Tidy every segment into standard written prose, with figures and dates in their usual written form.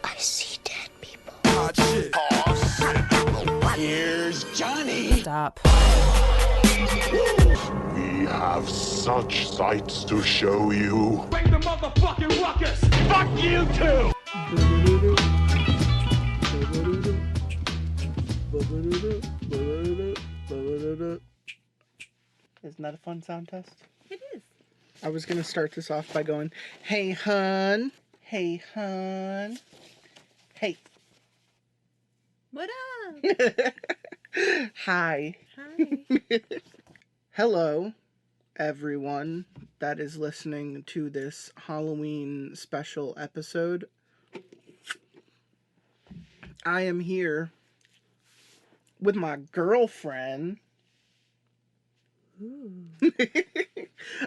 I see dead people. Hot shit. Here's Johnny. Stop. We have such sights to show you. Bring the motherfucking ruckus. Fuck you too. Isn't that a fun sound test? It is. I was going to start this off by going, hey, hun. Hey, hun. Hey. What up? Hi. Hi. Hello, everyone that is listening to this Halloween special episode. I am here with my girlfriend. Ooh.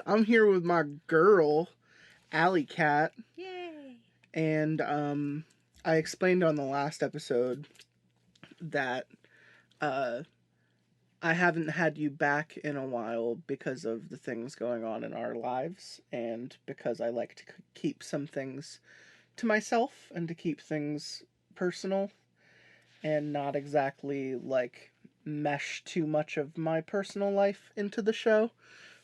I'm here with my girl, Alley Cat. Yay. And I explained on the last episode that I haven't had you back in a while because of the things going on in our lives, and because I like to keep some things to myself and to keep things personal and not exactly like mesh too much of my personal life into the show.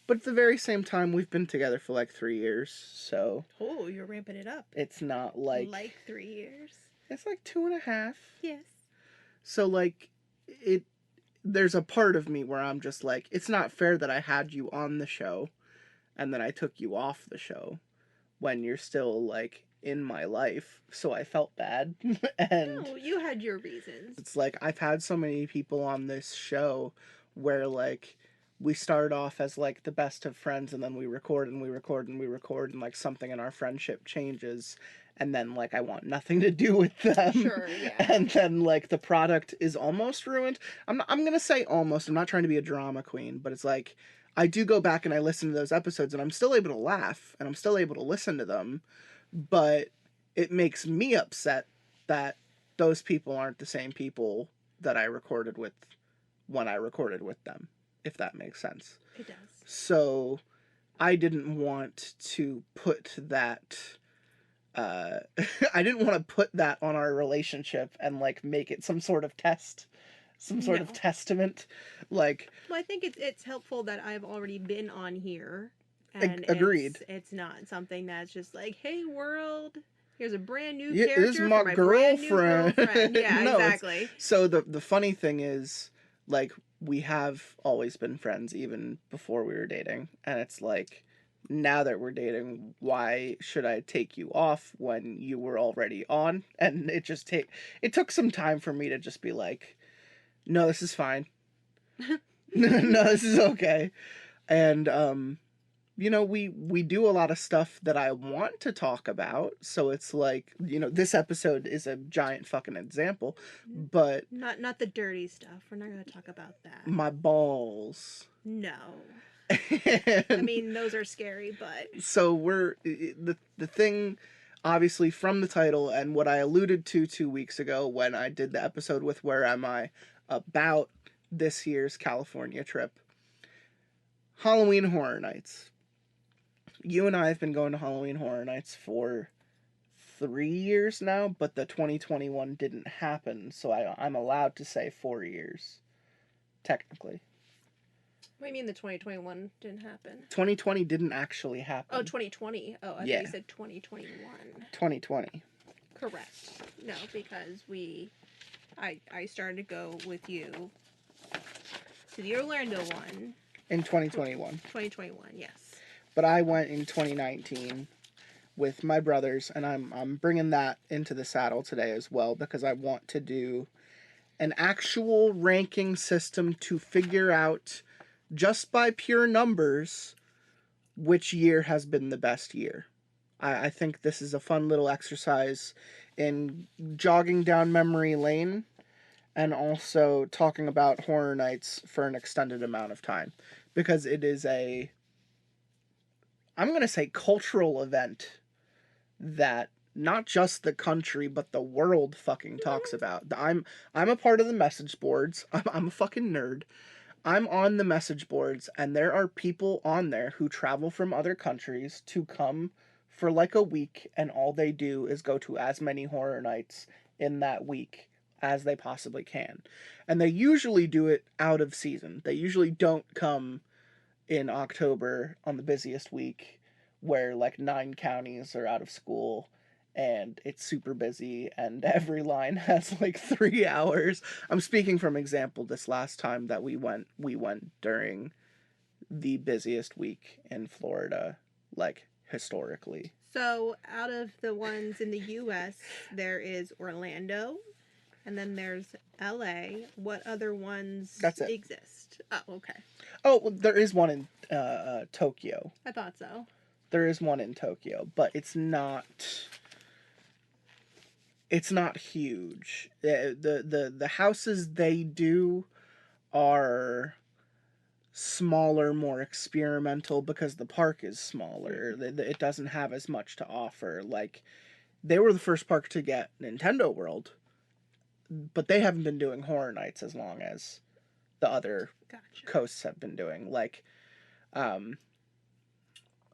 But at the very same time, we've been together for like 3 years, so... Oh, you're ramping it up. It's not like... Like 3 years? It's like 2.5. Yes. So, like, there's a part of me where I'm just like, it's not fair that I had you on the show, and then I took you off the show, when you're still, like, in my life, so I felt bad. And no, you had your reasons. it's like, I've had so many people on this show where, like, we start off as, like, the best of friends, and then we record, and we record, and we record, and, like, something in our friendship changes, and then, like, I want nothing to do with them. Sure, yeah. And then, like, the product is almost ruined. I'm gonna say almost. I'm not trying to be a drama queen, but it's like, I do go back and I listen to those episodes, and I'm still able to laugh, and I'm still able to listen to them, but it makes me upset that those people aren't the same people that I recorded with when I recorded with them, if that makes sense. It does. So I didn't want to put that I didn't want to put that on our relationship and like make it some sort of test, some sort of testament. Like, well, I think it's helpful that I've already been on here, and agreed. It's not something that's just like, hey world, here's a brand new Yeah, character this is my for girlfriend. Brand new girlfriend. Yeah, No, exactly. So the funny thing is, like, we have always been friends even before we were dating, and it's like, now that we're dating, why should I take you off when you were already on? And it took some time for me to just be like, no, this is fine. No, this is okay. And you know, we do a lot of stuff that I want to talk about, so it's like, you know, this episode is a giant fucking example, but not the dirty stuff. We're not going to talk about that. my balls. No. I mean, those are scary, but... So the thing, obviously, from the title and what I alluded to 2 weeks ago when I did the episode with Where Am I about this year's California trip. Halloween Horror Nights. You and I have been going to Halloween Horror Nights for 3 years now, but the 2021 didn't happen, so I'm allowed to say 4 years, technically. What do you mean the 2021 didn't happen? 2020 didn't actually happen. Oh, 2020. Oh, I thought you said 2021. 2020. Correct. No, because I started to go with you to the Orlando one. In 2021. 2021, yes. But I went in 2019 with my brothers, and I'm bringing that into the saddle today as well, because I want to do an actual ranking system to figure out, just by pure numbers, which year has been the best year. I think this is a fun little exercise in jogging down memory lane, and also talking about Horror Nights for an extended amount of time. Because it is I'm going to say, cultural event that not just the country, but the world fucking talks about. I'm a part of the message boards. I'm a fucking nerd. I'm on the message boards, and there are people on there who travel from other countries to come for like a week, and all they do is go to as many horror nights in that week as they possibly can. And they usually do it out of season. They usually don't come in October on the busiest week where like 9 counties are out of school and it's super busy and every line has like 3 hours. I'm speaking from example. This last time that we went during the busiest week in Florida, like historically. So, out of the ones in the U.S., there is Orlando, and then there's L.A. What other ones That's it. exist? Oh, okay. Oh, well, there is one in Tokyo. I thought so. There is one in Tokyo, but it's not huge. The houses they do are smaller, more experimental because the park is smaller. It doesn't have as much to offer. Like, they were the first park to get Nintendo World, but they haven't been doing horror nights as long as the other coasts have been doing. Like,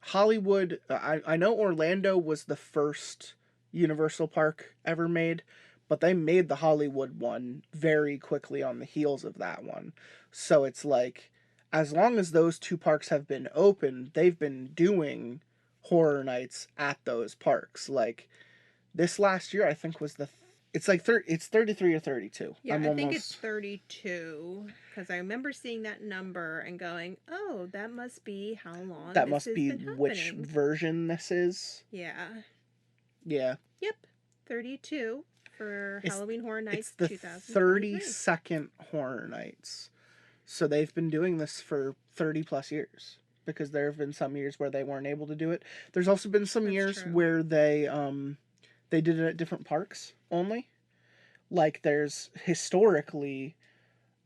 Hollywood, I know Orlando was the first Universal park ever made, but they made the Hollywood one very quickly on the heels of that one. So it's like, as long as those 2 parks have been open, they've been doing horror nights at those parks. Like, this last year, I think was it's like it's 33 or 32. Yeah, I think it's 32 because I remember seeing that number and going, "Oh, that must be how long that this must has be been which happening." version this is. Yeah. Yeah. Yep. 32 for Halloween Horror Nights. It's the 2023. 32nd Horror Nights. So they've been doing this for 30 plus years, because there have been some years where they weren't able to do it. There's also been some years where they did it at different parks only. Like, there's historically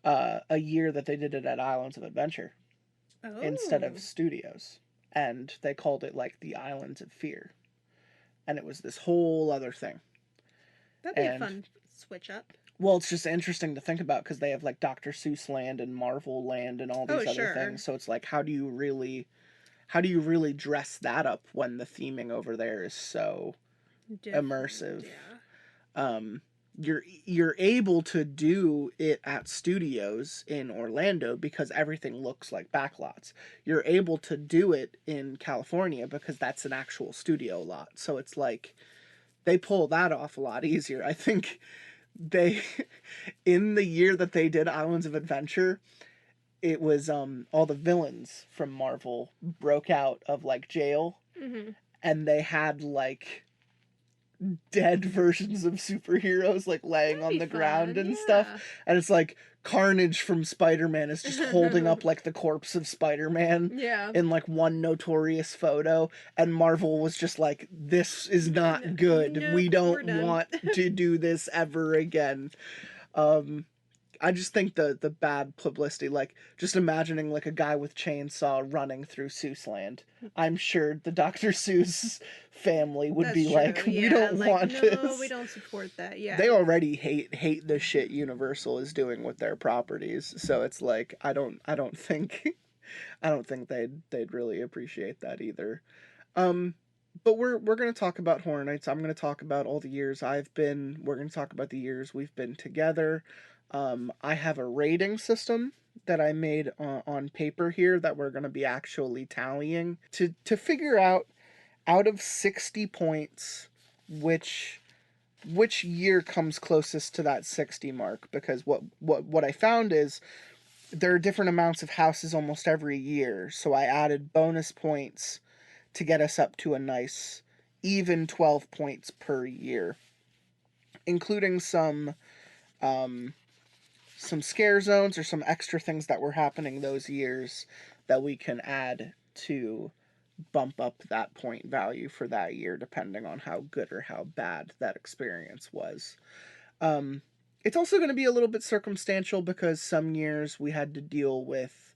a year that they did it at Islands of Adventure instead of Studios, and they called it like the Islands of Fear, and it was this whole other thing. That'd be a fun switch up. Well, it's just interesting to think about because they have like Dr. Seuss Land and Marvel Land and all these other things. So it's like, how do you really dress that up when the theming over there is so immersive? Yeah. You're able to do it at studios in Orlando because everything looks like backlots. You're able to do it in California because that's an actual studio lot. So it's like they pull that off a lot easier. I think they, in the year that they did Islands of Adventure, it was all the villains from Marvel broke out of like jail, and they had like dead versions of superheroes like laying on the ground and stuff, and it's like Carnage from Spider-Man is just holding up like the corpse of Spider-Man in like one notorious photo, and Marvel was just like, this is not good. We don't want to do this ever again. I just think the bad publicity, like just imagining like a guy with chainsaw running through Seuss Land. I'm sure the Dr. Seuss family would be like, we don't want this. No, we don't support that. Yeah. They already hate the shit Universal is doing with their properties. So it's like, I don't think they'd really appreciate that either. But we're going to talk about Horror Nights. I'm going to talk about all the years we're going to talk about the years we've been together. I have a rating system that I made on paper here that we're going to be actually tallying to figure out of 60 points, which year comes closest to that 60 mark. Because what I found is there are different amounts of houses almost every year. So I added bonus points to get us up to a nice even 12 points per year, including some scare zones or some extra things that were happening those years that we can add to bump up that point value for that year, depending on how good or how bad that experience was. It's also going to be a little bit circumstantial because some years we had to deal with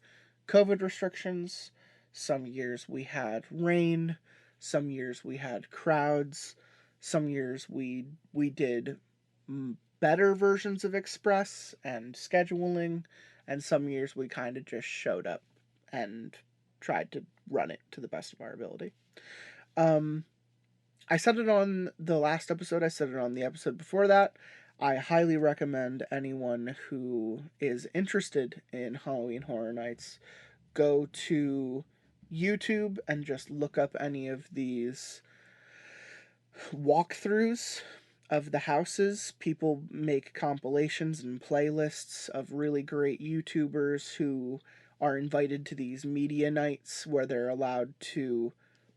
COVID restrictions, some years we had rain, some years we had crowds, some years we did better versions of Express and scheduling, and some years we kind of just showed up and tried to run it to the best of our ability. I said it on the last episode, I said it on the episode before that. I highly recommend anyone who is interested in Halloween Horror Nights go to YouTube and just look up any of these walkthroughs of the houses. People make compilations and playlists of really great YouTubers who are invited to these media nights where they're allowed to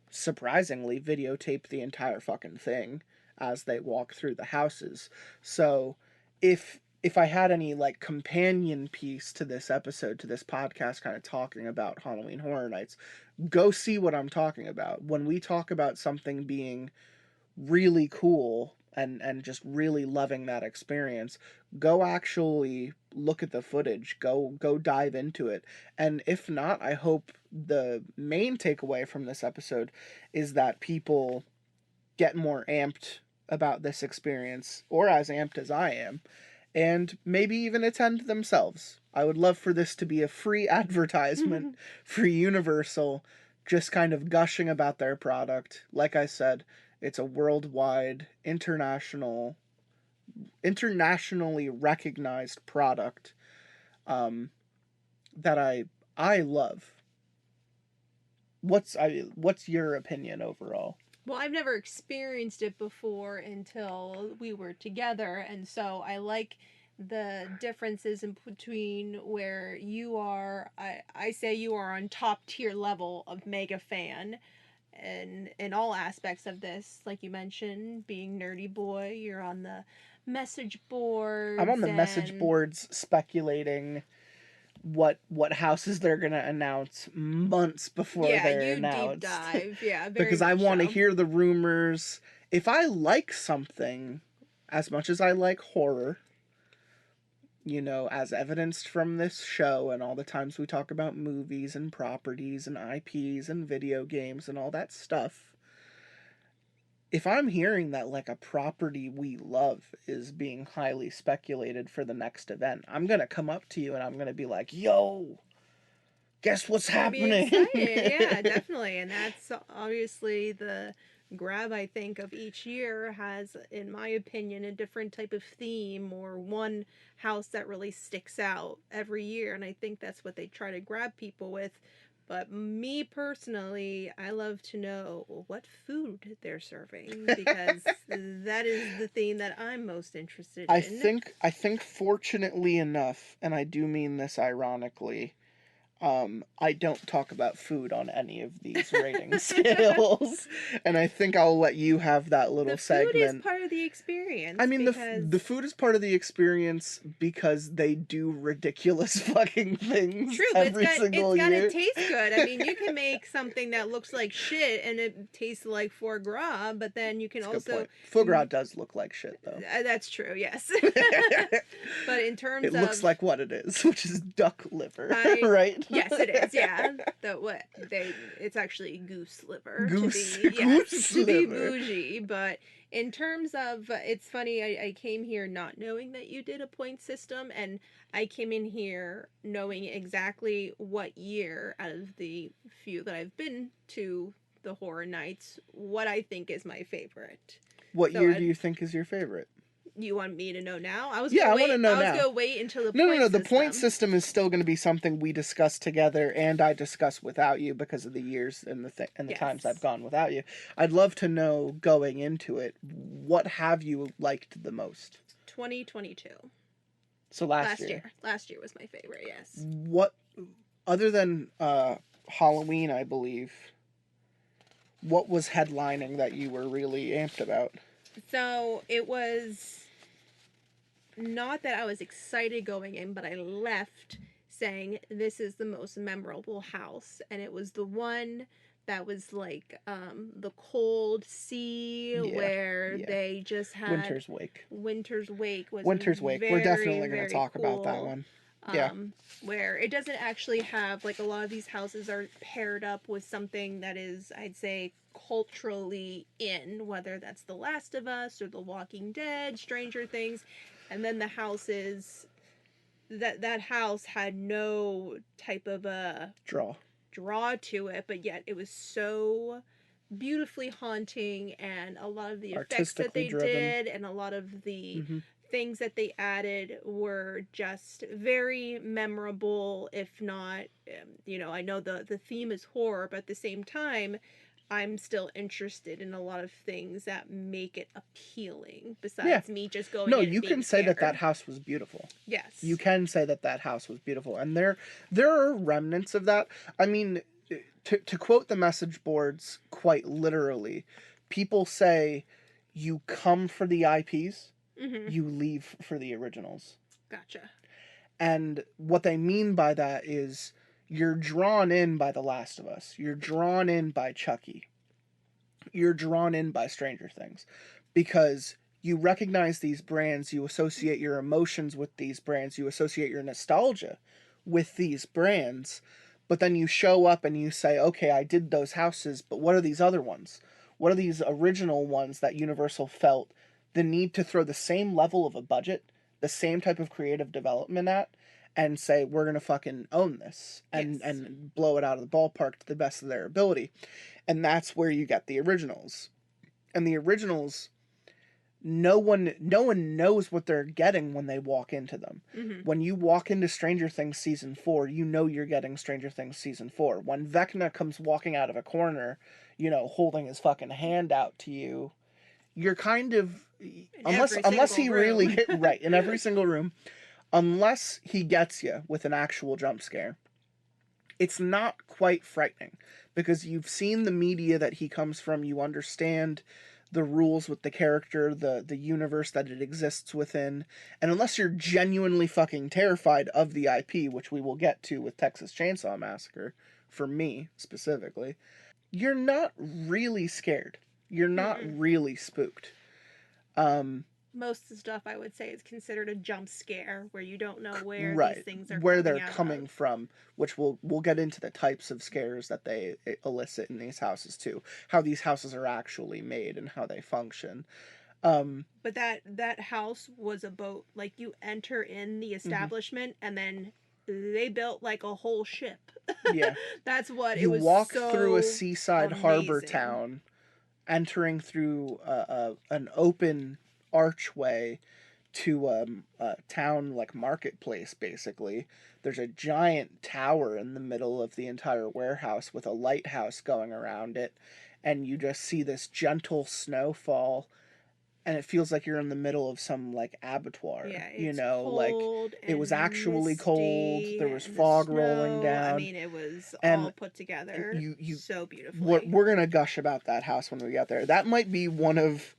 surprisingly videotape the entire fucking thing as they walk through the houses. So if I had any like companion piece to this episode, to this podcast kind of talking about Halloween Horror Nights, go see what I'm talking about. When we talk about something being really cool and just really loving that experience, go actually look at the footage, go dive into it. And if not, I hope the main takeaway from this episode is that people get more amped about this experience, or as amped as I am, and maybe even attend themselves. I would love for this to be a free advertisement for Universal, just kind of gushing about their product. Like I said, it's a worldwide, internationally recognized product that I love. What's your opinion overall? Well, I've never experienced it before until we were together, and so I like the differences in between where you are. I say you are on top tier level of mega fan, and in all aspects of this, like you mentioned, being nerdy boy, you're on the message boards. I'm on the message boards speculating what houses they're gonna announce months before they're announced. Deep dive, yeah, very because I much want to so. hear the rumors. If I like something as much as I like horror, you know, as evidenced from this show and all the times we talk about movies and properties and IPs and video games and all that stuff, if I'm hearing that like a property we love is being highly speculated for the next event, I'm gonna come up to you and I'm gonna be like, yo, guess what's happening? Be excited. Yeah, definitely. And that's obviously the grab, I think, of each year has, in my opinion, a different type of theme or one house that really sticks out every year. And I think that's what they try to grab people with. But me personally, I love to know what food they're serving because that is the theme that I'm most interested in. I think fortunately enough, and I do mean this ironically, I don't talk about food on any of these rating scales, and I think I'll let you have that little segment. The food is part of the experience. I mean, the food is part of the experience because they do ridiculous fucking things. True, every but single it's year. gotta taste good. I mean, you can make something that looks like shit and it tastes like foie gras, but then you can That's a good also point. Foie gras does look like shit, though. That's true, yes. But in terms it looks like what it is, which is duck liver, right? Yes, it is. Yeah, it's actually goose liver. Goose to be liver. Bougie. But in terms of, it's funny. I came here not knowing that you did a point system, and I came in here knowing exactly what year out of the few that I've been to the horror nights, what I think is my favorite. What year do you think is your favorite? You want me to know now? I want to know now. I was going to wait until the No. The point system is still going to be something we discuss together, and I discuss without you because of the years and the times I've gone without you. I'd love to know going into it, what have you liked the most? 2022. So last year. Last year was my favorite. Yes. What, other than Halloween, I believe, what was headlining that you were really amped about? So it was not that I was excited going in, but I left saying this is the most memorable house, and it was the one that was like the cold sea where they just had Winter's Wake. Winter's Wake. We're definitely going to talk about that one. Where it doesn't actually have, like, a lot of these houses are paired up with something that is, I'd say, culturally in, whether that's The Last of Us or The Walking Dead, Stranger Things, and then the houses, that house had no type of a draw to it, but yet it was so beautifully haunting, and a lot of the effects that Artistically they driven. did and a lot of the Mhm. things that they added were just very memorable. If not, I know the theme is horror, but at the same time, I'm still interested in a lot of things that make it appealing Yeah. besides me just going No, in and you being can say that scared. house was beautiful. Yes. You can say that house was beautiful, and there are remnants of that. I mean, to quote the message boards quite literally, people say you come for the IPs, Mm-hmm. you leave for the originals. Gotcha. And what they mean by that is you're drawn in by The Last of Us. You're drawn in by Chucky. You're drawn in by Stranger Things because you recognize these brands, you associate your emotions with these brands, you associate your nostalgia with these brands, but then you show up and you say, okay, I did those houses, but what are these other ones? What are these original ones that Universal felt the need to throw the same level of a budget, the same type of creative development at, and say, we're going to fucking own this Yes. and blow it out of the ballpark to the best of their ability. And that's where you get the originals. And the originals, no one knows what they're getting when they walk into them. Mm-hmm. When you walk into Stranger Things season 4, you know you're getting Stranger Things season 4. When Vecna comes walking out of a corner, holding his fucking hand out to you, you're kind of unless he really right in every single room, unless he gets you with an actual jump scare, it's not quite frightening because you've seen the media that he comes from, you understand the rules with the character, the universe that it exists within, and unless you're genuinely fucking terrified of the IP, which we will get to with Texas Chainsaw Massacre, for me specifically, you're not really scared. You're not really spooked. Most of the stuff I would say is considered a jump scare where you don't know where Right, these things are where coming they're out coming of. from, which we'll get into the types of scares that they elicit in these houses too, how these houses are actually made and how they function. But that house was a boat. Like, you enter in the establishment and then they built like a whole ship. Yeah, That's what it you was. walk So through a seaside harbor amazing. town, entering through an open archway to a town like marketplace. Basically, there's a giant tower in the middle of the entire warehouse with a lighthouse going around it, and you just see this gentle snowfall, and it feels like you're in the middle of some like abattoir. Yeah, it's Like cold it was and actually cold, misty, there was and the fog rolling snow. I down, mean, it was and all put together you so we're, beautifully. we're gonna gush about that house when we get there. That might be one of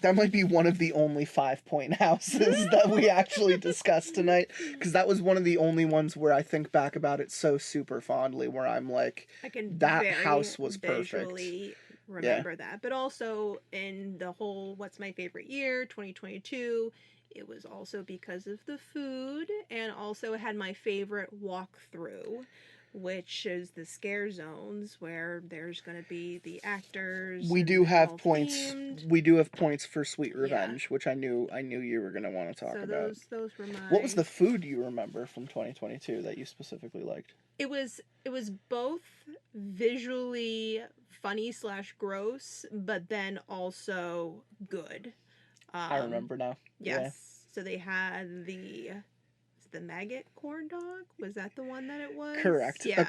the only 5-point houses that we actually discussed tonight, because that was one of the only ones where I think back about it so super fondly, where I'm like, I can that very house was visually perfect. remember that. But also in the whole what's my favorite year, 2022, it was also because of the food, and also it had my favorite walkthrough, which is the scare zones where there's going to be the actors. We and do they're have all points. themed. We do have points for Sweet Yeah. Revenge, which I knew you were gonna want to talk So about. those were my. What was the food you remember from 2022 that you specifically liked? It was both visually funny slash gross, but then also good. I remember now. Yes. Yeah. So they had the maggot corn dog. Was that the one that it was? Correct. Yeah. A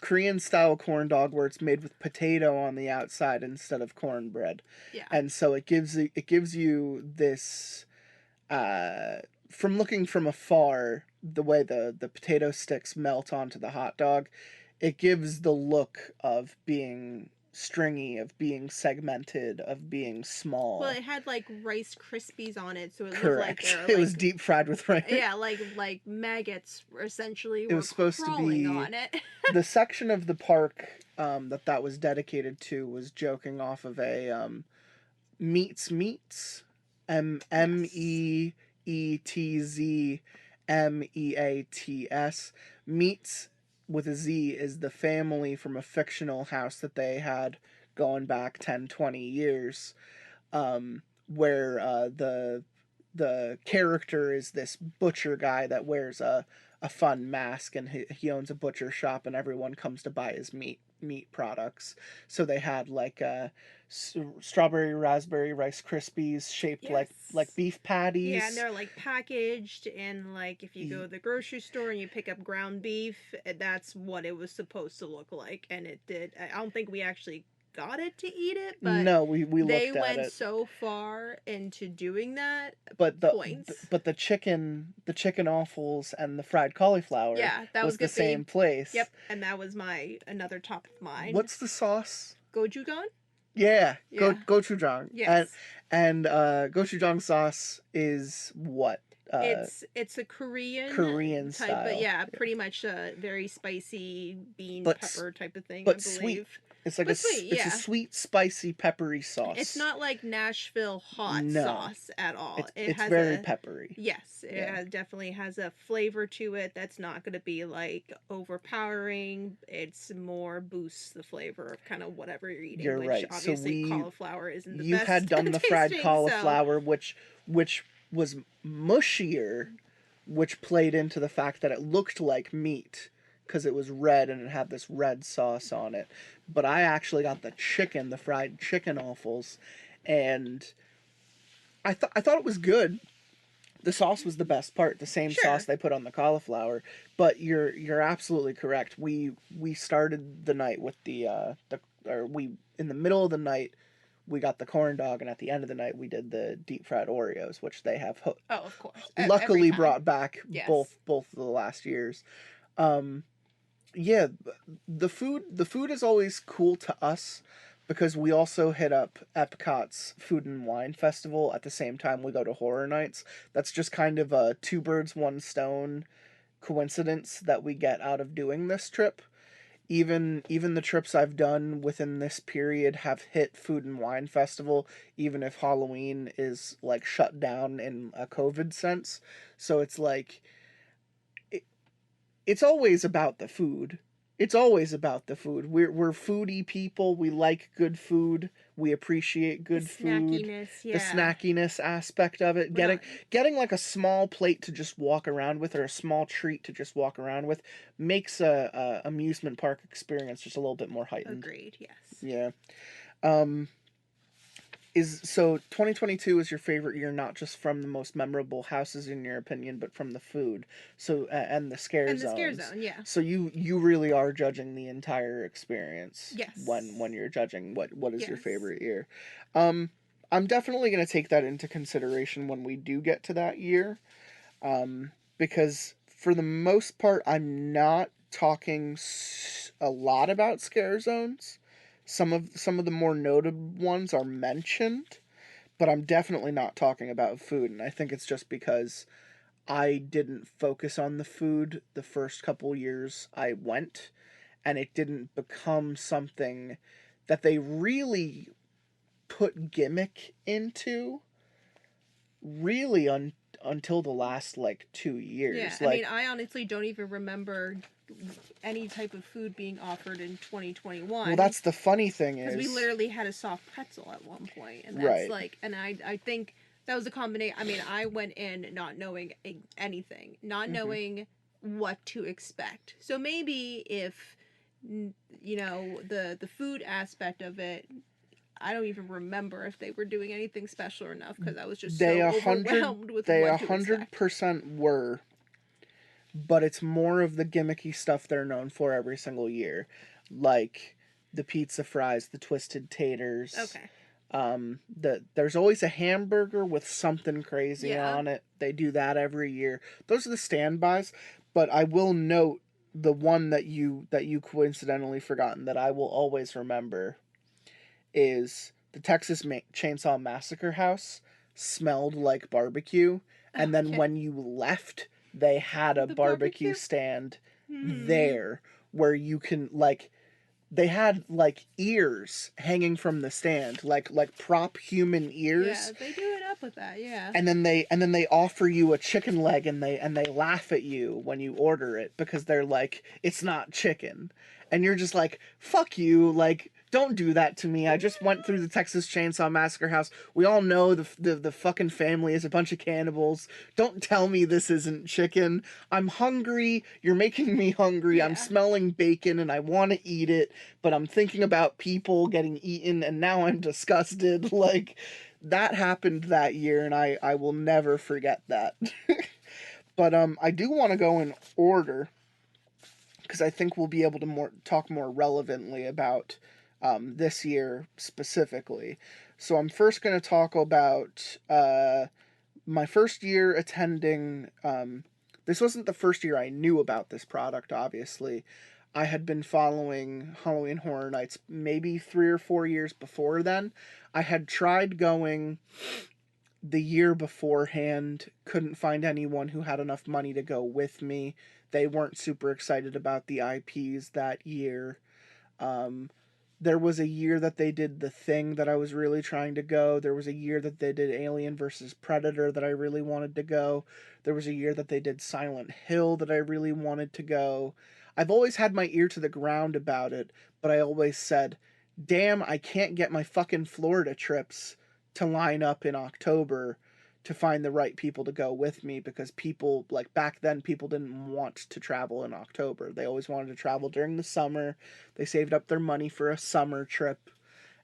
Korean style corn dog where it's made with potato on the outside instead of cornbread. Yeah. And so it gives you this from looking from afar, the way the potato sticks melt onto the hot dog, it gives the look of being stringy, of being segmented, of being small. Well, it had like Rice Krispies on it, so it Correct. looked like It was deep fried with rice. Yeah, like maggots essentially It were was supposed to crawling be on it. the section of the park that was dedicated to was joking off of a meats Meetz Meats with a Z is the family from a fictional house that they had going back 10-20 years, where the character is this butcher guy that wears a fun mask, and he owns a butcher shop, and everyone comes to buy his meat meat products. So they had like strawberry raspberry Rice Krispies shaped like Yes. beef patties. Yeah, and they're like packaged, and like if you go to the grocery store and you pick up ground beef, that's what it was supposed to look like, and it did. I don't think we actually got it to eat it, but No, we they looked at went it. so far into doing that. But points. the chicken offals and the fried cauliflower Yeah, that was the good same theme. place. Yep, and that was my another top of mine. What's the sauce? Gochujang? Yeah, Yeah. gochujang. Yes. And gochujang sauce is what? It's a Korean type, style. but yeah, pretty much a very spicy bean pepper type of thing. But I believe. sweet. It's like it's a sweet, spicy, peppery sauce. It's not like Nashville hot sauce at all. It's very peppery. Yes, it definitely has a flavor to it that's not going to be like overpowering. It's more boosts the flavor of kind of whatever you're eating. You're right. Obviously, cauliflower isn't the best. You had done the fried tasting, cauliflower, which was mushier, which played into the fact that it looked like meat because it was red and it had this red sauce on it. But I actually got the fried chicken offals, and I thought it was good. The sauce was the best part, the same sauce they put on the cauliflower. But you're absolutely correct. We started the night with in the middle of the night we got the corn dog, and at the end of the night we did the deep fried Oreos, which they have of course, luckily brought back both of the last years. Yeah, the food is always cool to us because we also hit up Epcot's Food and Wine Festival at the same time we go to Horror Nights. That's just kind of a two birds, one stone coincidence that we get out of doing this trip. Even the trips I've done within this period have hit Food and Wine Festival, even if Halloween is like shut down in a COVID sense. So it's like it's always about the food. It's always about the food. We're foodie people. We like good food. We appreciate good food. The snackiness aspect of it. Getting like a small plate to just walk around with, or a small treat to just walk around with, makes a amusement park experience just a little bit more heightened. Agreed. Yes. Yeah. So 2022 is your favorite year, not just from the most memorable houses in your opinion, but from the food. So and the scare zones. And the scare zone, yeah. So you really are judging the entire experience. Yes. When you're judging what is your favorite year. I'm definitely going to take that into consideration when we do get to that year. Because for the most part I'm not talking a lot about scare zones. Some of the more noted ones are mentioned, but I'm definitely not talking about food, and I think it's just because I didn't focus on the food the first couple years I went, and it didn't become something that they really put gimmick into really until the last like 2 years. Yeah, I mean, I honestly don't even remember any type of food being offered in 2021. Well, that's the funny thing is we literally had a soft pretzel at one point, and that's like, and I think that was a combination. I mean, I went in not knowing anything, not knowing what to expect. So maybe if the food aspect of it, I don't even remember if they were doing anything special enough because I was just so overwhelmed with what to expect. 100% were. But it's more of the gimmicky stuff they're known for every single year. Like the pizza fries, the twisted taters. Okay. There's always a hamburger with something crazy on it. They do that every year. Those are the standbys. But I will note the one that you coincidentally forgotten that I will always remember is the Texas Chainsaw Massacre house smelled like barbecue. And then when you left, they had a barbecue stand there where you can they had ears hanging from the stand, like prop human ears. Yeah, they do it up with that, yeah. And then they offer you a chicken leg and they laugh at you when you order it because they're like, it's not chicken. And you're just like, fuck you, Don't do that to me. I just went through the Texas Chainsaw Massacre house. We all know the fucking family is a bunch of cannibals. Don't tell me this isn't chicken. I'm hungry. You're making me hungry. I'm Yeah. smelling bacon and I want to eat it, but I'm thinking about people getting eaten and now I'm disgusted. Like, that happened that year and I will never forget that. But I do want to go in order because I think we'll be able to talk more relevantly about this year specifically. So I'm first going to talk about my first year attending. This wasn't the first year I knew about this product, obviously. I had been following Halloween Horror Nights maybe 3 or 4 years before then. I had tried going the year beforehand, couldn't find anyone who had enough money to go with me. They weren't super excited about the IPs that year. There was a year that they did The Thing that I was really trying to go. There was a year that they did Alien vs. Predator that I really wanted to go. There was a year that they did Silent Hill that I really wanted to go. I've always had my ear to the ground about it, but I always said, damn, I can't get my fucking Florida trips to line up in October to find the right people to go with me, because people, like back then, people didn't want to travel in October. They always wanted to travel during the summer. They saved up their money for a summer trip,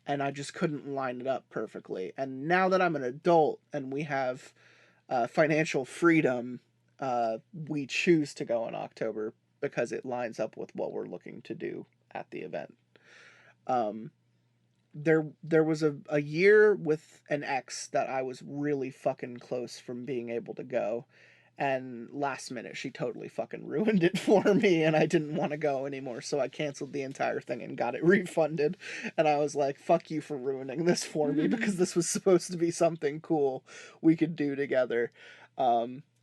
and I just couldn't line it up perfectly. And now that I'm an adult and we have financial freedom, we choose to go in October because it lines up with what we're looking to do at the event. There was a year with an ex that I was really fucking close from being able to go, and last minute she totally fucking ruined it for me and I didn't want to go anymore, so I canceled the entire thing and got it refunded. And I was like, fuck you for ruining this for me, because this was supposed to be something cool we could do together.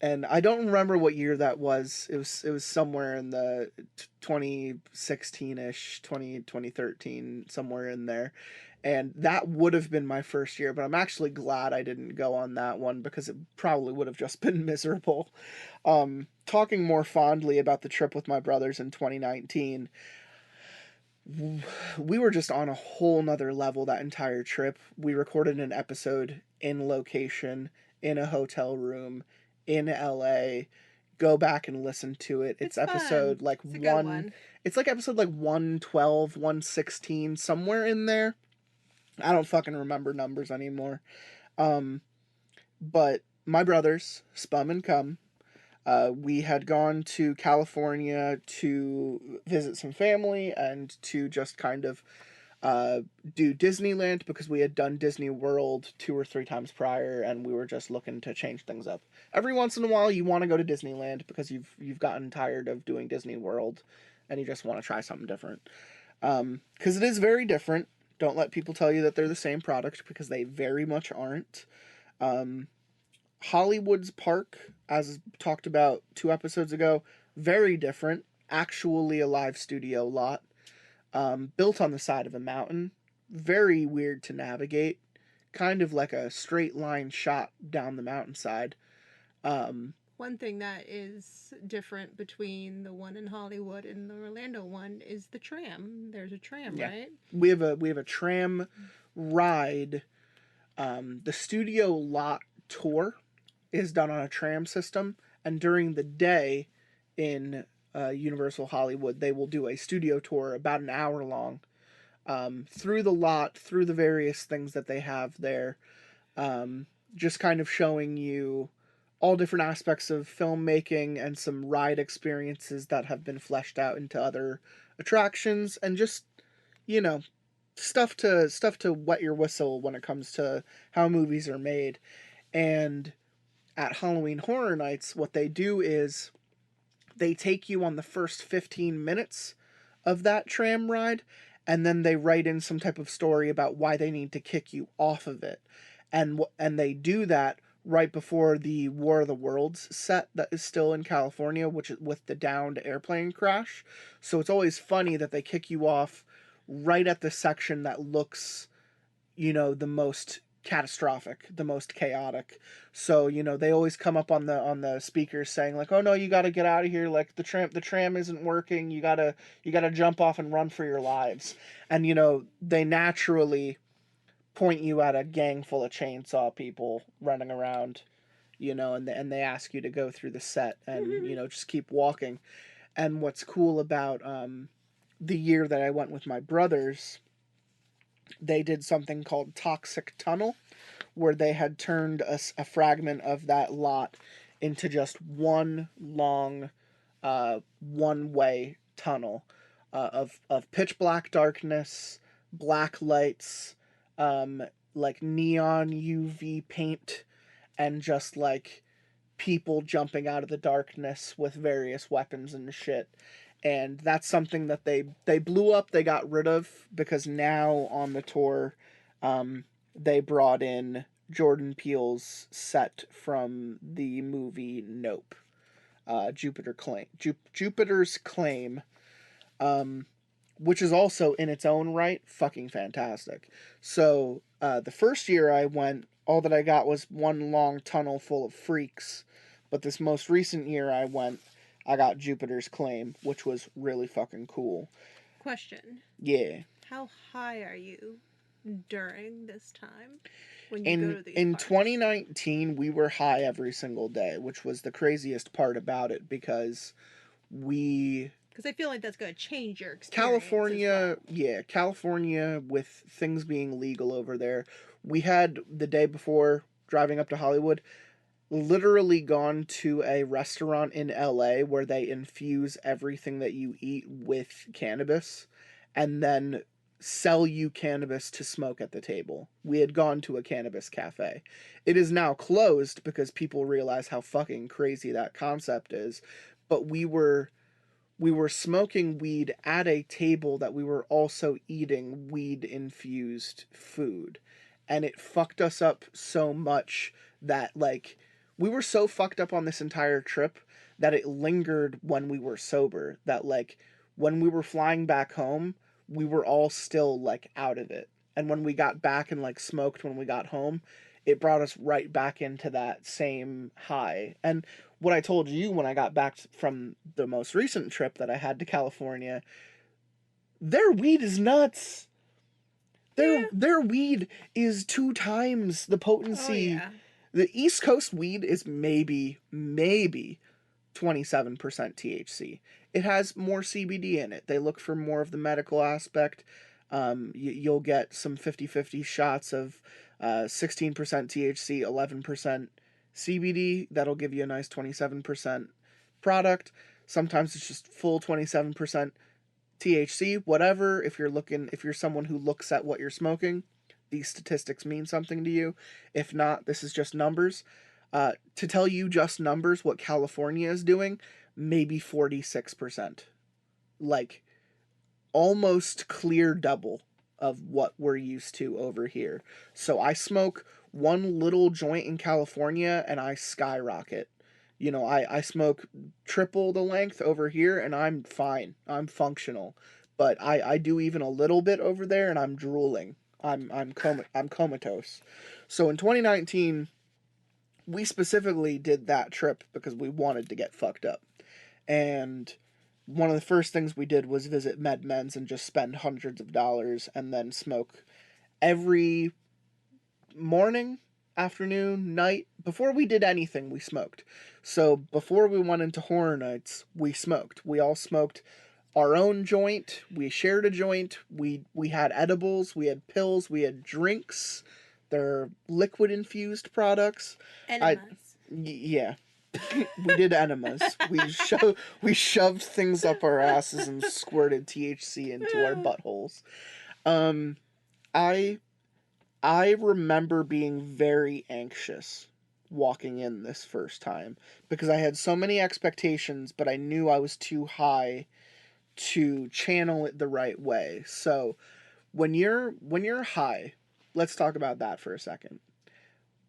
And I don't remember what year that was. It was somewhere in the 2016-ish, 2013, somewhere in there. And that would have been my first year, but I'm actually glad I didn't go on that one because it probably would have just been miserable. Talking more fondly about the trip with my brothers in 2019, we were just on a whole nother level that entire trip. We recorded an episode in location, in a hotel room, in LA. Go back and listen to it. It's episode fun. like It's a good one. It's like episode like 112, 116, somewhere in there. I don't fucking remember numbers anymore. But my brothers, Spum and Cum, we had gone to California to visit some family and to just kind of do Disneyland, because we had done Disney World 2 or 3 times prior and we were just looking to change things up. Every once in a while you want to go to Disneyland because you've gotten tired of doing Disney World and you just want to try something different. Because it is very different. Don't let people tell you that they're the same product, because they very much aren't. Hollywood's park, as talked about 2 episodes ago, very different. Actually a live studio lot. Built on the side of a mountain. Very weird to navigate. Kind of like a straight line shot down the mountainside. One thing that is different between the one in Hollywood and the Orlando one is the tram. There's a tram, Yeah. right? We have a tram ride. The studio lot tour is done on a tram system, and during the day in Universal Hollywood, they will do a studio tour about an hour long, through the lot, through the various things that they have there, just kind of showing you all different aspects of filmmaking and some ride experiences that have been fleshed out into other attractions, and just, you know, stuff to wet your whistle when it comes to how movies are made. And at Halloween Horror Nights, what they do is they take you on the first 15 minutes of that tram ride, and then they write in some type of story about why they need to kick you off of it. And they do that right before the War of the Worlds set that is still in California, which is with the downed airplane crash. So it's always funny that they kick you off right at the section that looks, you know, the most catastrophic, the most chaotic. So, you know, they always come up on the speakers saying like, "Oh no, you got to get out of here, like the tram isn't working. You got to jump off and run for your lives." And you know, they naturally point you at a gang full of chainsaw people running around, you know, and they ask you to go through the set and, you know, just keep walking. And what's cool about the year that I went with my brothers, they did something called Toxic Tunnel, where they had turned a fragment of that lot into just one long, one-way tunnel of pitch black darkness, black lights, like neon UV paint, and just like people jumping out of the darkness with various weapons and shit. And that's something that they blew up, they got rid of, because now on the tour, they brought in Jordan Peele's set from the movie Nope, Jupiter's Claim, which is also in its own right fucking fantastic. So the first year I went, all that I got was one long tunnel full of freaks, but this most recent year I went, I got Jupiter's Claim, which was really fucking cool. Question. Yeah. How high are you during this time when you go to these in parks? 2019, we were high every single day, which was the craziest part about it, because I feel like that's going to change your experience. California, yeah, California, with things being legal over there, we had the day before driving up to Hollywood, literally gone to a restaurant in LA where they infuse everything that you eat with cannabis and then sell you cannabis to smoke at the table. We had gone to a cannabis cafe. It is now closed because people realize how fucking crazy that concept is, but we were smoking weed at a table that we were also eating weed infused food, and it fucked us up so much that like we were so fucked up on this entire trip that it lingered when we were sober, that like when we were flying back home, we were all still like out of it. And when we got back and like smoked when we got home, it brought us right back into that same high. And what I told you when I got back from the most recent trip that I had to California, their weed is nuts. Their weed is 2 times the potency. Oh, yeah. The East Coast weed is maybe 27% THC. It has more CBD in it. They look for more of the medical aspect. You'll get some 50-50 shots of 16% THC, 11% CBD. That'll give you a nice 27% product. Sometimes it's just full 27% THC, whatever. If you're someone who looks at what you're smoking, these statistics mean something to you. If not, this is just numbers. To tell you just numbers, what California is doing, maybe 46%. Like, almost clear double of what we're used to over here. So I smoke one little joint in California and I skyrocket. You know, I smoke triple the length over here and I'm fine. I'm functional. But I do even a little bit over there and I'm drooling. I'm comatose. So in 2019, we specifically did that trip because we wanted to get fucked up. And one of the first things we did was visit MedMens and just spend hundreds of dollars and then smoke every morning, afternoon, night. Before we did anything, we smoked. So before we went into horror nights, we smoked. We all smoked our own joint. We shared a joint. We had edibles. We had pills. We had drinks. They're liquid infused products. Enemas. Yeah. We did enemas. We shoved things up our asses and squirted THC into our buttholes. I remember being very anxious walking in this first time because I had so many expectations, but I knew I was too high to channel it the right way. So when you're high, let's talk about that for a second.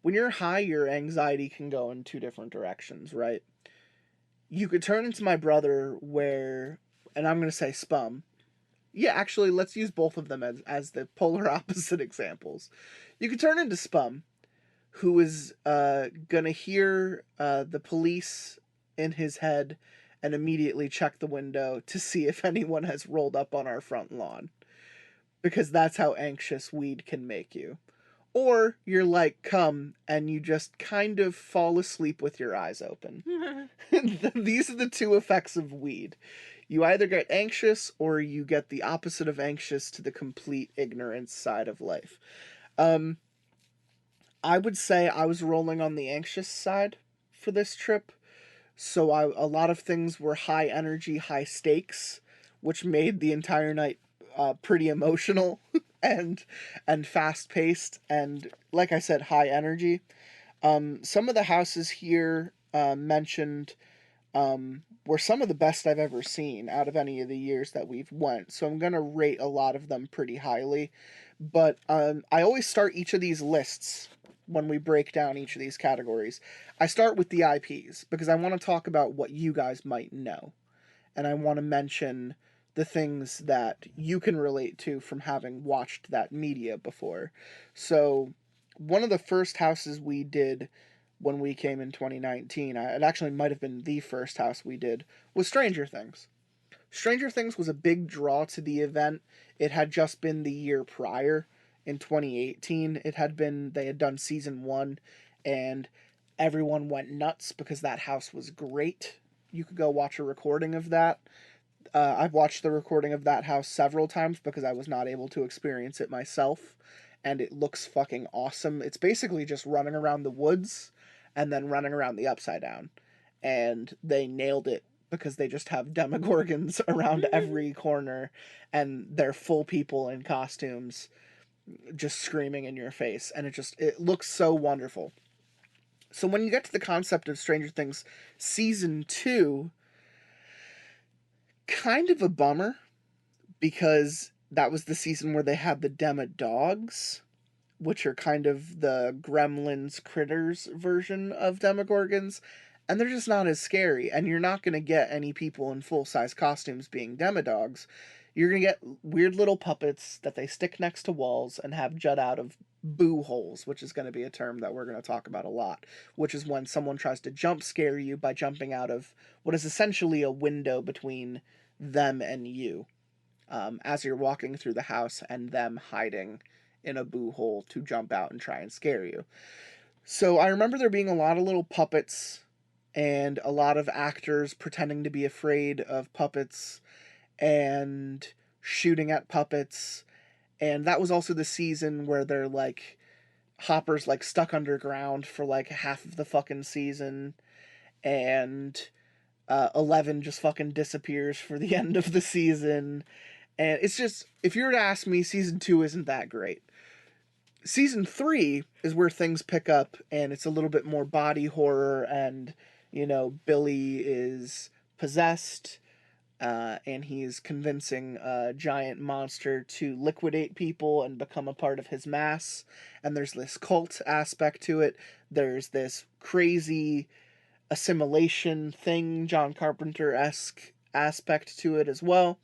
When you're high, your anxiety can go in 2 different directions, right? You could turn into my brother where, and I'm going to say spum. Yeah, actually, let's use both of them as the polar opposite examples. You could turn into Spum, who is gonna hear the police in his head and immediately check the window to see if anyone has rolled up on our front lawn. Because that's how anxious weed can make you. Or you're like Cum and you just kind of fall asleep with your eyes open. These are the two effects of weed. You either get anxious or you get the opposite of anxious to the complete ignorance side of life. I would say I was rolling on the anxious side for this trip. So a lot of things were high energy, high stakes, which made the entire night pretty emotional and fast paced and, like I said, high energy. Some of the houses here mentioned were some of the best I've ever seen out of any of the years that we've went. So I'm gonna rate a lot of them pretty highly. But I always start each of these lists when we break down each of these categories. I start with the IPs because I want to talk about what you guys might know. And I want to mention the things that you can relate to from having watched that media before. So, one of the first houses we did when we came in 2019, it actually might have been the first house we did, was Stranger Things. Stranger Things was a big draw to the event. It had just been the year prior. In 2018, they had done season 1, and everyone went nuts because that house was great. You could go watch a recording of that. I've watched the recording of that house several times because I was not able to experience it myself, and it looks fucking awesome. It's basically just running around the woods and then running around the Upside Down, and they nailed it because they just have demogorgons around every corner, and they're full people in costumes just screaming in your face, and it looks so wonderful. So when you get to the concept of Stranger Things season 2, kind of a bummer, because that was the season where they had the Demodogs, which are kind of the Gremlins critters version of Demogorgons, and they're just not as scary, and you're not going to get any people in full-size costumes being Demodogs. You're going to get weird little puppets that they stick next to walls and have jut out of boo holes, which is going to be a term that we're going to talk about a lot, which is when someone tries to jump scare you by jumping out of what is essentially a window between them and you, as you're walking through the house, and them hiding in a boo hole to jump out and try and scare you. So I remember there being a lot of little puppets and a lot of actors pretending to be afraid of puppets and shooting at puppets. And that was also the season where they're like, Hopper's like stuck underground for like half of the fucking season, and 11 just fucking disappears for the end of the season. And it's just, if you were to ask me, season 2 isn't that great. Season 3 is where things pick up, and it's a little bit more body horror, and, Billy is possessed, and he's convincing a giant monster to liquidate people and become a part of his mass. And there's this cult aspect to it. There's this crazy assimilation thing, John Carpenter-esque aspect to it as well.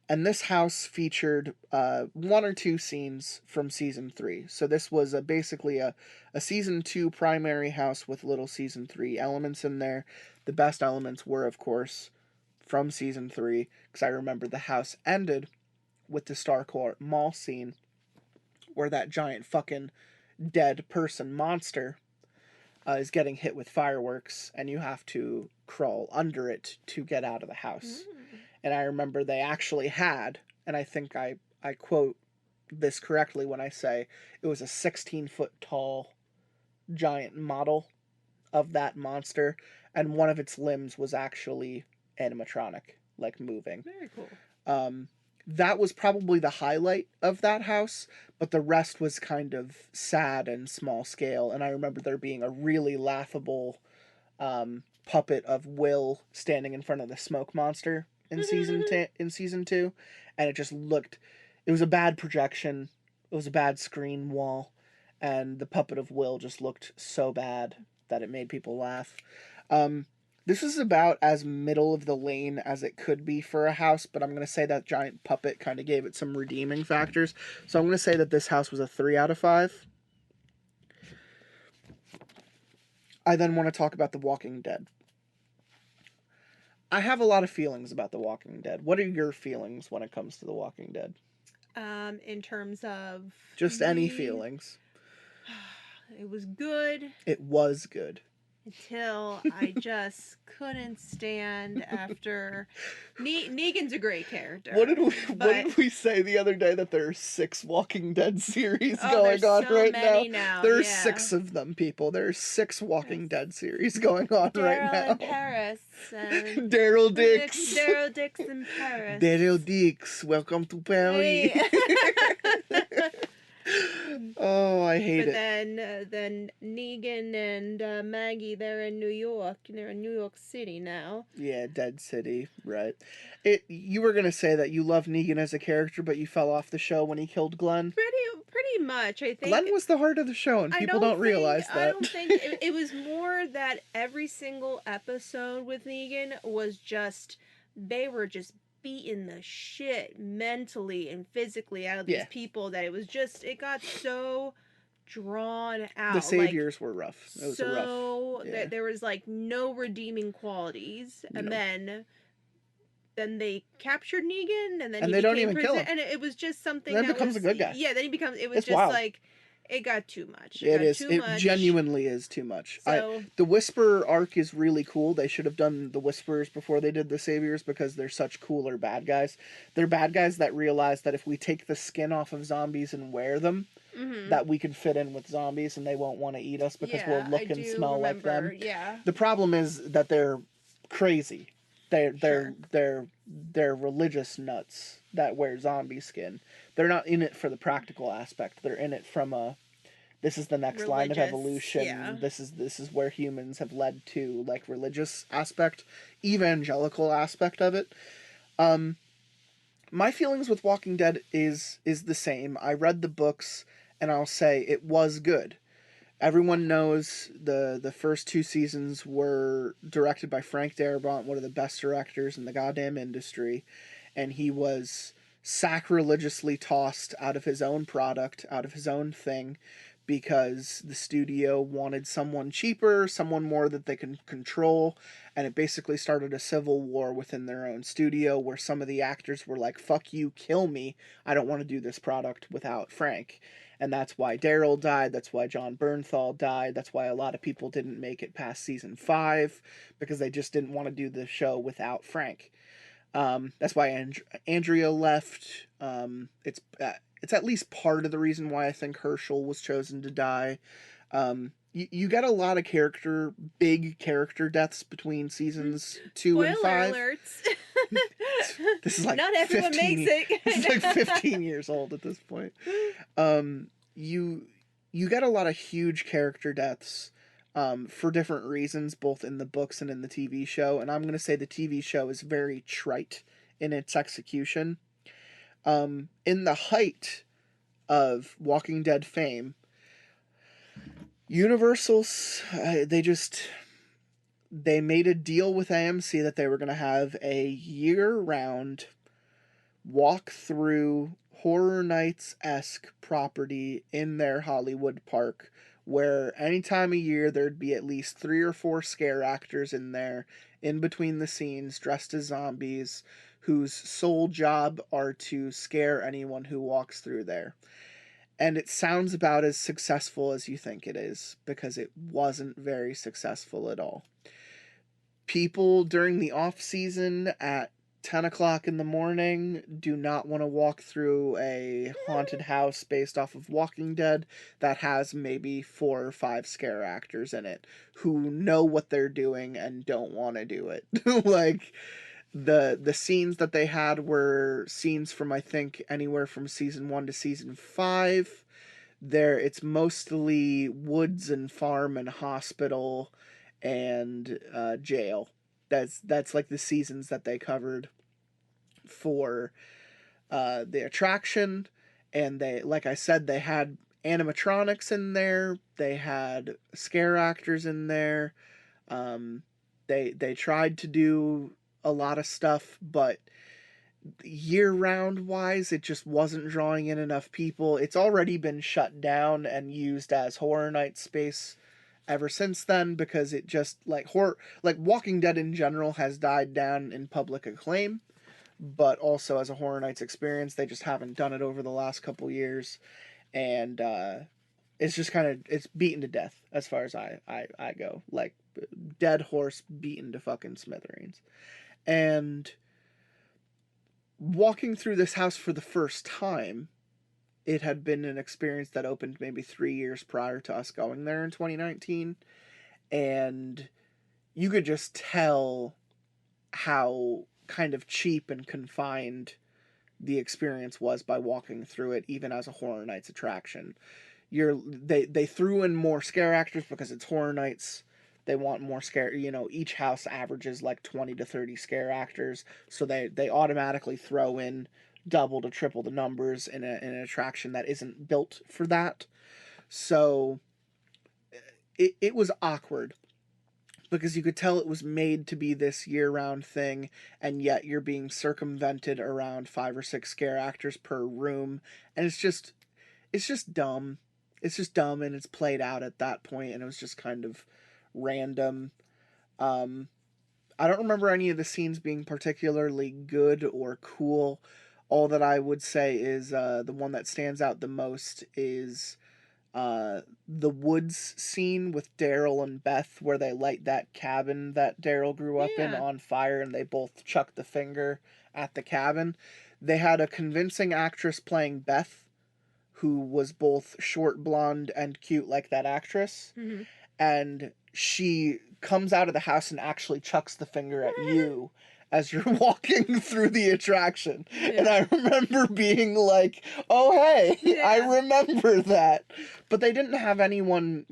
And this house featured 1 or 2 scenes from season 3. So this was basically a season 2 primary house with little season 3 elements in there. The best elements were, of course, from season 3, because I remember the house ended with the Starcourt Mall scene, where that giant fucking dead person monster is getting hit with fireworks, and you have to crawl under it to get out of the house. And I remember they actually had, and I think I quote this correctly when I say it was a 16-foot tall giant model of that monster, and one of its limbs was actually animatronic, like moving. Very cool. That was probably the highlight of that house, but the rest was kind of sad and small scale. And I remember there being a really laughable puppet of Will standing in front of the smoke monster in season 2, and it just looked, it was a bad projection, it was a bad screen wall, and the puppet of Will just looked so bad that it made people laugh. This is about as middle of the lane as it could be for a house, but I'm going to say that giant puppet kind of gave it some redeeming factors. So I'm going to say that this house was a 3 out of 5. I then want to talk about The Walking Dead. I have a lot of feelings about The Walking Dead. What are your feelings when it comes to The Walking Dead? In terms of Just any feelings. It was good. It was good. Until I just couldn't stand after. Negan's a great character. What did we say the other day, that there are 6 Walking Dead series going on so right many now? now? There are yeah. 6 of them, people. There are 6 Walking Dead series going on right now. Daryl in Paris. Daryl Dix. Daryl Dix in Paris. Daryl Dix, welcome to Paris. Hey. Oh, I hate but it. Then Negan and Maggie, they're in New York. They're in New York City now. Yeah, Dead City, right. You were going to say that you love Negan as a character, but you fell off the show when he killed Glenn. Pretty much, I think. Glenn was the heart of the show, and people don't realize that. I don't think it was more that every single episode with Negan was just, they were just beating the shit mentally and physically out of these people that it got so drawn out. The saviors were rough. It was so rough. Yeah. There was like no redeeming qualities, and then they captured Negan, and then they don't even kill him, and it was just something. Then becomes a good guy. Yeah, then he becomes. It was it's just wild. like. It got too much. It genuinely is too much. So, the Whisperer arc is really cool. They should have done the Whisperers before they did the Saviors, because they're such cooler bad guys. They're bad guys that realize that if we take the skin off of zombies and wear them, that we can fit in with zombies and they won't want to eat us because we'll look and smell like them. Yeah. The problem is that they're crazy. They're religious nuts that wear zombie skin. They're not in it for the practical aspect. They're in it from this is the next line of evolution. Yeah. This is where humans have led to, like, religious aspect, evangelical aspect of it. My feelings with Walking Dead is the same. I read the books, and I'll say it was good. Everyone knows the first 2 seasons were directed by Frank Darabont, one of the best directors in the goddamn industry, and he was sacrilegiously tossed out of his own product, out of his own thing, because the studio wanted someone cheaper, someone more that they can control, and it basically started a civil war within their own studio where some of the actors were like, fuck you, kill me, I don't want to do this product without Frank. And that's why Daryl died, that's why John Bernthal died, that's why a lot of people didn't make it past season 5, because they just didn't want to do the show without Frank. That's why Andrea left. It's at least part of the reason why I think Herschel was chosen to die. You get a lot of big character deaths between seasons 2 and 5. Spoiler alerts. This is like not everyone 15, makes it. It's like 15 years old at this point. You get a lot of huge character deaths. For different reasons, both in the books and in the TV show. And I'm going to say the TV show is very trite in its execution. In the height of Walking Dead fame, Universal's, they made a deal with AMC that they were going to have a year-round walk-through Horror Nights-esque property in their Hollywood park, where any time of year there'd be at least 3 or 4 scare actors in there, in between the scenes, dressed as zombies, whose sole job are to scare anyone who walks through there. And it sounds about as successful as you think it is, because it wasn't very successful at all. People during the off-season at 10 o'clock in the morning do not want to walk through a haunted house based off of Walking Dead that has maybe 4 or 5 scare actors in it who know what they're doing and don't want to do it. Like, the scenes that they had were scenes from, I think, anywhere from season 1 to season 5. It's mostly woods and farm and hospital and jail. That's like the seasons that they covered for the attraction. And they, like I said, they had animatronics in there, they had scare actors in there, They tried to do a lot of stuff, but year-round wise, it just wasn't drawing in enough people. It's already been shut down and used as Horror Nights space ever since then, because it just, like, Walking Dead in general has died down in public acclaim, but also as a Horror Nights experience, they just haven't done it over the last couple years, and it's just kind of, it's beaten to death as far as I go. Like, dead horse beaten to fucking smithereens. And walking through this house for the first time, it had been an experience that opened maybe 3 years prior to us going there in 2019, and you could just tell how kind of cheap and confined the experience was by walking through it, even as a Horror Nights attraction. They threw in more scare actors because it's Horror Nights. They want more scare, each house averages like 20 to 30 scare actors, so they automatically throw in double to triple the numbers in an attraction that isn't built for that. So it was awkward, because you could tell it was made to be this year-round thing, and yet you're being circumvented around 5 or 6 scare actors per room, and it's just dumb. It's just dumb, and it's played out at that point, and it was just kind of random. I don't remember any of the scenes being particularly good or cool. All that I would say is the one that stands out the most is the woods scene with Daryl and Beth, where they light that cabin that Daryl grew up in on fire, and they both chuck the finger at the cabin. They had a convincing actress playing Beth, who was both short, blonde, and cute like that actress. Mm-hmm. And she comes out of the house and actually chucks the finger at you as you're walking through the attraction. Yeah. And I remember being like, oh, hey, I remember that. But they didn't have anyone,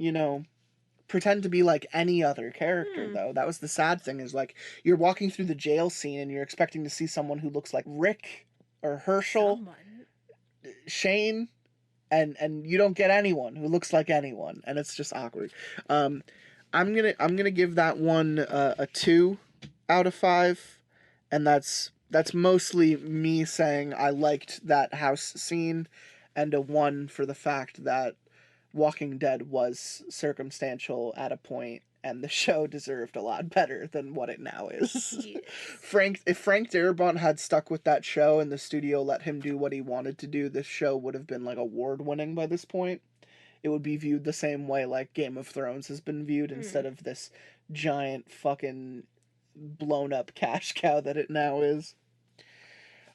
pretend to be like any other character, though. That was the sad thing, is like, you're walking through the jail scene and you're expecting to see someone who looks like Rick or Herschel, Shane, and you don't get anyone who looks like anyone, and it's just awkward. I'm gonna give that one a 2 out of 5, and that's mostly me saying I liked that house scene, and a 1 for the fact that Walking Dead was circumstantial at a point, and the show deserved a lot better than what it now is. Yes. If Frank Darabont had stuck with that show and the studio let him do what he wanted to do, this show would have been like award-winning by this point. It would be viewed the same way like Game of Thrones has been viewed, instead of this giant fucking blown up cash cow that it now is.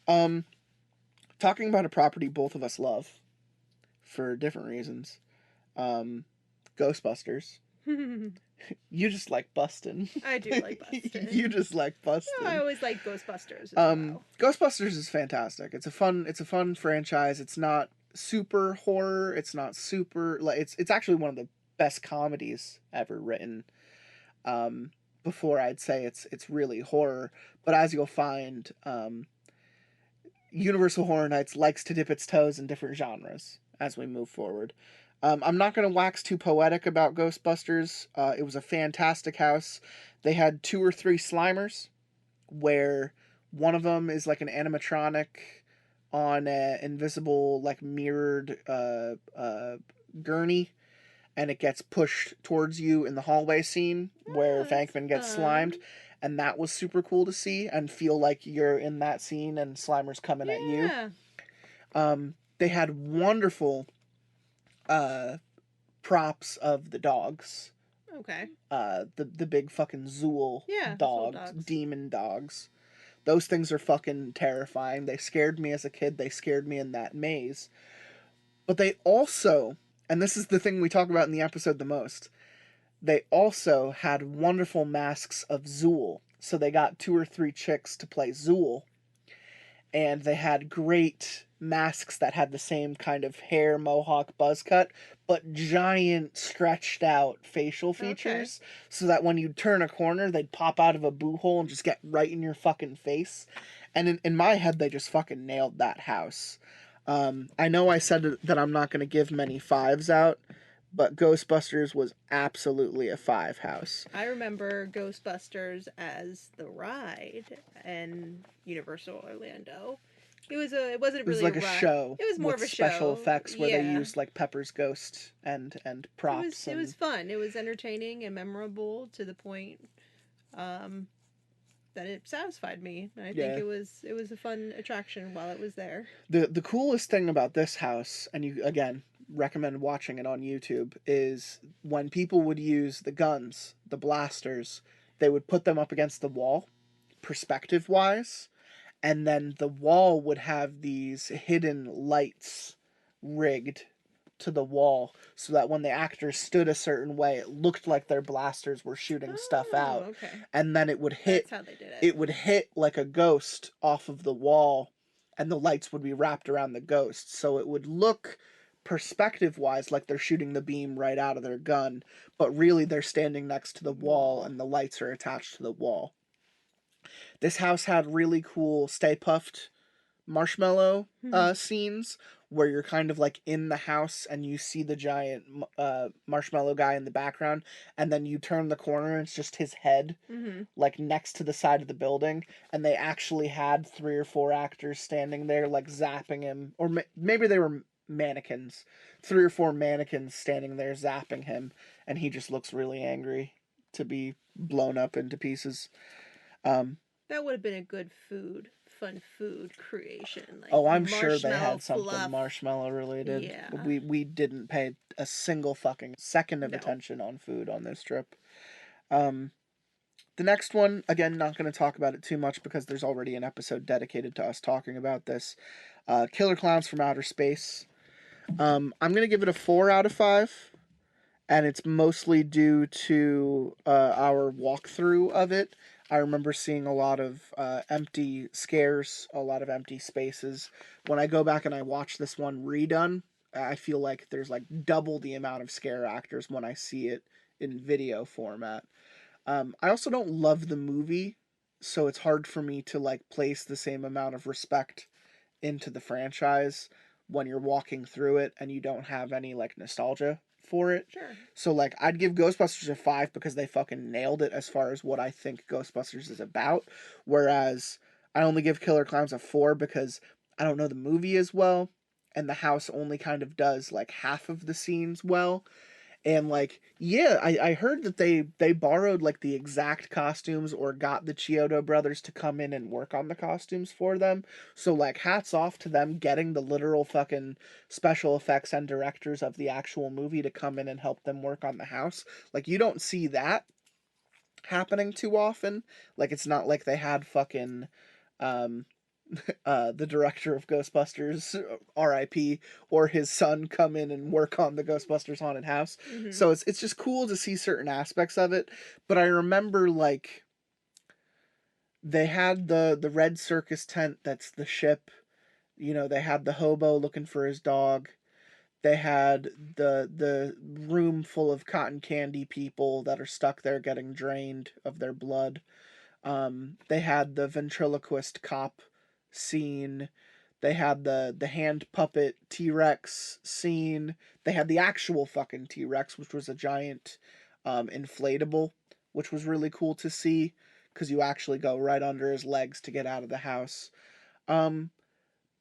Talking about a property both of us love for different reasons. Ghostbusters. You just like bustin'. I do like bustin'. You just like bustin'. No, I always like Ghostbusters as well. Ghostbusters is fantastic. It's a fun franchise. It's not super horror. It's not super, like, it's actually one of the best comedies ever written. Before I'd say it's really horror, but as you'll find, Universal Horror Nights likes to dip its toes in different genres as we move forward. I'm not going to wax too poetic about Ghostbusters. It was a fantastic house. They had 2 or 3 Slimers, where one of them is like an animatronic on an invisible, like, mirrored gurney, and it gets pushed towards you in the hallway scene where Venkman gets slimed. And that was super cool to see and feel like you're in that scene and Slimer's coming at you. They had wonderful props of the dogs. Okay. The big fucking Zool dogs, demon dogs. Those things are fucking terrifying. They scared me as a kid. They scared me in that maze. But they also, and this is the thing we talk about in the episode the most, they also had wonderful masks of Zool. So they got 2 or 3 chicks to play Zool. And they had great masks that had the same kind of hair, mohawk, buzz cut, but giant stretched out facial features. Okay. So that when you turn a corner, they'd pop out of a boo hole and just get right in your fucking face. And in my head, they just fucking nailed that house. I know I said that I'm not going to give many 5s out, but Ghostbusters was absolutely a 5 house. I remember Ghostbusters as the ride and Universal Orlando. It wasn't It was really a like a ride. show It was more with of a special show. effects where they Yeah. used like Pepper's ghost and props It was and fun. It was entertaining and memorable to the point um, that it satisfied me. I think yeah. it was a fun attraction while it was there. The coolest thing about this house, and you again recommend watching it on YouTube, is when people would use the guns, the blasters, they would put them up against the wall, perspective wise, and then the wall would have these hidden lights rigged to the wall so that when the actors stood a certain way it looked like their blasters were shooting stuff Oh, out, okay. and then That's how they did it. it would hit like a ghost off of the wall, and the lights would be wrapped around the ghost, so it would look perspective wise like they're shooting the beam right out of their gun, but really they're standing next to the wall and the lights are attached to the wall. This house had really cool Stay Puffed marshmallow scenes where you're kind of like in the house and you see the giant marshmallow guy in the background, and then you turn the corner and it's just his head like next to the side of the building, and they actually had 3 or 4 actors standing there like zapping him, or maybe they were mannequins, 3 or 4 mannequins standing there zapping him, and he just looks really angry to be blown up into pieces. That would have been a good fun food creation, like Oh, I'm sure they marshmallow had something fluff. marshmallow related. Yeah. We didn't pay a single fucking second of No. attention on food on this trip. Um, the next one, again, not going to talk about it too much because there's already an episode dedicated to us talking about this. Killer Clowns from Outer Space. I'm going to give it a 4 out of 5, and it's mostly due to our walkthrough of it. I remember seeing a lot of empty scares, a lot of empty spaces. When I go back and I watch this one redone, I feel like there's like double the amount of scare actors when I see it in video format. I also don't love the movie, so it's hard for me to like place the same amount of respect into the franchise when you're walking through it and you don't have any like nostalgia for it. Sure. So like I'd give Ghostbusters a 5 because they fucking nailed it as far as what I think Ghostbusters is about, whereas I only give Killer Clowns a 4 because I don't know the movie as well, and the house only kind of does like half of the scenes well. And like, yeah, I heard that they borrowed like the exact costumes or got the Chiodo brothers to come in and work on the costumes for them. So like hats off to them getting the literal fucking special effects and directors of the actual movie to come in and help them work on the house. Like you don't see that happening too often. Like it's not like they had fucking um the director of Ghostbusters, R.I.P., or his son come in and work on the Ghostbusters haunted house. So it's just cool to see certain aspects of it. But I remember like they had the red circus tent that's the ship. You know, they had the hobo looking for his dog. They had the room full of cotton candy people that are stuck there getting drained of their blood. They had the ventriloquist cop scene. They had the hand puppet T-Rex scene. They had the actual fucking T-Rex, which was a giant inflatable, which was really cool to see because you actually go right under his legs to get out of the house. Um,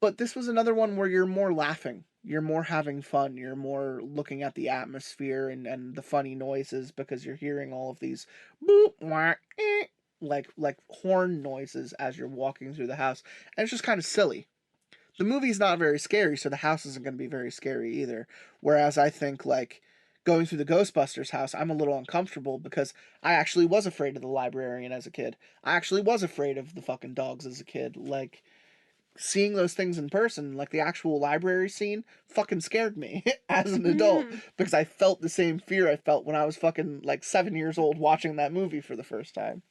but this was another one where you're more laughing. You're more having fun. You're more looking at the atmosphere and the funny noises because you're hearing all of these boop, wah, like horn noises as you're walking through the house. And it's just kind of silly. The movie's not very scary, so the house isn't going to be very scary either. Whereas I think like going through the Ghostbusters house, I'm a little uncomfortable because I actually was afraid of the librarian as a kid. I actually was afraid of the fucking dogs as a kid. Like seeing those things in person, like the actual library scene, fucking scared me as an adult because I felt the same fear I felt when I was fucking like 7 years old watching that movie for the first time.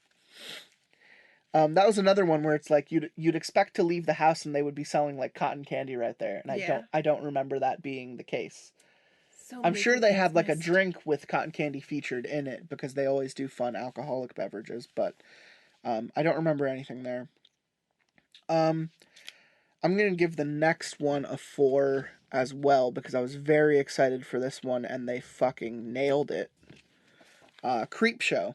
That was another one where it's like you'd expect to leave the house and they would be selling like cotton candy right there, and Yeah. I don't remember that being the case. So I'm many sure good they things had like a missed. drink with cotton candy featured in it because they always do fun alcoholic beverages, but I don't remember anything there. Um, I'm going to give the next one a 4 as well because I was very excited for this one and they fucking nailed it. Creep Show.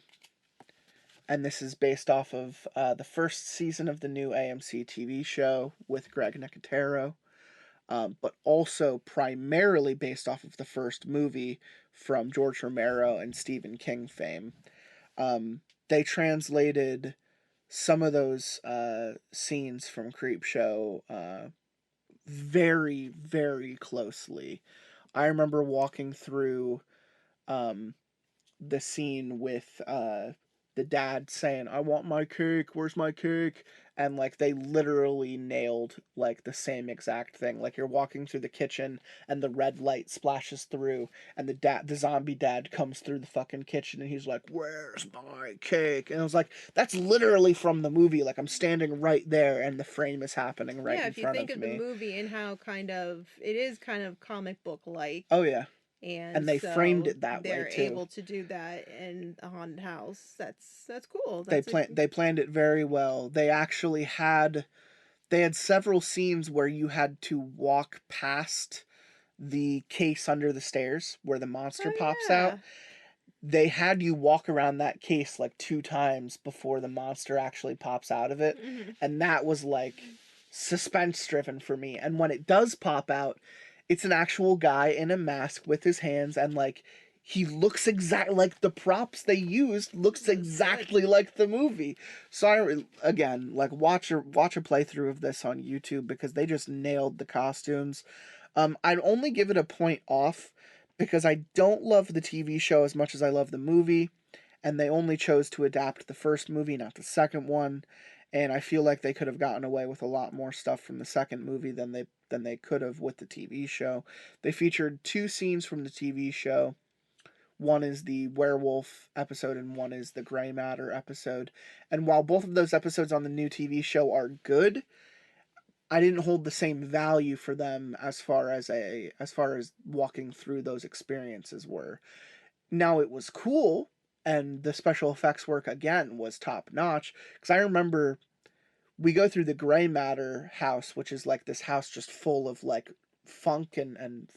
And this is based off of the first season of the new AMC TV show with Greg Nicotero, but also primarily based off of the first movie from George Romero and Stephen King fame. They translated some of those scenes from Creep Show very, very closely. I remember walking through the scene with the dad saying, "I want my cake, where's my cake?" And like they literally nailed like the same exact thing. Like you're walking through the kitchen and the red light splashes through and the zombie dad comes through the fucking kitchen and he's like, "Where's my cake?" And I was like, that's literally from the movie. Like I'm standing right there and the frame is happening right Yeah, in if you front think of of me. the movie and how it is kind of comic book like. Oh yeah. And they so framed it that way they're too. able to do that in a haunted house. That's cool. They planned it very well. They actually had several scenes where you had to walk past the case under the stairs where the monster pops out. They had you walk around that case like 2 times before the monster actually pops out of it. Mm-hmm. And that was like suspense driven for me. And when it does pop out, it's an actual guy in a mask with his hands and like he looks exactly like the props they used looks exactly like the movie. So I again like watch a playthrough of this on YouTube because they just nailed the costumes. I'd only give it a point off because I don't love the TV show as much as I love the movie, and they only chose to adapt the first movie, not the second one. And I feel like they could have gotten away with a lot more stuff from the second movie than they could have with the TV show. They featured 2 scenes from the TV show. One is the werewolf episode and one is the gray matter episode. And while both of those episodes on the new TV show are good, I didn't hold the same value for them as far as walking through those experiences were. Now it was cool and the special effects work again was top notch because I remember we go through the gray matter house, which is like this house just full of like funk and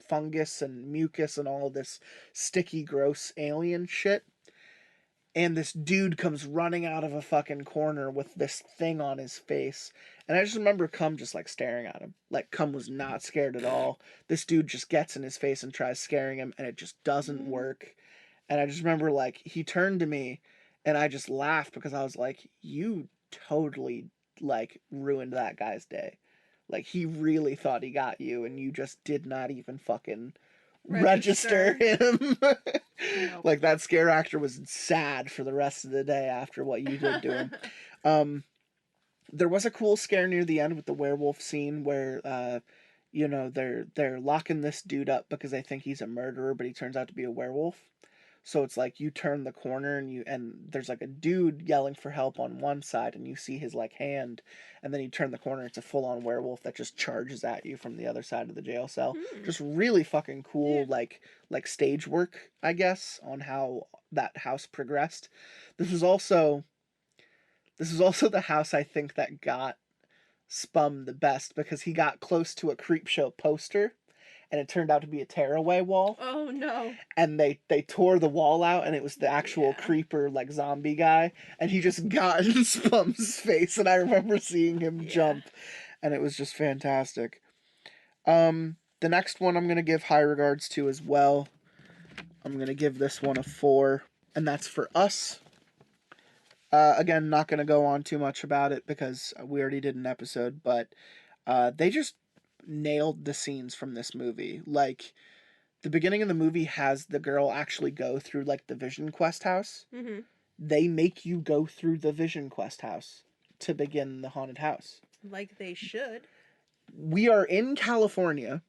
fungus and mucus and all of this sticky gross alien shit. And this dude comes running out of a fucking corner with this thing on his face. And I just remember Cum just like staring at him. Like Cum was not scared at all. This dude just gets in his face and tries scaring him and it just doesn't work. And I just remember like he turned to me and I just laughed because I was like, you totally like ruined that guy's day. Like he really thought he got you and you just did not even fucking register him. Nope. Like that scare actor was sad for the rest of the day after what you did to him. There was a cool scare near the end with the werewolf scene where they're locking this dude up because they think he's a murderer, but he turns out to be a werewolf. So it's like you turn the corner and there's like a dude yelling for help on one side and you see his like hand, and then you turn the corner, it's a full on werewolf that just charges at you from the other side of the jail cell. Just really fucking cool like stage work, I guess, on how that house progressed. This was also the house I think that got Spum the best because he got close to a Creep Show poster and it turned out to be a tearaway wall. Oh no. And they tore the wall out and it was the actual creeper like zombie guy and he just got in Spum's face and I remember seeing him jump and it was just fantastic. The next one I'm going to give high regards to as well. I'm going to give this one a 4 and that's For Us. Again, not going to go on too much about it because we already did an episode, but they just nailed the scenes from this movie. Like, the beginning of the movie has the girl actually go through, like, the Vision Quest house. Mm-hmm. They make you go through the Vision Quest house to begin the haunted house. Like they should. We are in California,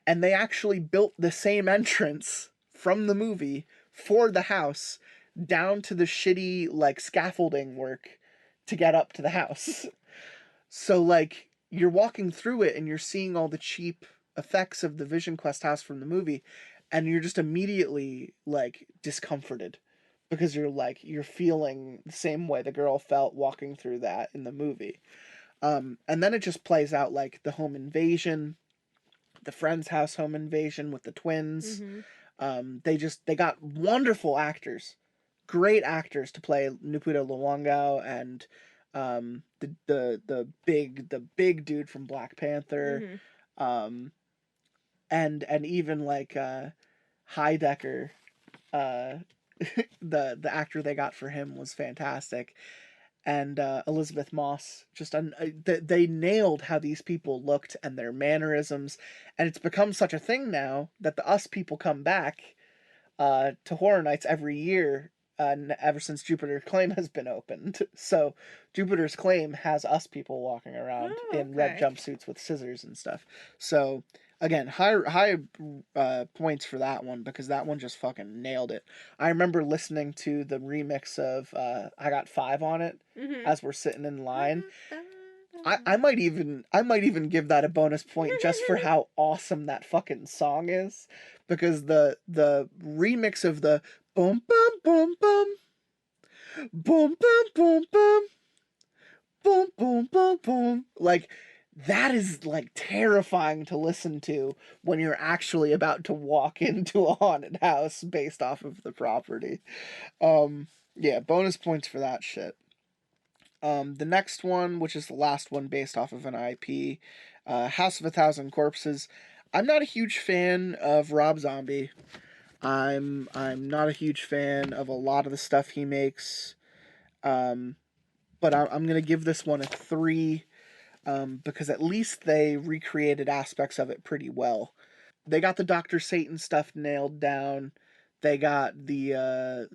and they actually built the same entrance from the movie for the house down to the shitty, like, scaffolding work to get up to the house. So, like, you're walking through it and you're seeing all the cheap effects of the Vision Quest house from the movie, and you're just immediately, like, discomforted. Because you're feeling the same way the girl felt walking through that in the movie. And then it just plays out like the home invasion, the friend's house home invasion with the twins. They got wonderful actors, great actors to play Nuputa Luongo and the big dude from Black Panther, um, and even like Heidecker, uh, the actor they got for him was fantastic, and Elizabeth Moss. They nailed how these people looked and their mannerisms, and it's become such a thing now that the Us people come back to Horror Nights every year. Ever since Jupiter's Claim has been opened. So Jupiter's Claim has Us people walking around in red jumpsuits with scissors and stuff. So again, high points for that one, because that one just fucking nailed it. I remember listening to the remix of I Got Five on it as we're sitting in line. I might even give that a bonus point just for how awesome that fucking song is, because the remix of the boom boom boom boom boom boom boom boom boom boom boom boom, like, that is like terrifying to listen to when you're actually about to walk into a haunted house based off of the property. Yeah, bonus points for that shit. The next one, which is the last one based off of an IP, House of a Thousand Corpses. I'm not a huge fan of Rob Zombie. I'm not a huge fan of a lot of the stuff he makes. But I'm gonna give this one a 3, because at least they recreated aspects of it pretty well. They got the Dr. Satan stuff nailed down. They got the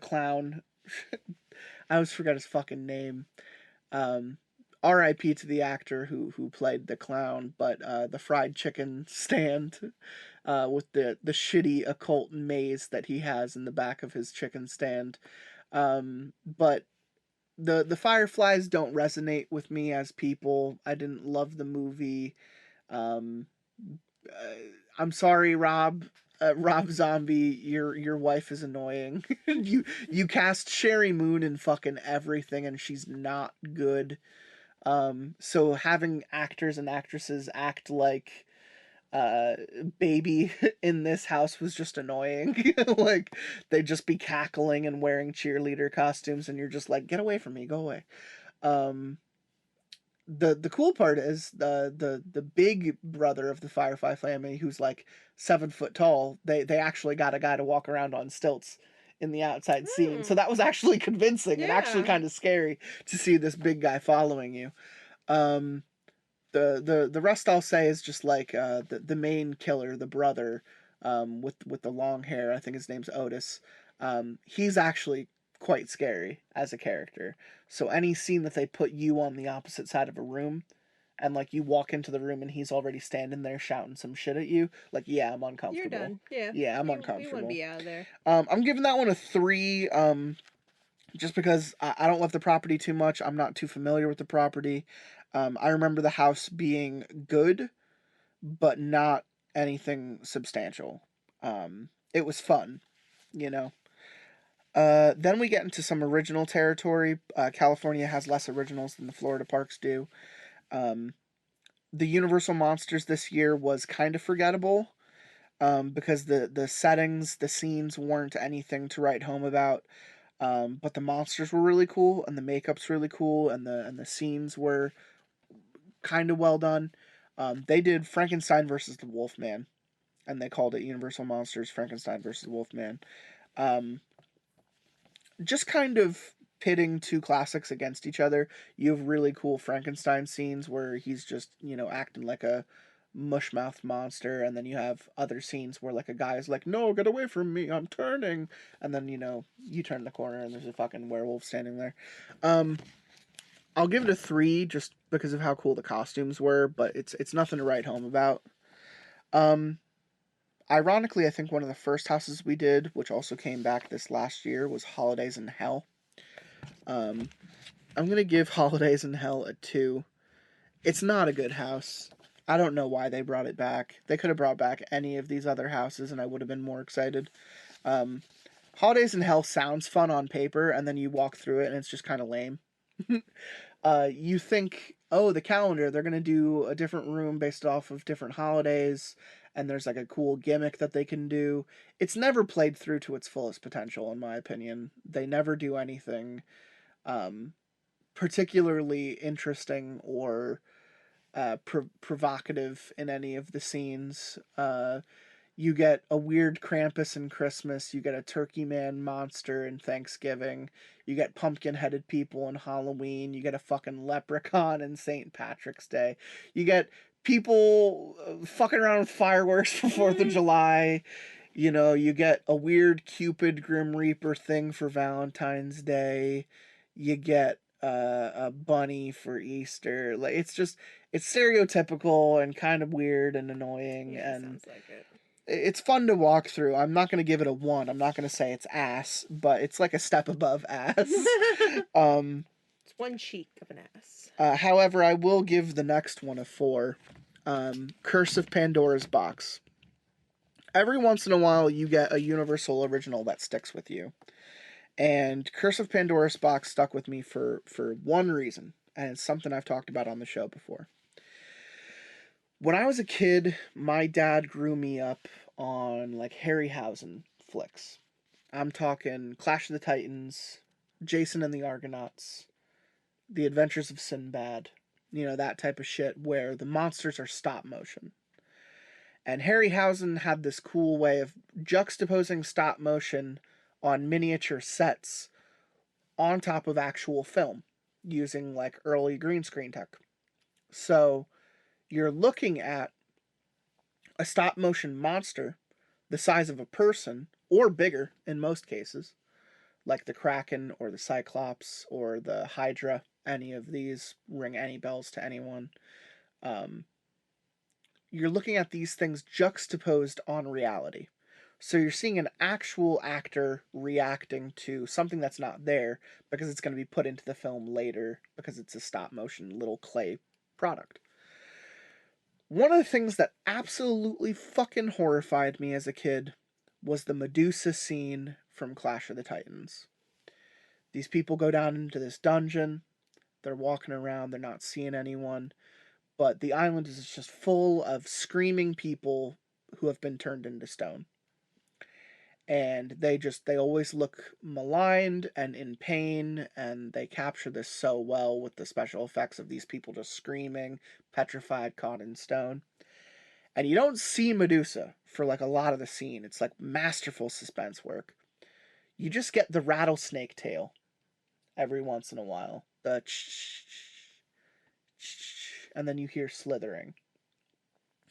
clown. I always forgot his fucking name. R.I.P. to the actor who played the clown, but the fried chicken stand, with the shitty occult maze that he has in the back of his chicken stand. But the Fireflies don't resonate with me as people. I didn't love the movie. Um, I'm sorry, Rob. Rob Zombie, your wife is annoying. You cast Sherry Moon in fucking everything, and she's not good. So having actors and actresses act like baby in this house was just annoying. Like, they'd just be cackling and wearing cheerleader costumes, and you're just like, get away from me, go away. The cool part is the big brother of the Firefly family, who's like 7 foot tall. They actually got a guy to walk around on stilts in the outside scene, so that was actually convincing and actually kind of scary to see this big guy following you. The rest I'll say is just like the main killer, the brother, with the long hair. I think his name's Otis. He's actually quite scary as a character. So any scene that they put you on the opposite side of a room, and like you walk into the room and he's already standing there shouting some shit at you, like, yeah, I'm uncomfortable. You're done. Yeah. Yeah, I'm You uncomfortable. want to be out of there. I'm giving that one a 3. Just because I don't love the property too much. I'm not too familiar with the property. I remember the house being good, but not anything substantial. It was fun, you know. Then we get into some original territory. California has less originals than the Florida parks do. The Universal Monsters this year was kind of forgettable, because the settings, the scenes weren't anything to write home about. But the monsters were really cool, and the makeup's really cool, and the scenes were kind of well done. They did Frankenstein versus the Wolfman, and they called it Universal Monsters Frankenstein versus the Wolfman. Just kind of pitting two classics against each other. You have really cool Frankenstein scenes where he's just, acting like a mushmouth monster, and then you have other scenes where like a guy is like, no, get away from me, I'm turning, and then you turn the corner and there's a fucking werewolf standing there. I'll give it a 3 just because of how cool the costumes were, but it's nothing to write home about. Ironically, I think one of the first houses we did, which also came back this last year, was Holidays in Hell. I'm gonna give Holidays in Hell a 2. It's not a good house. I don't know why they brought it back. They could have brought back any of these other houses and I would have been more excited. Holidays in Hell sounds fun on paper, and then you walk through it and it's just kind of lame. You think, oh, the calendar, they're going to do a different room based off of different holidays, and there's like a cool gimmick that they can do. It's never played through to its fullest potential, in my opinion. They never do anything um, particularly interesting or provocative in any of the scenes. You get a weird Krampus in Christmas. You get a Turkey Man monster in Thanksgiving. You get pumpkin-headed people in Halloween. You get a fucking leprechaun in St. Patrick's Day. You get people fucking around with fireworks for 4th of July. You know, you get a weird Cupid Grim Reaper thing for Valentine's Day. You get a bunny for Easter. Like, it's stereotypical and kind of weird and annoying, Yeah, and sounds like it. it's fun to walk through. I'm not going to give it a 1. I'm not going to say it's ass, but it's like a step above ass. It's one cheek of an ass. However, I will give the next one a 4. Curse of Pandora's Box. Every once in a while, you get a Universal original that sticks with you. And Curse of Pandora's Box stuck with me for one reason, and it's something I've talked about on the show before. When I was a kid, my dad grew me up on like Harryhausen flicks. I'm talking Clash of the Titans, Jason and the Argonauts, The Adventures of Sinbad, you know, that type of shit where the monsters are stop motion. And Harryhausen had this cool way of juxtaposing stop motion on miniature sets on top of actual film using like early green screen tech. So you're looking at a stop motion monster the size of a person or bigger in most cases, like the Kraken or the Cyclops or the Hydra. Any of these ring any bells to anyone. You're looking at these things juxtaposed on reality. So you're seeing an actual actor reacting to something that's not there because it's going to be put into the film later because it's a stop motion little clay product. One of the things that absolutely fucking horrified me as a kid was the Medusa scene from Clash of the Titans. These people go down into this dungeon, they're walking around, they're not seeing anyone, but the island is just full of screaming people who have been turned into stone. And they always look maligned and in pain, and they capture this so well with the special effects of these people just screaming, petrified, caught in stone. And you don't see Medusa for like a lot of the scene. It's like masterful suspense work. You just get the rattlesnake tail every once in a while. The and then you hear slithering.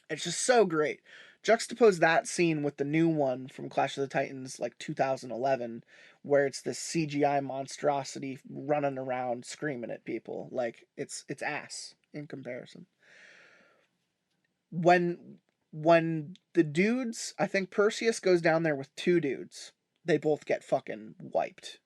It's just so great. Juxtapose that scene with the new one from Clash of the Titans, like 2011, where it's this CGI monstrosity running around screaming at people. Like, it's ass in comparison. When the dudes, I think Perseus goes down there with 2 dudes, they both get fucking wiped.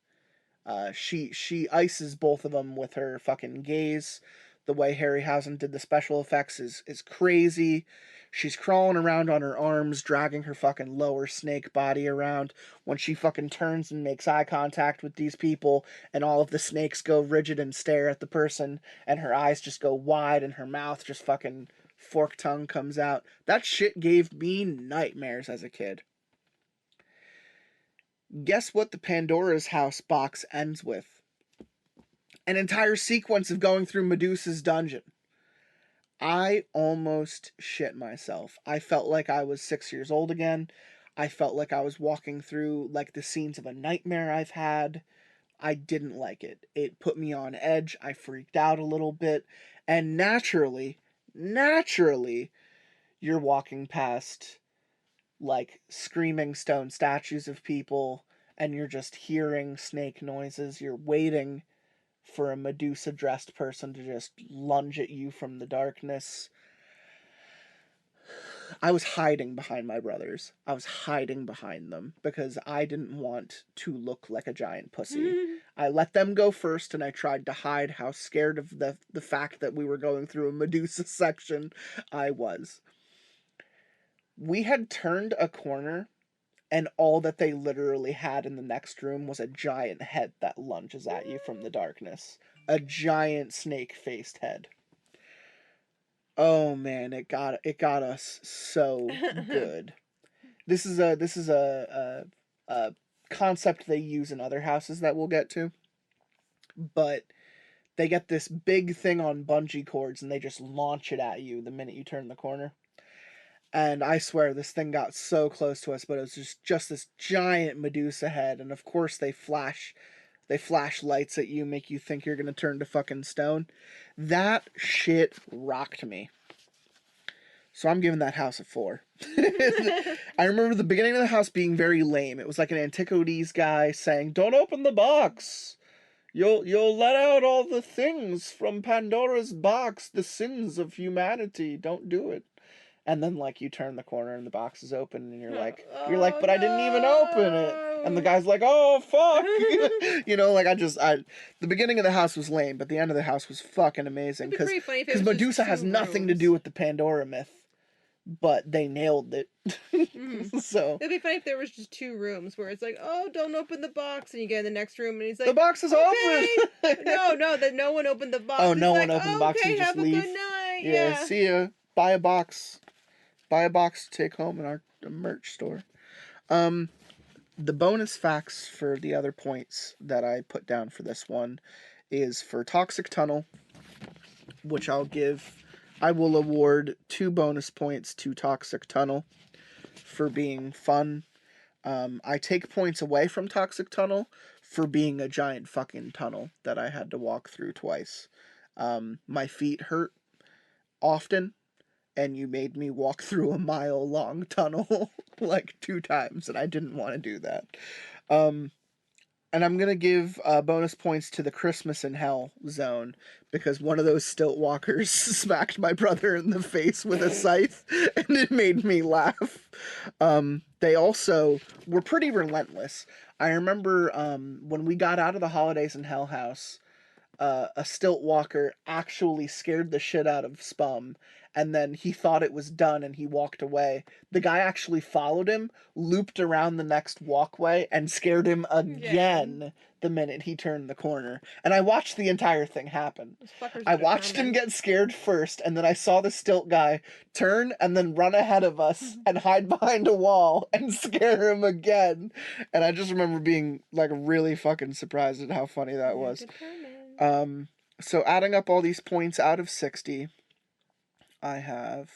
She ices both of them with her fucking gaze. The way Harryhausen did the special effects is crazy. She's crawling around on her arms, dragging her fucking lower snake body around. When she fucking turns and makes eye contact with these people, and all of the snakes go rigid and stare at the person, and her eyes just go wide, and her mouth just fucking fork tongue comes out. That shit gave me nightmares as a kid. Guess what the Pandora's House box ends with? An entire sequence of going through Medusa's dungeon. I almost shit myself. I felt like I was 6 years old again. I felt like I was walking through like the scenes of a nightmare I've had. I didn't like it. It put me on edge. I freaked out a little bit. And naturally, you're walking past like screaming stone statues of people, and you're just hearing snake noises. You're waiting for a Medusa dressed person to just lunge at you from the darkness. I was hiding behind my brothers. I was hiding behind them because I didn't want to look like a giant pussy. I let them go first, and I tried to hide how scared of the fact that we were going through a Medusa section I was. We had turned a corner, and all that they literally had in the next room was a giant head that lunges at you from the darkness. a giant snake-faced head. Oh man, it got us so good. This is a concept they use in other houses that we'll get to, but they get this big thing on bungee cords and they just launch it at you the minute you turn the corner. And I swear this thing got so close to us, but it was just this giant Medusa head, and of course they flash lights at you, make you think you're gonna turn to fucking stone. That shit rocked me. So I'm giving that house a 4. I remember the beginning of the house being very lame. It was like an antiquities guy saying, "Don't open the box. You'll let out all the things from Pandora's box, the sins of humanity. Don't do it." And then like you turn the corner and the box is open and you're like, "But I didn't even open it." And the guy's like, "Oh fuck." The beginning of the house was lame, but the end of the house was fucking amazing It'd be pretty funny if it cuz was just Medusa has 2 nothing to rooms. do with the Pandora myth, but they nailed it. So It'd be funny if there was just 2 rooms where it's like, "Oh, don't open the box," and you get in the next room and he's like, the box is "Okay." open. No, that no one opened the box. Oh, He's no like, one opened the box and "Okay, you just have leave. a good night." Yeah, Yeah. see ya. Buy a box to take home in our merch store. The bonus facts for the other points that I put down for this one is for Toxic Tunnel, which I will award 2 bonus points to Toxic Tunnel for being fun. I take points away from Toxic Tunnel for being a giant fucking tunnel that I had to walk through twice. My feet hurt often, and you made me walk through a mile-long tunnel like 2 times, and I didn't want to do that. And I'm going to give bonus points to the Christmas in Hell zone, because one of those stilt walkers smacked my brother in the face with a scythe, and it made me laugh. They also were pretty relentless. I remember when we got out of the Holidays in Hell house, a stilt walker actually scared the shit out of Spum, and then he thought it was done and he walked away. The guy actually followed him, looped around the next walkway, and scared him again the minute he turned the corner. And I watched the entire thing happen. I watched him get scared first, and then I saw the stilt guy turn and then run ahead of us and hide behind a wall and scare him again. And I just remember being like really fucking surprised at how funny that was. So adding up all these points out of 60, I have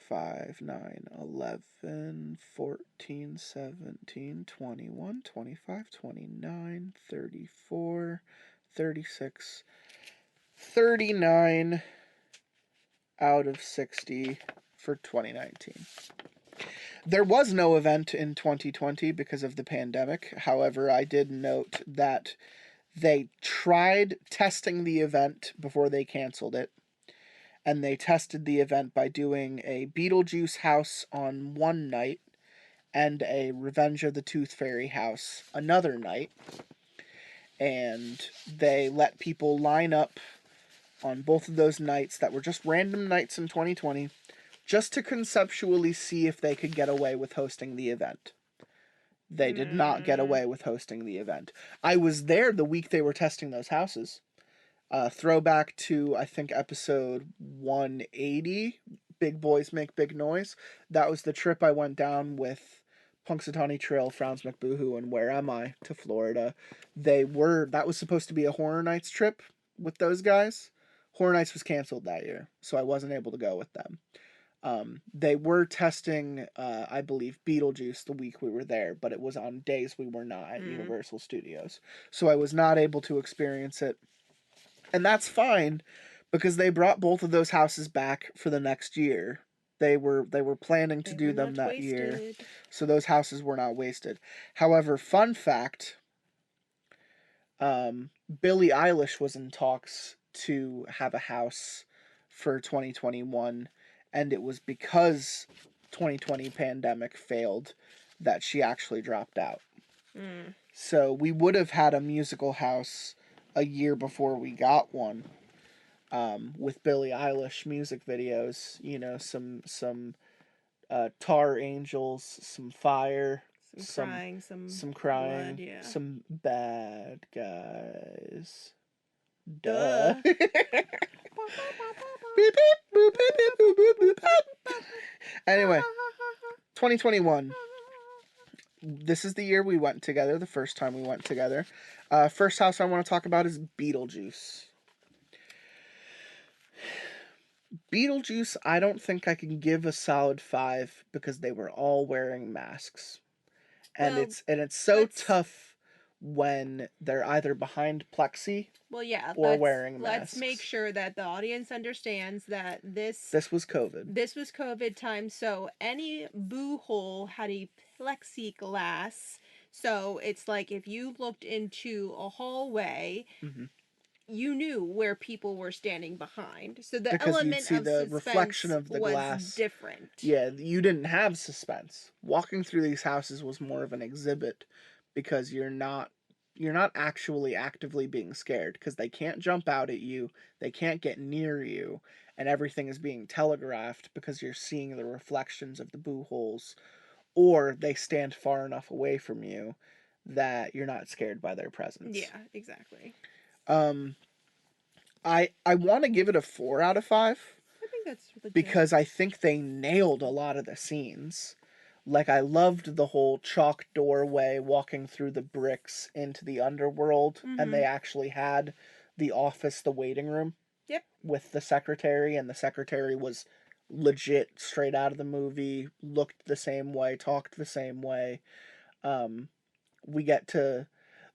5, 9, 11, 14, 17, 21, 25, 29, 34, 36, 39 out of 60 for 2019. There was no event in 2020 because of the pandemic. However, I did note that they tried testing the event before they canceled it. And they tested the event by doing a Beetlejuice house on one night and a Revenge of the Tooth Fairy house another night. And they let people line up on both of those nights that were just random nights in 2020, just to conceptually see if they could get away with hosting the event. They did not get away with hosting the event. I was there the week they were testing those houses. Throwback to, I think, episode 180, Big Boys Make Big Noise. That was the trip I went down with Punxsutawney Trail, Franz McBoohoo, and Where Am I to Florida. That was supposed to be a Horror Nights trip with those guys. Horror Nights was canceled that year, so I wasn't able to go with them. They were testing, I believe, Beetlejuice the week we were there, but it was on days we were not at Universal Studios. So I was not able to experience it. And that's fine, because they brought both of those houses back for the next year. They were planning to do them that year, so those houses were not wasted. However, fun fact, Billie Eilish was in talks to have a house for 2021, and it was because 2020 pandemic failed that she actually dropped out. So we would have had a musical house a year before we got one, with Billie Eilish music videos, you know, some Tar Angels, some fire, some crying, some crying, blood, yeah. some bad guys. Duh. Duh. Beep, beep, boop, beep, beep, boop, boop, boop, boop. Anyway, 2021. This is the year we went together, the first time we went together. First house I want to talk about is Beetlejuice. Beetlejuice, I don't think I can give a solid 5 because they were all wearing masks. And Well, it's so let's tough when they're either behind plexi well, yeah, or wearing let's make masks. sure that the audience understands that This was COVID. this was COVID time, so any boo hole had a plexiglass. So it's like if you looked into a hallway, Mhm. you knew where people were standing behind. So the Because you'd element see of the reflection suspense of the was glass. different. Yeah, you didn't have suspense. Walking through these houses was more of an exhibit because you're not actually actively being scared because they can't jump out at you, they can't get near you, and everything is being telegraphed because you're seeing the reflections of the boo holes, or they stand far enough away from you that you're not scared by their presence. Yeah, exactly. Um I want to give it a 4 out of 5 I think that's legit. because I think they nailed a lot of the scenes. Like, I loved the whole chalk doorway walking through the bricks into the underworld, and they actually had the office, the waiting room. Yep. With the secretary, and the secretary was legit straight out of the movie, looked the same way, talked the same way. We get to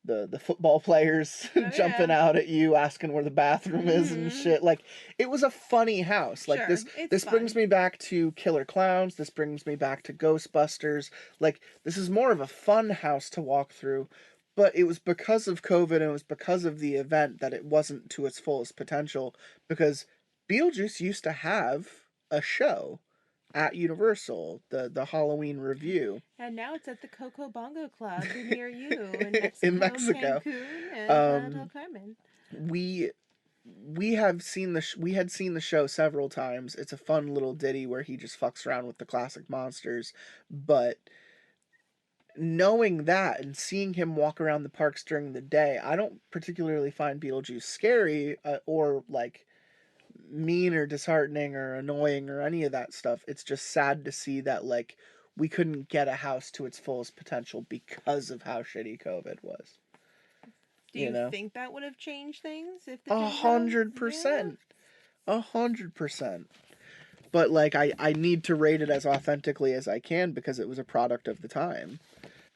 the football players jumping yeah. out at you, asking where the bathroom is and shit. Like, it was a funny house. Like, Sure, it's this brings fun. me back to Killer Clowns. This brings me back to Ghostbusters. Like, this is more of a fun house to walk through. But it was because of COVID and it was because of the event that it wasn't to its fullest potential. Because Beetlejuice used to have a show at Universal, the Halloween Review. And now it's at the Coco Bongo Club near you in Mexico, In Mexico. Cancun, and Playa del Um, Carmen. we we have seen we had seen the show several times. It's a fun little ditty where he just fucks around with the classic monsters, but knowing that and seeing him walk around the parks during the day, I don't particularly find Beetlejuice scary or like mean or disheartening or annoying or any of that stuff. It's just sad to see that like we couldn't get a house to its fullest potential because of how shitty COVID was. Do You you know, think that would have changed things if it a didn't have? Yeah. 100%, 100%. But like I need to rate it as authentically as I can because it was a product of the time.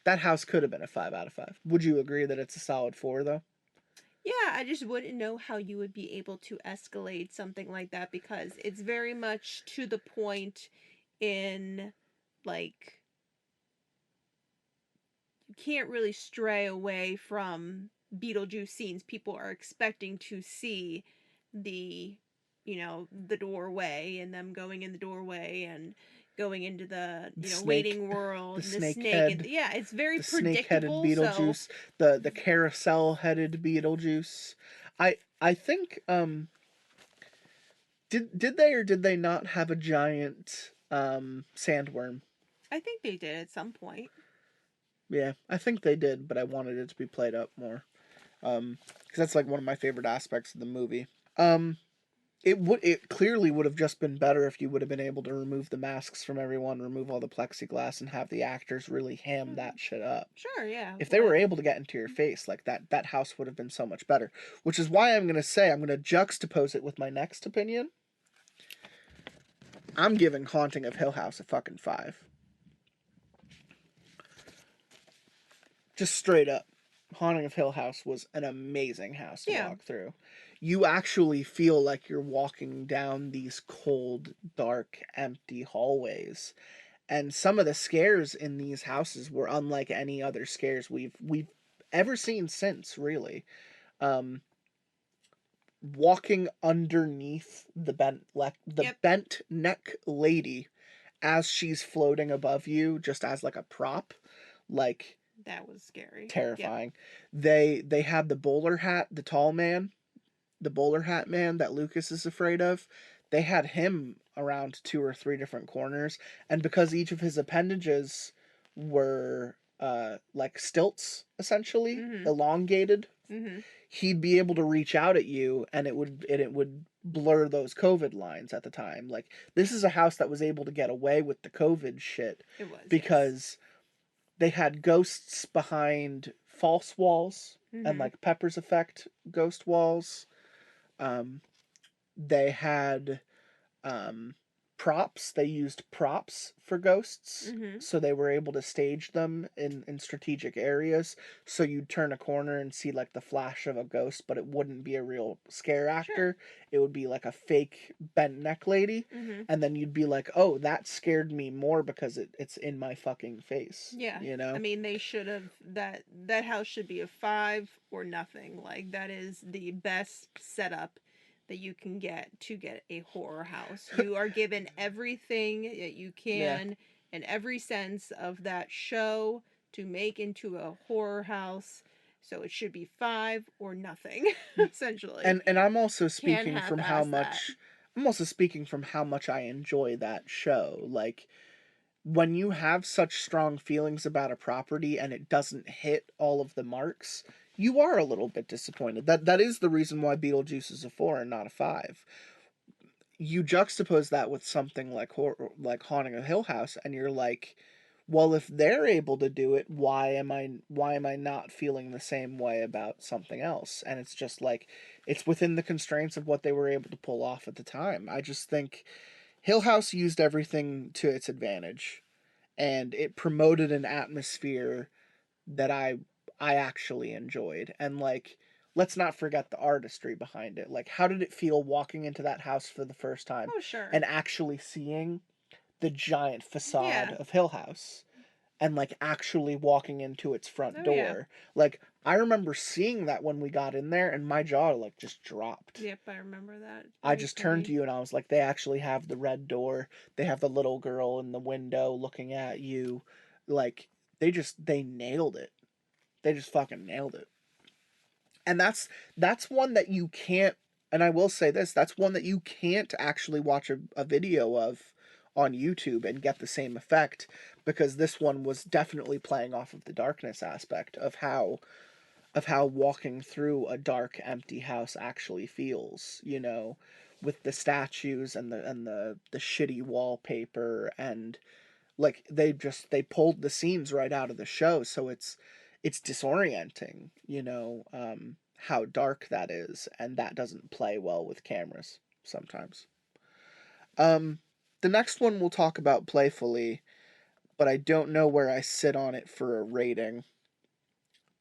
That house could have been a 5 out of 5. Would you agree that it's a solid 4 though? Yeah, I just wouldn't know how you would be able to escalate something like that because it's very much to the point in like you can't really stray away from Beetlejuice scenes. People are expecting to see the, the doorway and them going in the doorway and going into the, The snake, waiting world the and the snake snake and head, yeah, it's very the snake-headed predictable. So Beetlejuice, the carousel-headed Beetlejuice. I think did they or did they not have a giant sandworm? I think they did at some point. Yeah, I think they did, but I wanted it to be played up more. Because that's like one of my favorite aspects of the movie. It clearly would have just been better if you would have been able to remove the masks from everyone, remove all the plexiglass, and have the actors really ham that shit up. Sure, yeah. If they were able to get into your face like that house would have been so much better. Which is why I'm gonna juxtapose it with my next opinion. I'm giving Haunting of Hill House a fucking 5. Just straight up. Haunting of Hill House was an amazing house to walk through. You actually feel like you're walking down these cold, dark, empty hallways. And some of the scares in these houses were unlike any other scares we've ever seen since, really. Walking underneath the bent neck lady as she's floating above you just as like a prop, like That was scary. terrifying. They had the bowler hat, the tall man, the bowler hat man that Lucas is afraid of. They had him around 2 or 3 different corners, and because each of his appendages were like stilts, essentially elongated he'd be able to reach out at you, and it would blur those COVID lines at the time. Like, this is a house that was able to get away with the COVID shit. It was, because they had ghosts behind false walls and like Pepper's effect ghost walls. They had props. They used props for ghosts, so they were able to stage them in strategic areas. So you'd turn a corner and see like the flash of a ghost, but it wouldn't be a real scare actor. It would be like a fake bent neck lady, and then you'd be like, "Oh, that scared me more because it's in my fucking face." Yeah, you know. I mean, they should have that house should be a 5 or nothing. Like, that is the best setup that you can get to get a horror house. You are given everything that you can in every sense of that show to make into a horror house. So it should be 5 or nothing, essentially. And I'm also Can't speaking from how half-ass that. much I'm also speaking from how much I enjoy that show. Like, when you have such strong feelings about a property and it doesn't hit all of the marks, you are a little bit disappointed. That is the reason why Beetlejuice is a 4 and not a 5. You juxtapose that with something like like Haunting of Hill House, and you're like, well, if they're able to do it, why am I not feeling the same way about something else? And it's just like, it's within the constraints of what they were able to pull off at the time. I just think Hill House used everything to its advantage, and it promoted an atmosphere that I actually enjoyed. And like, let's not forget the artistry behind it. Like, how did it feel walking into that house for the first time Oh, sure. and actually seeing the giant facade Yeah. of Hill House, and like actually walking into its front Oh, door? yeah. Like, I remember seeing that when we got in there, and my jaw like just dropped. Yep, I remember that. I just turned to you and I was like, they actually have the red door. They have the little girl in the window looking at you. Like, they nailed it. They just fucking nailed it. And that's one that you can't, and I will say this, that's one that you can't actually watch a video of on YouTube and get the same effect, because this one was definitely playing off of the darkness aspect of how walking through a dark, empty house actually feels, with the statues and the shitty wallpaper, and like they pulled the scenes right out of the show, so it's disorienting, how dark that is, and that doesn't play well with cameras sometimes. The next one we'll talk about playfully, but I don't know where I sit on it for a rating.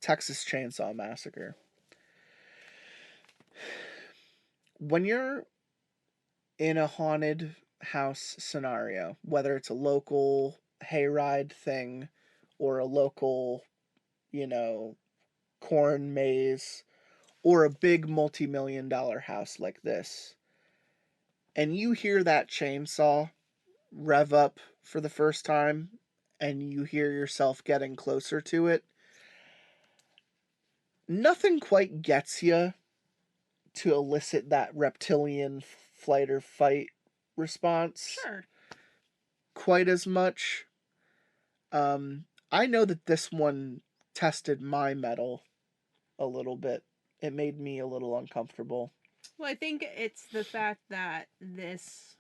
Texas Chainsaw Massacre. When you're in a haunted house scenario, whether it's a local hayride thing or a local, corn maze, or a big multi-million-dollar house like this, and you hear that chainsaw rev up for the first time, and you hear yourself getting closer to it, nothing quite gets you to elicit that reptilian flight or fight response. Sure. Quite as much. I know that this one tested my mettle a little bit. It made me a little uncomfortable. Well, I think it's the fact that this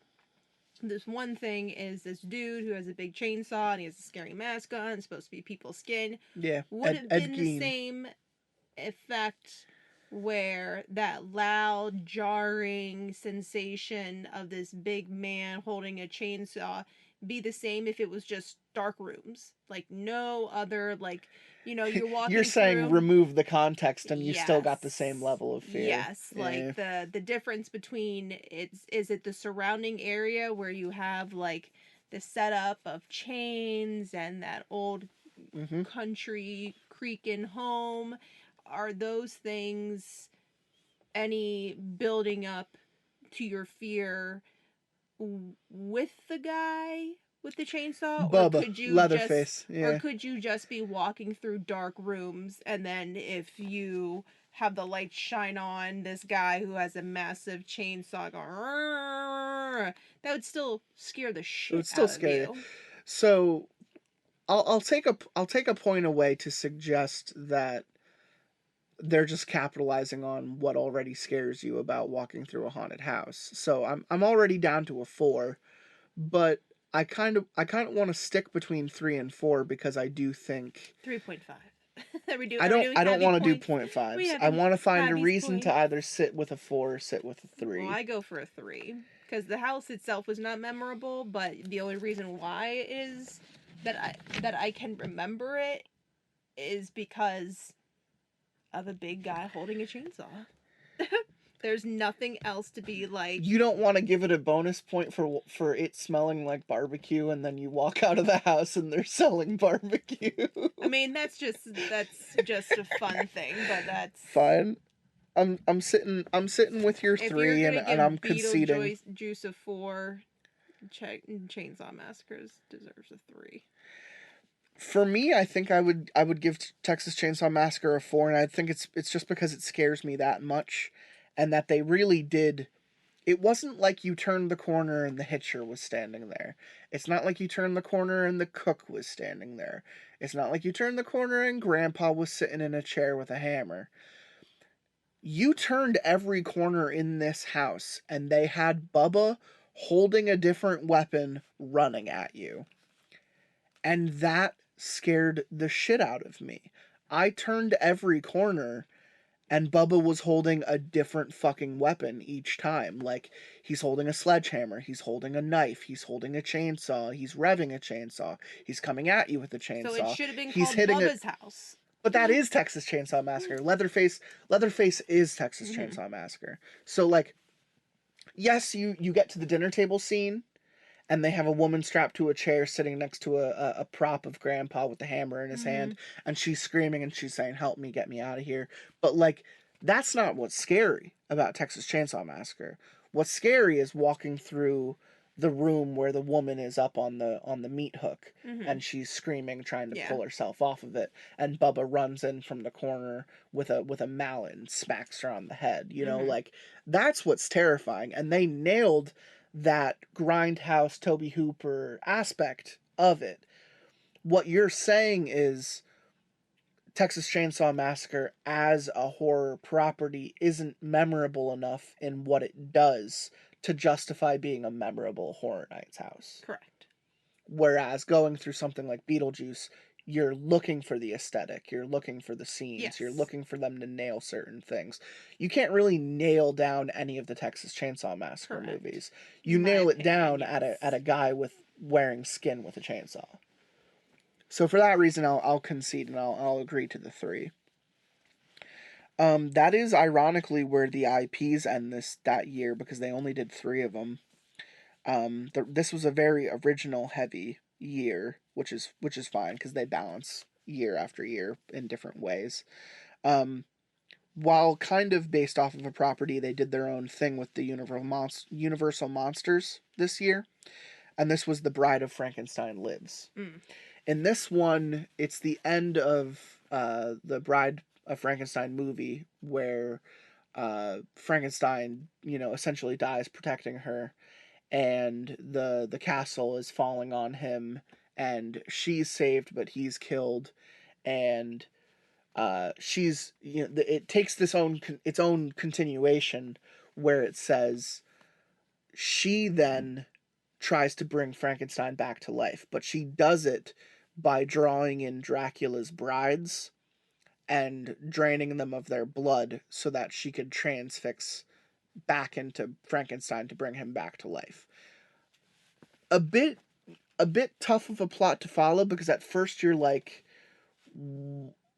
one thing is this dude who has a big chainsaw and he has a scary mask on. It's supposed to be people's skin. Yeah, Would have Ed been Gein. the same effect where that loud, jarring sensation of this big man holding a chainsaw be the same if it was just dark rooms, like no other, like, you're walking You're saying through. remove the context and you still got the Yes. same level of fear. Yes, like the difference between is it the surrounding area where you have like the setup of chains and that old country creaking home, are those things any building up to your fear with the guy with the chainsaw, or Bubba, could you Leatherface, just yeah. or could you just be walking through dark rooms, and then if you have the lights shine on this guy who has a massive chainsaw going, "Rrrr," that would still scare the shit It would still out scare of you. So I'll take a point away to suggest that they're just capitalizing on what already scares you about walking through a haunted house. So I'm already down to a 4, but I kind of want to stick between 3 and 4 because I do think 3.5. Are we I doing don't happy want to do points? point Are we fives. I having want to find a Happy's reason to points? either sit with a 4 or sit with a 3. Well, I go for a 3 because the house itself was not memorable, but the only reason why is that I can remember it is because of a big guy holding a chainsaw. There's nothing else to be like. You don't want to give it a bonus point for it smelling like barbecue, and then you walk out of the house and they're selling barbecue. I mean, that's just a fun thing, but that's Fine. I'm sitting with your if you're 3, gonna and I'm give conceding. Beetlejuice a 4, Chainsaw Massacres deserves a 3. For me, I think I would give Texas Chainsaw Massacre a 4, and I think it's just because it scares me that much, and that they really did. It wasn't like you turned the corner and the hitcher was standing there. It's not like you turned the corner and the cook was standing there. It's not like you turned the corner and Grandpa was sitting in a chair with a hammer. You turned every corner in this house, and they had Bubba holding a different weapon running at you. And that scared the shit out of me. I turned every corner, and Bubba was holding a different fucking weapon each time. Like, he's holding a sledgehammer, he's holding a knife, he's holding a chainsaw, he's revving a chainsaw, he's coming at you with a chainsaw. So it should have been he's called hitting Bubba's house. But that is Texas Chainsaw Massacre. Leatherface is Texas Chainsaw Massacre. So, like, yes, you get to the dinner table scene, and they have a woman strapped to a chair sitting next to a prop of Grandpa with the hammer in his hand, and she's screaming and she's saying, "Help me, get me out of here." But, like, that's not what's scary about Texas Chainsaw Massacre. What's scary is walking through the room where the woman is up on the meat hook, and she's screaming, trying to pull herself off of it, and Bubba runs in from the corner with a mallet and smacks her on the head. You know, like, that's what's terrifying, and they nailed that grindhouse Toby Hooper aspect of it. What you're saying is Texas Chainsaw Massacre as a horror property isn't memorable enough in what it does to justify being a memorable Horror Nights house. Correct. Whereas going through something like Beetlejuice, you're looking for the aesthetic, you're looking for the scenes, you're looking for them to nail certain things. You can't really nail down any of the Texas Chainsaw Massacre movies. You nail it down at a guy wearing skin with a chainsaw. So for that reason, I'll concede and I'll agree to the 3. That is ironically where the IPs end that year, because they only did 3 of them. This was a very original heavy year, which is fine because they balance year after year in different ways. While kind of based off of a property, they did their own thing with the Universal Monsters this year, and this was The Bride of Frankenstein Lives. In this one, it's the end of the Bride of Frankenstein movie where Frankenstein, essentially dies protecting her, and the castle is falling on him, and she's saved, but he's killed, and she's, it takes its own continuation where it says she then tries to bring Frankenstein back to life, but she does it by drawing in Dracula's brides and draining them of their blood so that she could transfix back into Frankenstein to bring him back to life. A bit tough of a plot to follow, because at first you're like,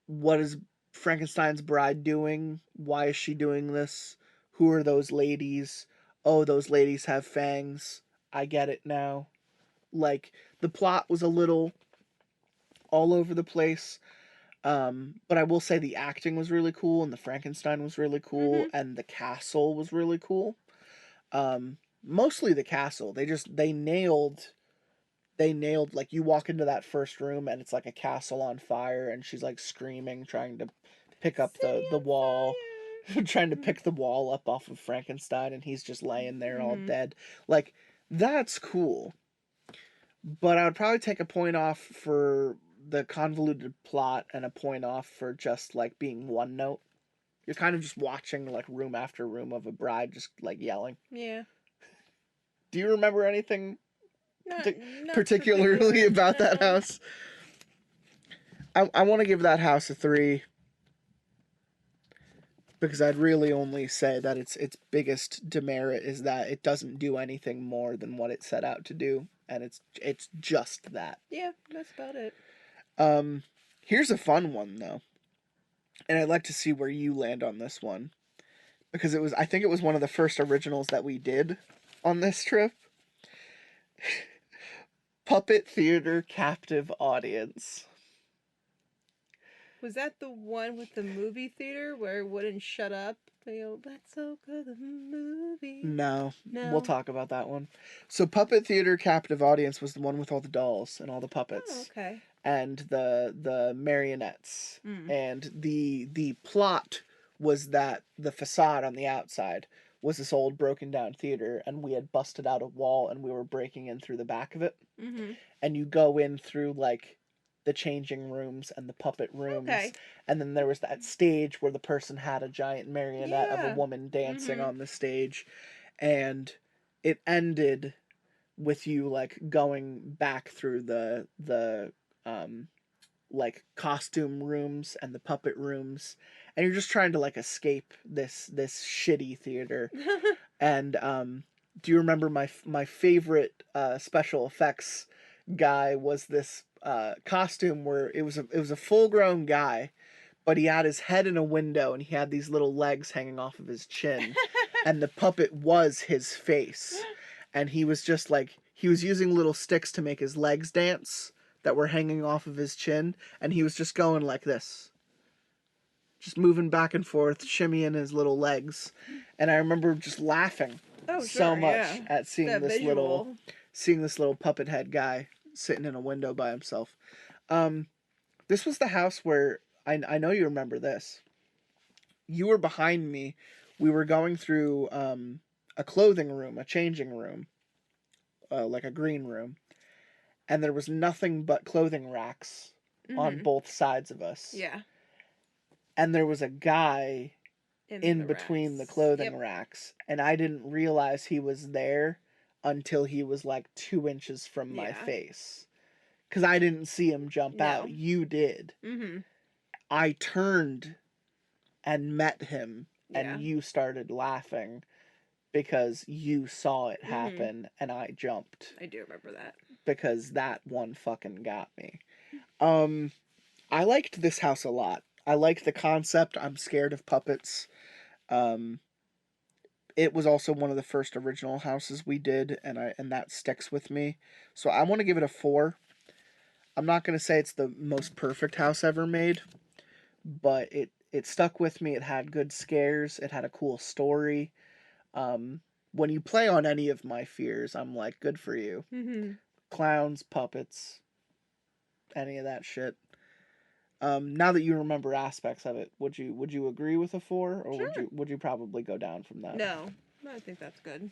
what is Frankenstein's bride doing? Why is she doing this? Who are those ladies? Oh, those ladies have fangs. I get it now. Like, the plot was a little all over the place. But I will say the acting was really cool, and the Frankenstein was really cool, and the castle was really cool. Mostly the castle. They nailed, like, you walk into that first room and it's like a castle on fire, and she's like screaming, trying to pick up the wall, trying to pick the wall up off of Frankenstein, and he's just laying there all dead. Like, that's cool. But I would probably take a point off for the convoluted plot and a point off for just, like, being one note. You're kind of just watching like room after room of a bride just like yelling. Yeah. Do you remember anything Not particularly about that no. house? I want to give that house a 3 because I'd really only say that its biggest demerit is that it doesn't do anything more than what it set out to do, and it's just that. Yeah, that's about it. Here's a fun one though, and I'd like to see where you land on this one because I think it was one of the first originals that we did on this trip. Puppet Theater Captive Audience. Was that the one with the movie theater where it wouldn't shut up? They go, that's so good, the movie. No, No. we'll talk about that one. So Puppet Theater Captive Audience was the one with all the dolls and all the puppets. Oh, okay. And the marionettes. Mm. And the plot was that the facade on the outside was this old broken down theater, and we had busted out a wall and we were breaking in through the back of it. Mm-hmm. And you go in through like the changing rooms and the puppet rooms. Okay. And then there was that stage where the person had a giant marionette of Yeah. a woman dancing Mm-hmm. on the stage. And it ended with you like going back through the like costume rooms and the puppet rooms, and you're just trying to like escape this shitty theater. And do you remember my favorite special effects guy was this costume where it was a full grown guy, but he had his head in a window and he had these little legs hanging off of his chin, and the puppet was his face, and he was just like he was using little sticks to make his legs dance that were hanging off of his chin, and he was just going like this. Just moving back and forth, shimmying his little legs. And I remember just laughing so much at seeing that this visual. little puppet head guy sitting in a window by himself. This was the house where I know you remember this. You were behind me. We were going through a clothing room, a changing room, like a green room. And there was nothing but clothing racks on both sides of us. Yeah. And there was a guy in between the clothing racks. And I didn't realize he was there until he was like 2 inches from my face. Because I didn't see him jump out. You did. Mm-hmm. I turned and met him, and you started laughing because you saw it happen, and I jumped. I do remember that. Because that one fucking got me. I liked this house a lot. I liked the concept. I'm scared of puppets. It was also one of the first original houses we did, and that sticks with me. So I want to give it a 4. I'm not going to say it's the most perfect house ever made, but it stuck with me. It had good scares. It had a cool story. When you play on any of my fears, I'm like, good for you. Mm-hmm. Clowns, puppets, any of that shit. Now that you remember aspects of it, would you agree with a 4, or would you probably go down from that? No, I think that's good.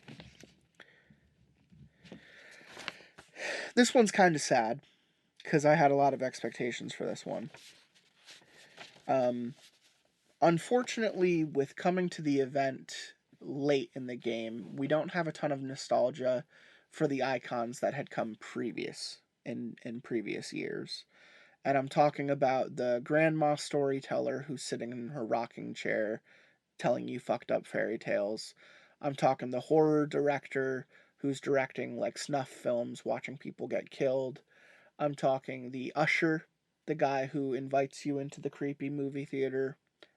This one's kind of sad because I had a lot of expectations for this one. Unfortunately, with coming to the event late in the game, we don't have a ton of nostalgia for the icons that had come in previous years. And I'm talking about the grandma storyteller who's sitting in her rocking chair telling you fucked up fairy tales. I'm talking the horror director who's directing like snuff films, watching people get killed. I'm talking the usher, the guy who invites you into the creepy movie theater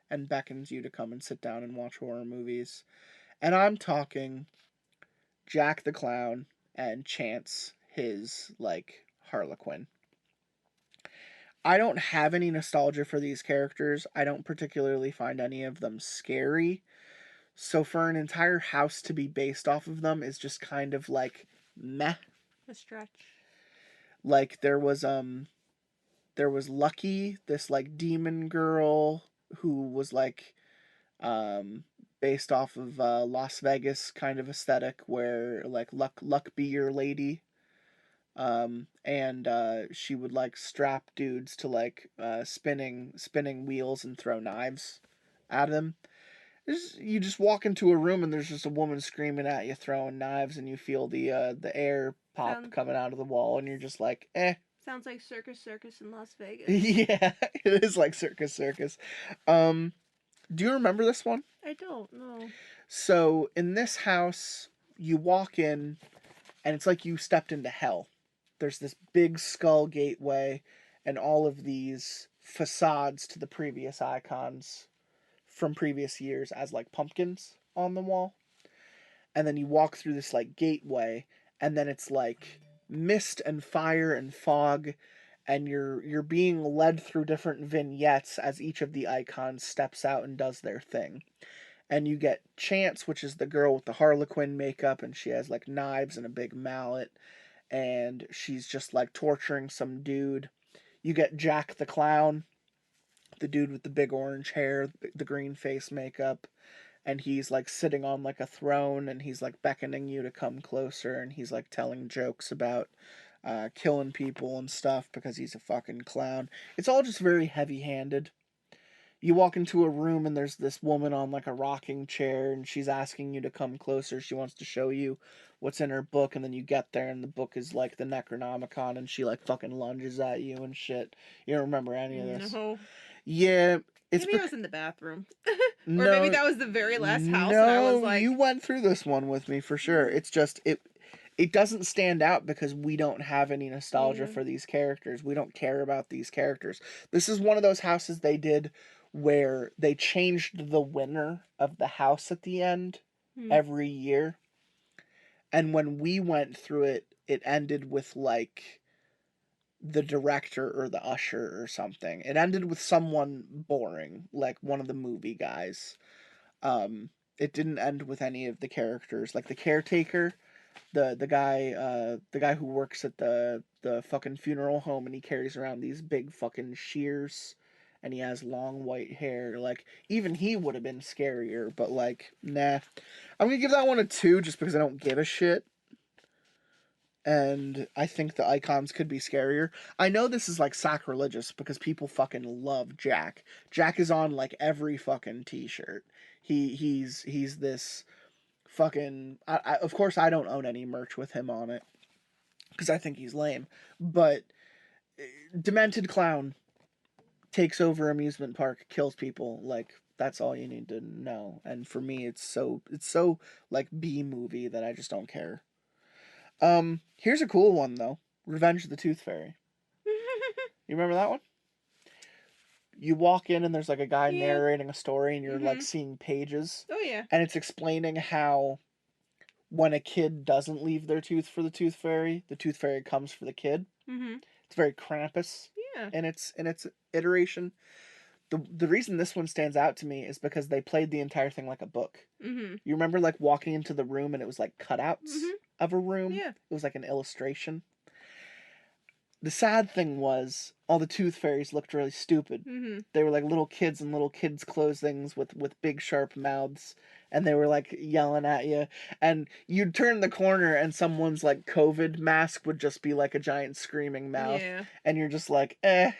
and beckons you to come and sit down and watch horror movies. And I'm talking Jack the Clown and Chance, his like Harlequin. I don't have any nostalgia for these characters. I don't particularly find any of them scary. So for an entire house to be based off of them is just kind of like meh. A stretch. Like there was Lucky, this like demon girl who was like based off of Las Vegas kind of aesthetic where like luck be your lady. And she would like strap dudes to like spinning wheels and throw knives at them. You just walk into a room and there's just a woman screaming at you, throwing knives, and you feel the air pop coming out of the wall, and you're just like, eh. Sounds like Circus in Las Vegas. Yeah, it is like Circus. Do you remember this one? I don't know. So in this house, you walk in, and it's like you stepped into hell. There's this big skull gateway, and all of these facades to the previous icons from previous years as like pumpkins on the wall. And then you walk through this like gateway, and then it's like mist and fire and fog, and you're being led through different vignettes as each of the icons steps out and does their thing. And you get Chance, which is the girl with the Harlequin makeup, and she has like knives and a big mallet, and she's just like torturing some dude. You get Jack the Clown, the dude with the big orange hair, the green face makeup, and he's like sitting on like a throne, and he's like beckoning you to come closer, and he's like telling jokes about killing people and stuff because he's a fucking clown. It's all just very heavy-handed. You walk into a room and there's this woman on like a rocking chair, and she's asking you to come closer. She wants to show you what's in her book, and then you get there and the book is like the Necronomicon, and she like fucking lunges at you and shit. You don't remember any of this? No. Yeah. Maybe I was in the bathroom. Or no, maybe that was the very last house, no, and I was like... you went through this one with me for sure. It's just, it doesn't stand out because we don't have any nostalgia for these characters. We don't care about these characters. This is one of those houses they did where they changed the winner of the house at the end every year. And when we went through it, it ended with like the director or the usher or something. It ended with someone boring, like one of the movie guys. It didn't end with any of the characters. Like the caretaker, the guy who works at the fucking funeral home, and he carries around these big fucking shears, and he has long white hair. Like, even he would have been scarier, but like, nah. I'm gonna give that one a 2 just because I don't give a shit. And I think the icons could be scarier. I know this is like sacrilegious because people fucking love Jack. Jack is on like every fucking t-shirt. He's this fucking... of course I don't own any merch with him on it because I think he's lame. But demented clown takes over amusement park, kills people. Like, that's all you need to know. And for me, it's so like B movie that I just don't care. Here's a cool one though. Revenge of the Tooth Fairy. You remember that one? You walk in and there's like a guy narrating a story, and you're like seeing pages. Oh yeah. And it's explaining how when a kid doesn't leave their tooth for the Tooth Fairy comes for the kid. It's very Krampus. Yeah. in its iteration. The reason this one stands out to me is because they played the entire thing like a book. You remember like walking into the room and it was like cutouts of a room? Yeah. It was like an illustration. The sad thing was all the tooth fairies looked really stupid. They were like little kids in little kids' clothes things with big sharp mouths, and they were like yelling at you. And you'd turn the corner and someone's like COVID mask would just be like a giant screaming mouth. Yeah. And you're just like, eh.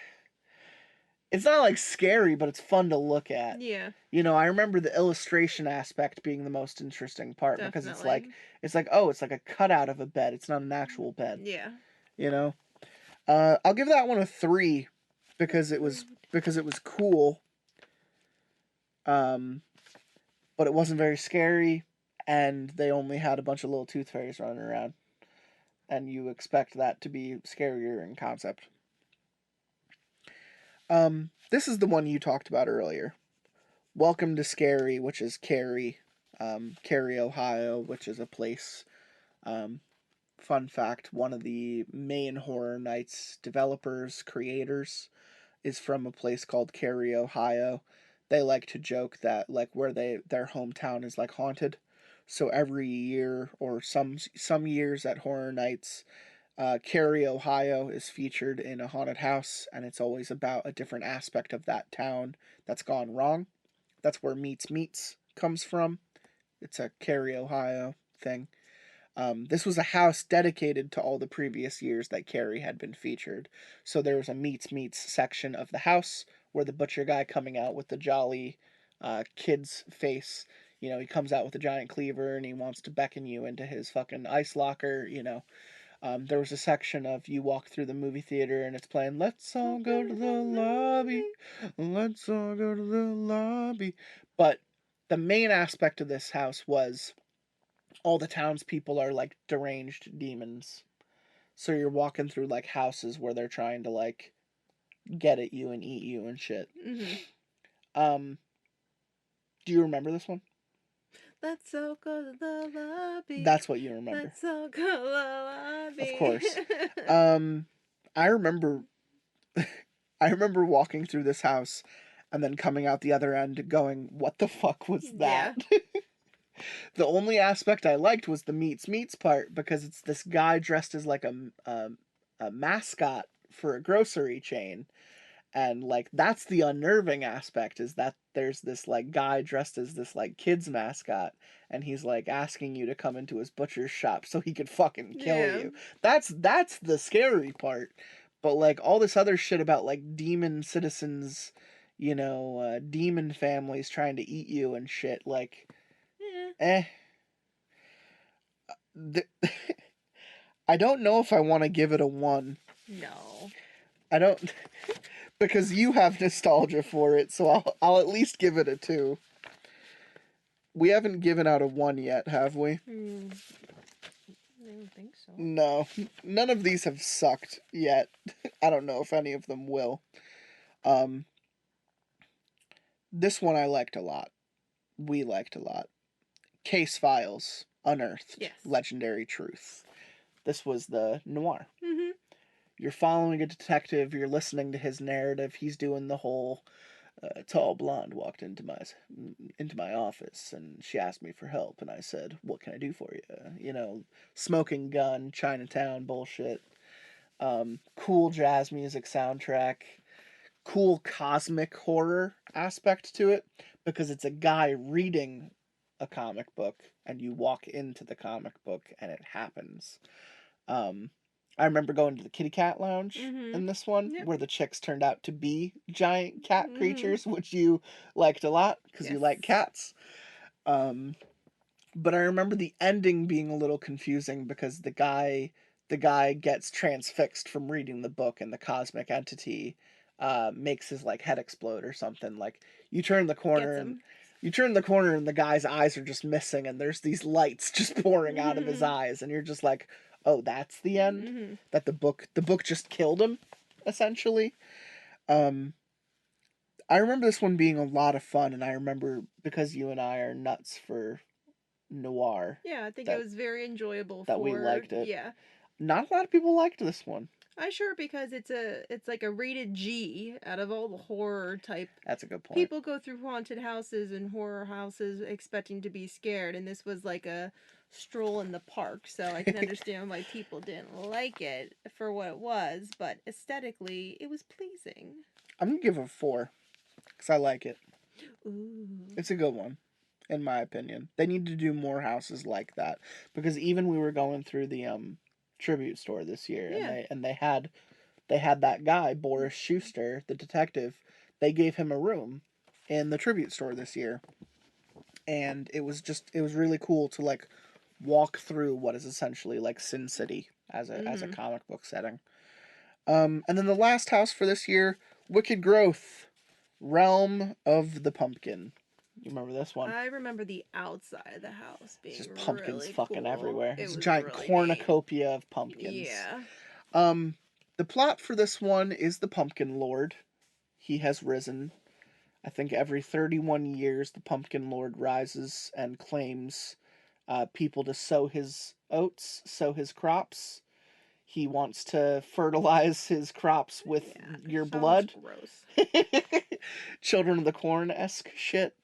It's not like scary, but it's fun to look at. Yeah. You know, I remember the illustration aspect being the most interesting part. Definitely. Because it's like, oh, it's like a cutout of a bed. It's not an actual bed. Yeah. You know? I'll give that one a 3 because it was cool. But it wasn't very scary, and they only had a bunch of little tooth fairies running around. And you expect that to be scarier in concept. This is the one you talked about earlier. Welcome to Scary, which is Cary, Cary, Ohio, which is a place. Fun fact, one of the main Horror Nights developers, creators, is from a place called Cary, Ohio. They like to joke that like where their hometown is like haunted. So every year or some years at Horror Nights, Cary, Ohio is featured in a haunted house, and it's always about a different aspect of that town that's gone wrong. That's where Meets comes from. It's a Cary, Ohio thing. This was a house dedicated to all the previous years that Cary had been featured. So there was a Meets section of the house where the butcher guy coming out with the jolly kid's face. You know, he comes out with a giant cleaver and he wants to beckon you into his fucking ice locker, you know. There was a section of you walk through the movie theater and it's playing, let's all go to the lobby, let's all go to the lobby. But the main aspect of this house was all the townspeople are like deranged demons. So you're walking through like houses where they're trying to like get at you and eat you and shit. Mm-hmm. Do you remember this one? Let's all go to the lobby. That's what you remember. Let's all go to the lobby. Of course. I remember I remember walking through this house and then coming out the other end going, what the fuck was that? Yeah. The only aspect I liked was the meets part, because it's this guy dressed as like a mascot for a grocery chain. And like that's the unnerving aspect, is that there's this like guy dressed as this like kid's mascot and he's like asking you to come into his butcher's shop so he could fucking kill you. That's the scary part. But like all this other shit about like demon citizens, you know, demon families trying to eat you and shit, like I don't know if I want to give it a 1. No. I don't because you have nostalgia for it, so I'll at least give it a 2. We haven't given out a 1 yet, have we? I don't think so. No. None of these have sucked yet. I don't know if any of them will. This one I liked a lot. We liked a lot. Case Files, Unearthed, yes. Legendary Truth. This was the noir. Mm-hmm. You're following a detective, you're listening to his narrative, he's doing the whole tall blonde walked into my office and she asked me for help and I said, what can I do for you? You know, smoking gun, Chinatown bullshit. Cool jazz music soundtrack. Cool cosmic horror aspect to it, because it's a guy reading a comic book and you walk into the comic book and it happens. I remember going to the Kitty Cat Lounge in this one, where the chicks turned out to be giant cat creatures, which you liked a lot because you like cats. But I remember the ending being a little confusing because the guy gets transfixed from reading the book and the cosmic entity makes his like head explode or something. Like you turn the corner and the guy's eyes are just missing and there's these lights just pouring out of his eyes and you're just like, oh, that's the end? That the book just killed him, essentially. I remember this one being a lot of fun, and I remember because you and I are nuts for noir. Yeah, I think it was very enjoyable. That we liked it. Yeah. Not a lot of people liked this one. Sure, because it's like a rated G out of all the horror type. That's a good point. People go through haunted houses and horror houses expecting to be scared, and this was like a stroll in the park, so I can understand why people didn't like it for what it was, but aesthetically it was pleasing. I'm gonna give it a 4 because I like it. Ooh. It's a good one, in my opinion. They need to do more houses like that, because even we were going through the tribute store this year, and they had that guy Boris Schuster, the detective. They gave him a room in the tribute store this year, and it was really cool to like walk through what is essentially like Sin City as a comic book setting. And then the last house for this year, Wicked Growth, Realm of the Pumpkin. You remember this one? I remember the outside of the house being just pumpkins really fucking cool. everywhere. It It's a was giant really cornucopia of pumpkins. Yeah. The plot for this one is the Pumpkin Lord. He has risen. I think every 31 years the Pumpkin Lord rises and claims people to sow his oats, sow his crops. He wants to fertilize his crops with your blood. Gross. Children of the Corn-esque shit.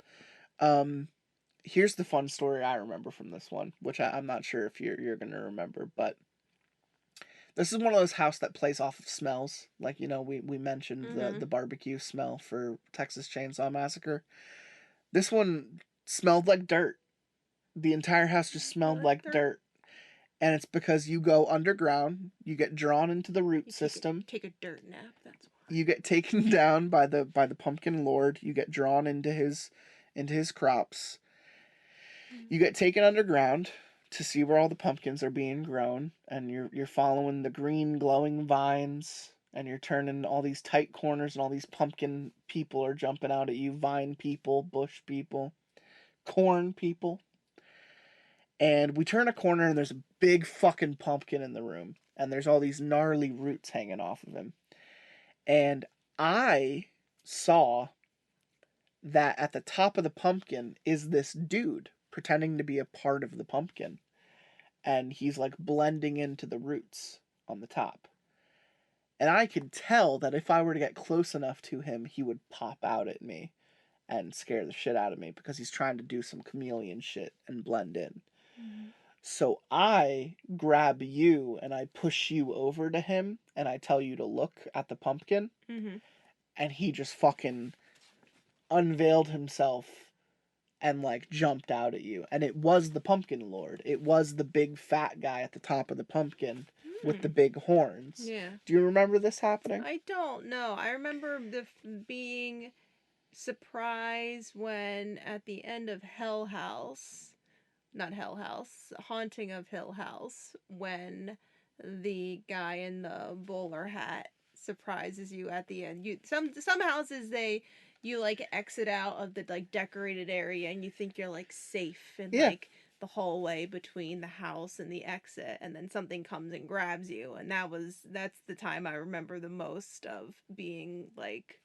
Here's the fun story I remember from this one, which I'm not sure if you're gonna remember, but this is one of those houses that plays off of smells. Like, you know, we mentioned the barbecue smell for Texas Chainsaw Massacre. This one smelled like dirt. The entire house just smelled like dirt. And it's because you go underground, you get drawn into the root system. Take a dirt nap, that's why. You get taken down by the Pumpkin Lord, you get drawn into his into his crops. You get taken underground to see where all the pumpkins are being grown, and you're following the green glowing vines, and you're turning all these tight corners, and all these pumpkin people are jumping out at you, vine people, bush people, corn people. And we turn a corner and there's a big fucking pumpkin in the room, and there's all these gnarly roots hanging off of him. And I saw that at the top of the pumpkin is this dude pretending to be a part of the pumpkin. And he's like blending into the roots on the top. And I could tell that if I were to get close enough to him, he would pop out at me and scare the shit out of me because he's trying to do some chameleon shit and blend in. Mm-hmm. So I grab you and I push you over to him and I tell you to look at the pumpkin. Mm-hmm. And he just fucking unveiled himself and like jumped out at you. And it was the pumpkin lord. It was the big fat guy at the top of the pumpkin with the big horns. Yeah. Do you remember this happening? I don't know. I remember being surprised when at the end of Hell House, not Hell House, Haunting of Hill House, when the guy in the bowler hat surprises you at the end. Some houses you like exit out of the like decorated area and you think you're like safe in like the hallway between the house and the exit, and then something comes and grabs you, and that's the time I remember the most of being like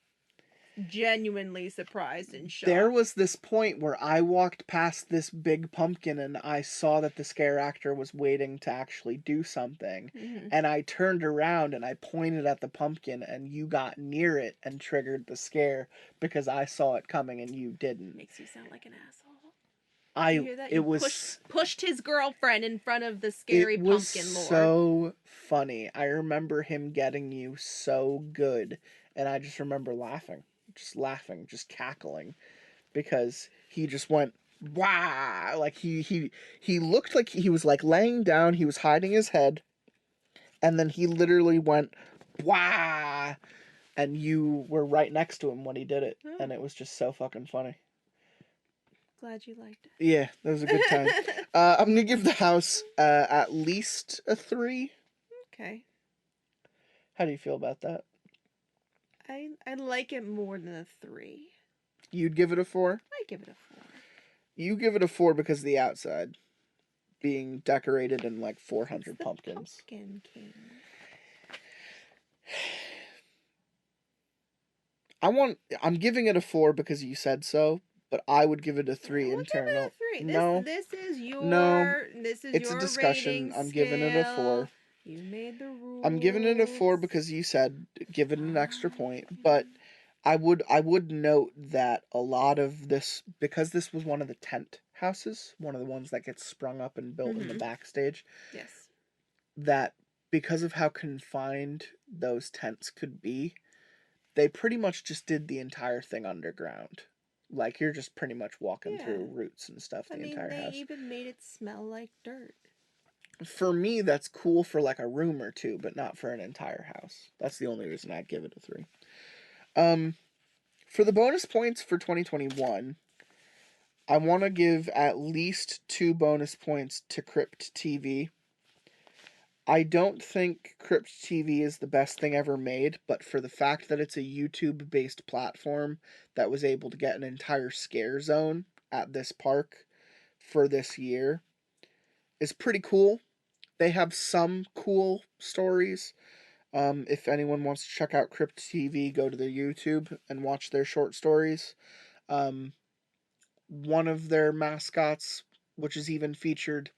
genuinely surprised and shocked. There was this point where I walked past this big pumpkin and I saw that the scare actor was waiting to actually do something. Mm-hmm. And I turned around and I pointed at the pumpkin and you got near it and triggered the scare because I saw it coming and you didn't. Makes you sound like an asshole. You hear that? It pushed his girlfriend in front of the scary pumpkin lord. It was so funny. I remember him getting you so good, and I just remember laughing, just cackling, because he just went wow, like he looked like he was like laying down, he was hiding his head, and then he literally went wow, and you were right next to him when he did it, and it was just so fucking funny. Glad you liked it. Yeah, that was a good time. I'm gonna give the house at least a 3. Okay. How do you feel about that? I like it more than a 3. You'd give it a 4? I give it a 4. You give it a 4 because of the outside being decorated in like 400 pumpkins. Pumpkin King. I'm giving it a 4 because you said so, but I would give it a 3 internal. Give it a 3. No. This is your It's a discussion. I'm giving it a 4. You made the rules. I'm giving it a 4 because you said give it an extra point, but I would note that a lot of this, because this was one of the tent houses, one of the ones that gets sprung up and built in the backstage. Yes. That because of how confined those tents could be, they pretty much just did the entire thing underground. Like you're just pretty much walking through roots and stuff the entire house. They even made it smell like dirt. For me, that's cool for like a room or two, but not for an entire house. That's the only reason I'd give it a 3. For the bonus points for 2021, I want to give at least 2 bonus points to Crypt TV. I don't think Crypt TV is the best thing ever made, but for the fact that it's a YouTube-based platform that was able to get an entire scare zone at this park for this year is pretty cool. They have some cool stories. If anyone wants to check out Crypt TV, go to their YouTube and watch their short stories. One of their mascots, which is even featured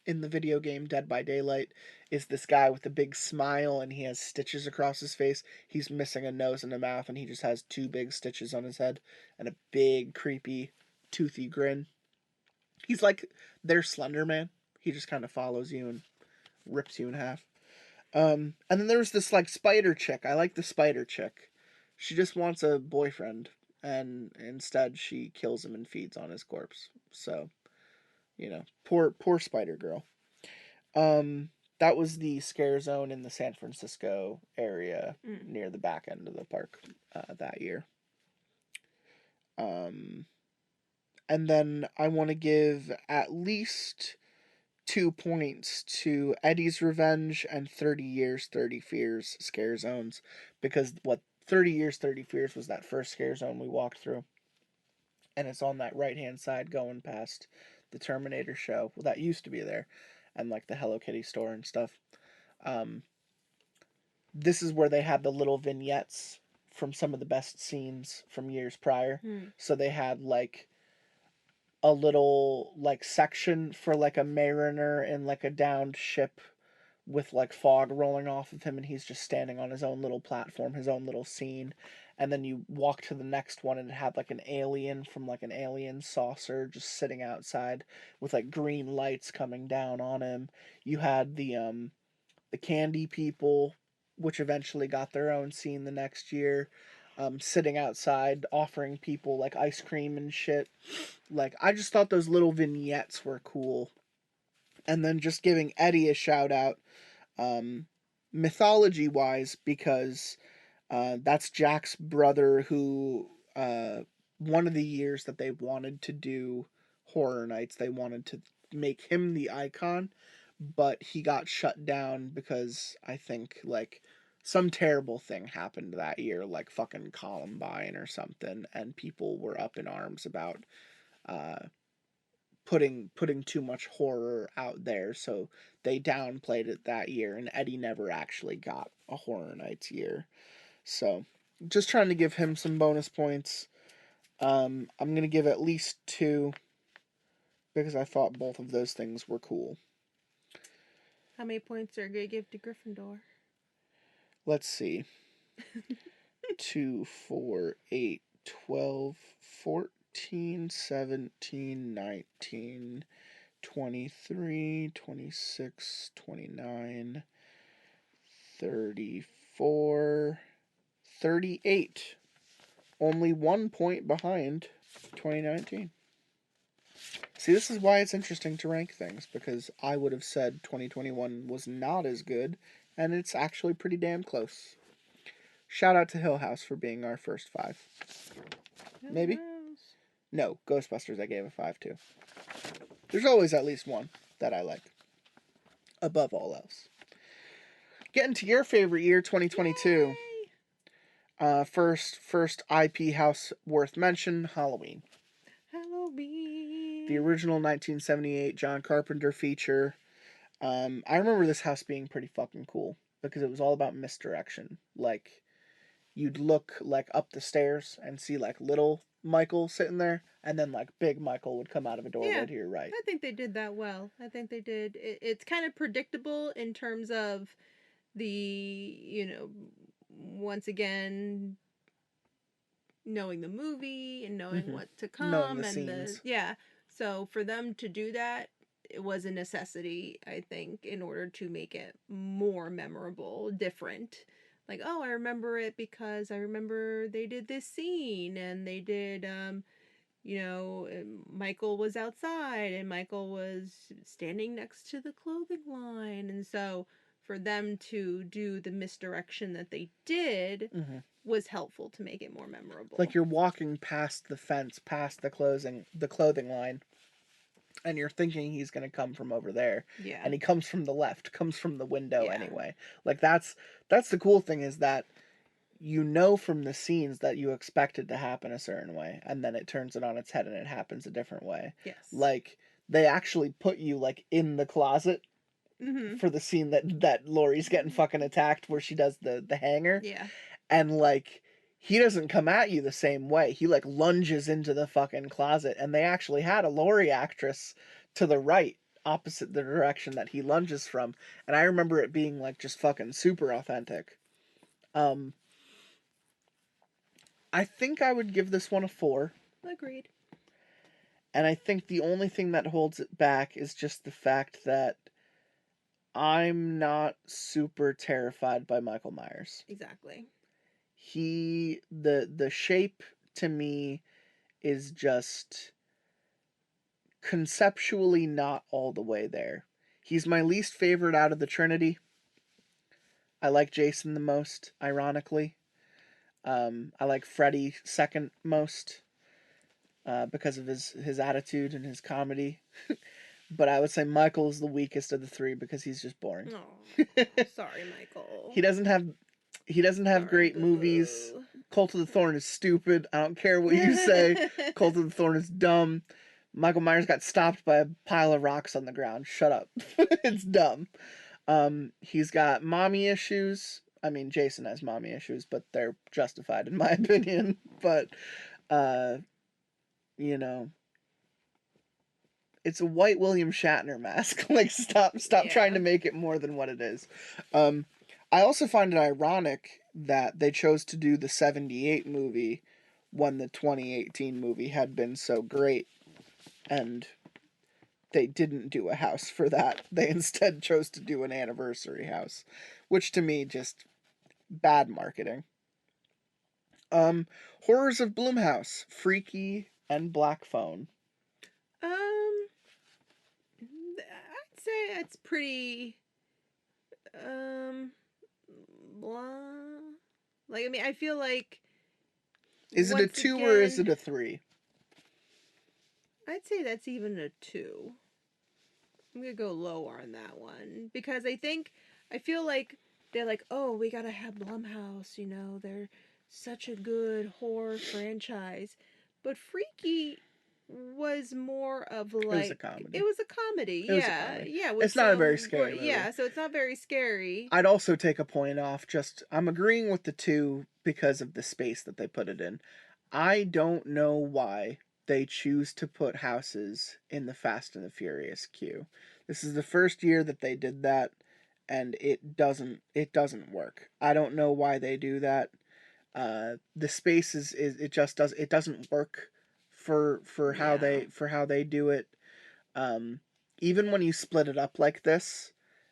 in the video game Dead by Daylight, is this guy with a big smile and he has stitches across his face. He's missing a nose and a mouth and he just has 2 big stitches on his head and a big creepy toothy grin. He's like their Slender Man. He just kind of follows you and rips you in half. And then there's this like spider chick. I like the spider chick. She just wants a boyfriend, and instead she kills him and feeds on his corpse. So, you know, poor spider girl. That was the scare zone in the San Francisco area near the back end of the park that year. Um, and then I want to give at least 2 points to Eddie's Revenge and 30 Years, 30 Fears Scare Zones. Because 30 Years, 30 Fears was that first scare zone we walked through. And it's on that right-hand side going past the Terminator show. Well, that used to be there. And like the Hello Kitty store and stuff. Um, this is where they had the little vignettes from some of the best scenes from years prior. So they had like a little like section for like a mariner in like a downed ship with like fog rolling off of him, and he's just standing on his own little platform, his own little scene. And then you walk to the next one and it had like an alien from like an alien saucer just sitting outside with like green lights coming down on him. You had the candy people, which eventually got their own scene the next year, sitting outside offering people like ice cream and shit. Like, I just thought those little vignettes were cool. And then just giving Eddie a shout out, mythology wise, because that's Jack's brother who, one of the years that they wanted to do Horror Nights, they wanted to make him the icon, but he got shut down because I think like some terrible thing happened that year, like fucking Columbine or something, and people were up in arms about uh, putting too much horror out there, so they downplayed it that year, and Eddie never actually got a Horror Nights year. So just trying to give him some bonus points. I'm gonna give at least 2 because I thought both of those things were cool. How many points are you going to give to Gryffindor? Let's see. 2, 4, 8, 12, 14, 17, 19, 23, 26, 29, 34, 38. Only 1 point behind 2019. See, this is why it's interesting to rank things, because I would have said 2021 was not as good, and it's actually pretty damn close. Shout out to Hill House for being our first 5. Maybe? No, Ghostbusters I gave a 5 to. There's always at least one that I like, above all else. Getting to your favorite year, 2022. First IP house worth mention, Halloween. Halloween. The original 1978 John Carpenter feature. I remember this house being pretty fucking cool because it was all about misdirection. Like, you'd look like up the stairs and see like little Michael sitting there, and then like big Michael would come out of a doorway to your right. I think they did that well. I think they did. It's kind of predictable in terms of the, once again, knowing the movie and knowing what to come, knowing the and scenes. So for them to do that, it was a necessity, I think, in order to make it more memorable, different. Like, oh, I remember it because I remember they did this scene, and they did Michael was outside and Michael was standing next to the clothing line. And so for them to do the misdirection that they did was helpful to make it more memorable. Like, you're walking past the fence, past the clothing line, and you're thinking he's going to come from over there. Yeah. And he comes from the left, comes from the window anyway. Like, that's the cool thing, is that you know from the scenes that you expect it to happen a certain way, and then it turns it on its head and it happens a different way. Yes. Like, they actually put you like in the closet for the scene that Laurie's getting fucking attacked, where she does the hanger. Yeah. And like, he doesn't come at you the same way. He like lunges into the fucking closet, and they actually had a Laurie actress to the right, opposite the direction that he lunges from. And I remember it being like just fucking super authentic. I think I would give this one a 4. Agreed. And I think the only thing that holds it back is just the fact that I'm not super terrified by Michael Myers. Exactly. The shape to me is just conceptually not all the way there. He's my least favorite out of the Trinity. I like Jason the most, ironically. I like Freddy second most. because of his attitude and his comedy. But I would say Michael is the weakest of the three because he's just boring. Oh, sorry, Michael. He doesn't have great movies. boo. Cult of the Thorn is stupid. I don't care what you say. Cult of the Thorn is dumb. Michael Myers got stopped by a pile of rocks on the ground. Shut up. It's dumb. He's got mommy issues. I mean, Jason has mommy issues, but they're justified in my opinion. But, you know, it's a white William Shatner mask. Like, stop trying to make it more than what it is. I also find it ironic that they chose to do the 78 movie when the 2018 movie had been so great, and they didn't do a house for that. They instead chose to do an anniversary house, which to me just bad marketing. Horrors of Blumhouse, Freaky and Black Phone. I'd say it's pretty blah. Like, I mean, I feel like, Is it a 2 or is it a 3? I'd say that's even a 2. I'm gonna go lower on that one because I feel like they're like, oh, we gotta have Blumhouse, you know, they're such a good horror franchise, but Freaky was more of like, It was a comedy. It was a comedy. It was a comedy. Yeah. It's not a very scary movie. Yeah, so it's not very scary. I'd also take a point off. I'm agreeing with the 2 because of the space that they put it in. I don't know why they choose to put houses in the Fast and the Furious queue. This is the first year that they did that, and it doesn't work. I don't know why they do that. The space it doesn't work for how they do it. Even when you split it up like this,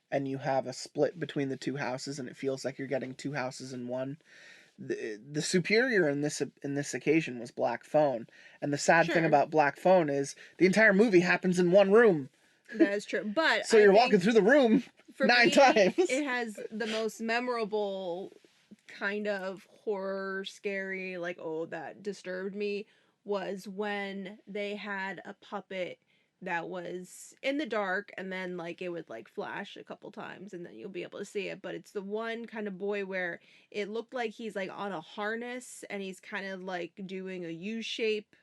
and you have a split between the 2 houses, and it feels like you're getting 2 houses in one. The superior in this occasion was Black Phone, and the sad thing about Black Phone is the entire movie happens in one room. That is true, but so you're walking through the room 9 times. It has the most memorable kind of horror, scary, like, oh, that disturbed me, was when they had a puppet that was in the dark, and then like it would like flash a couple times and then you'll be able to see it, but it's the one kind of boy where it looked like he's like on a harness and he's kind of like doing a U shape,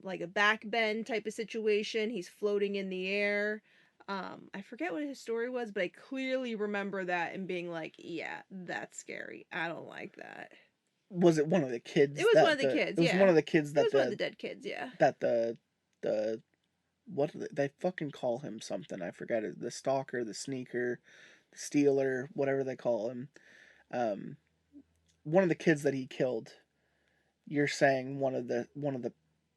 like a back bend type of situation. He's floating in the air. I forget what his story was, but I clearly remember that and being like, yeah, that's scary. I don't like that. Was it one of the kids? It was one of the kids, yeah. It was one of the kids that it was one of the dead kids, yeah. That the what do they fucking call him something? I forget it. The stalker, the sneaker, the stealer, whatever they call him. One of the kids that he killed. You're saying one of the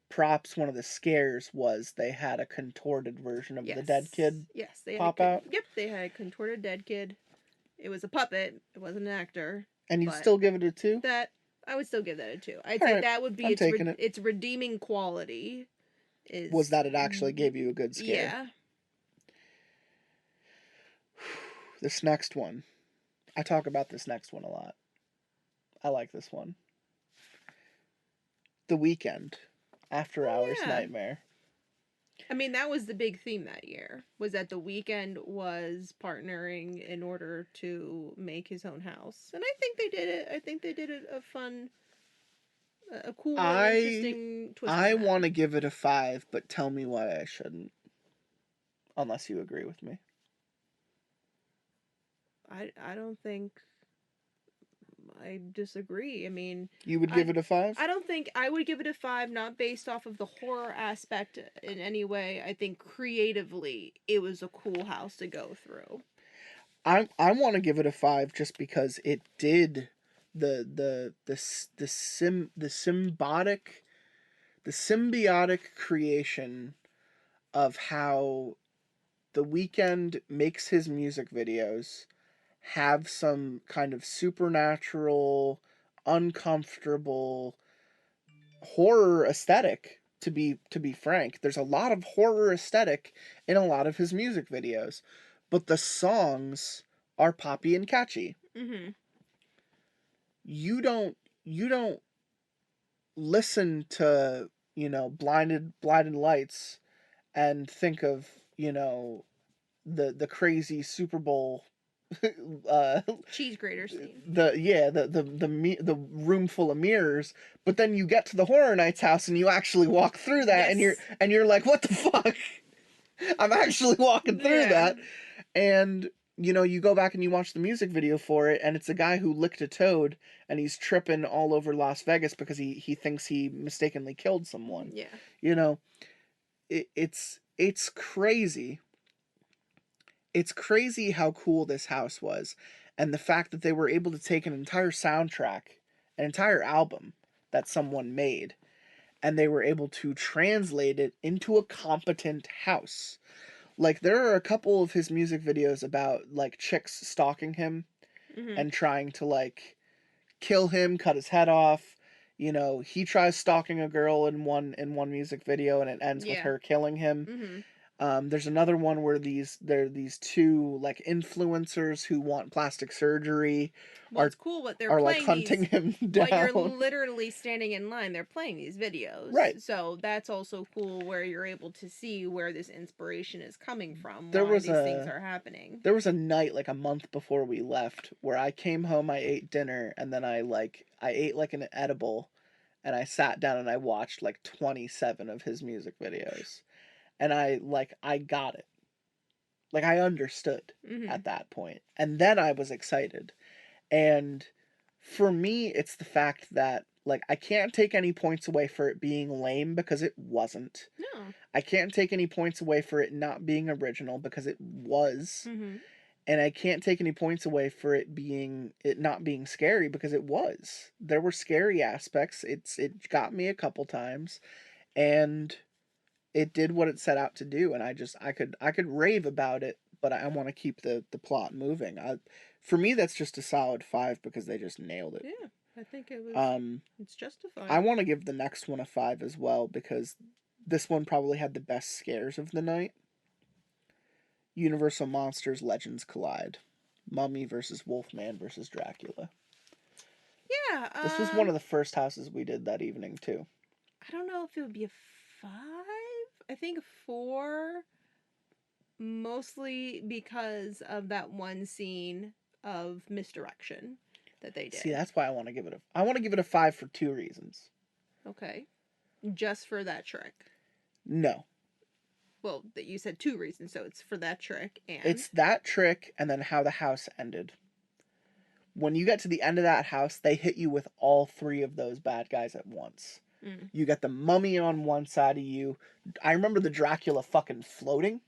props, one of the scares was they had a contorted version of the dead kid. Yes, they pop out. Yep, they had a contorted dead kid. It was a puppet. It wasn't an actor. And you'd still give it a 2? That I would still give that a 2. I'd say that would be its redeeming quality. Was that it actually gave you a good scare? Yeah. This next one. I talk about this next one a lot. I like this one. The Weeknd. After Hours Nightmare. I mean, that was the big theme that year. Was that The Weeknd was partnering in order to make his own house. And I think they did it. I think they did a fun... a cool, interesting twist. I want to give it a 5, but tell me why I shouldn't. Unless you agree with me. I don't think I disagree. I mean... You would give it a 5? I don't think... I would give it a 5, not based off of the horror aspect in any way. I think creatively, it was a cool house to go through. I want to give it a 5 just because it did... the symbiotic creation of how The Weeknd makes his music videos have some kind of supernatural, uncomfortable horror aesthetic. To be frank, there's a lot of horror aesthetic in a lot of his music videos, but the songs are poppy and catchy. Mm-hmm. You don't listen to, blinded lights and think of, the crazy Super Bowl Cheese grater scene. the room full of mirrors, but then you get to the Horror Nights house and you actually walk through that, Yes. and you're like, what the fuck? I'm actually walking through that. And you go back and you watch the music video for it, and it's a guy who licked a toad and he's tripping all over Las Vegas because he thinks he mistakenly killed someone. Yeah. It's crazy. It's crazy how cool this house was, and the fact that they were able to take an entire soundtrack, an entire album that someone made, and they were able to translate it into a competent house. Like, there are a couple of his music videos about, like, chicks stalking him and trying to, like, kill him, cut his head off. He tries stalking a girl in one music video, and it ends with her killing him. There's another one where there are these two, like, influencers who want plastic surgery. Well, it's cool what they're are playing like hunting him down. While you're literally standing in line, they're playing these videos. Right. So that's also cool where you're able to see where this inspiration is coming from. There why was these things are happening. There was a night, like a month before we left, where I came home, I ate dinner, and then I ate like an edible, and I sat down and I watched like 27 of his music videos. And I got it. Like, I understood at that point. And then I was excited. And for me, it's the fact that, like, I can't take any points away for it being lame, because it wasn't. No. I can't take any points away for it not being original, because it was. And I can't take any points away for it not being scary, because it was. There were scary aspects. It got me a couple times, and it did what it set out to do, and I could rave about it, but I want to keep the plot moving. For me, that's just a solid 5, because they just nailed it. Yeah, I think it was. It's justified. I want to give the next one a 5 as well, because this one probably had the best scares of the night. Universal Monsters Legends Collide. Mummy versus Wolfman versus Dracula. Yeah. This was one of the first houses we did that evening, too. I don't know if it would be a 5. I think 4, mostly because of that one scene of misdirection that they did. See, that's why I want to give it a 5 for 2 reasons. Okay. Just for that trick. No. Well, you said 2 reasons, so it's for that trick and... It's that trick, and then how the house ended. When you get to the end of that house, they hit you with all 3 of those bad guys at once. You got the mummy on one side of you. I remember the Dracula fucking floating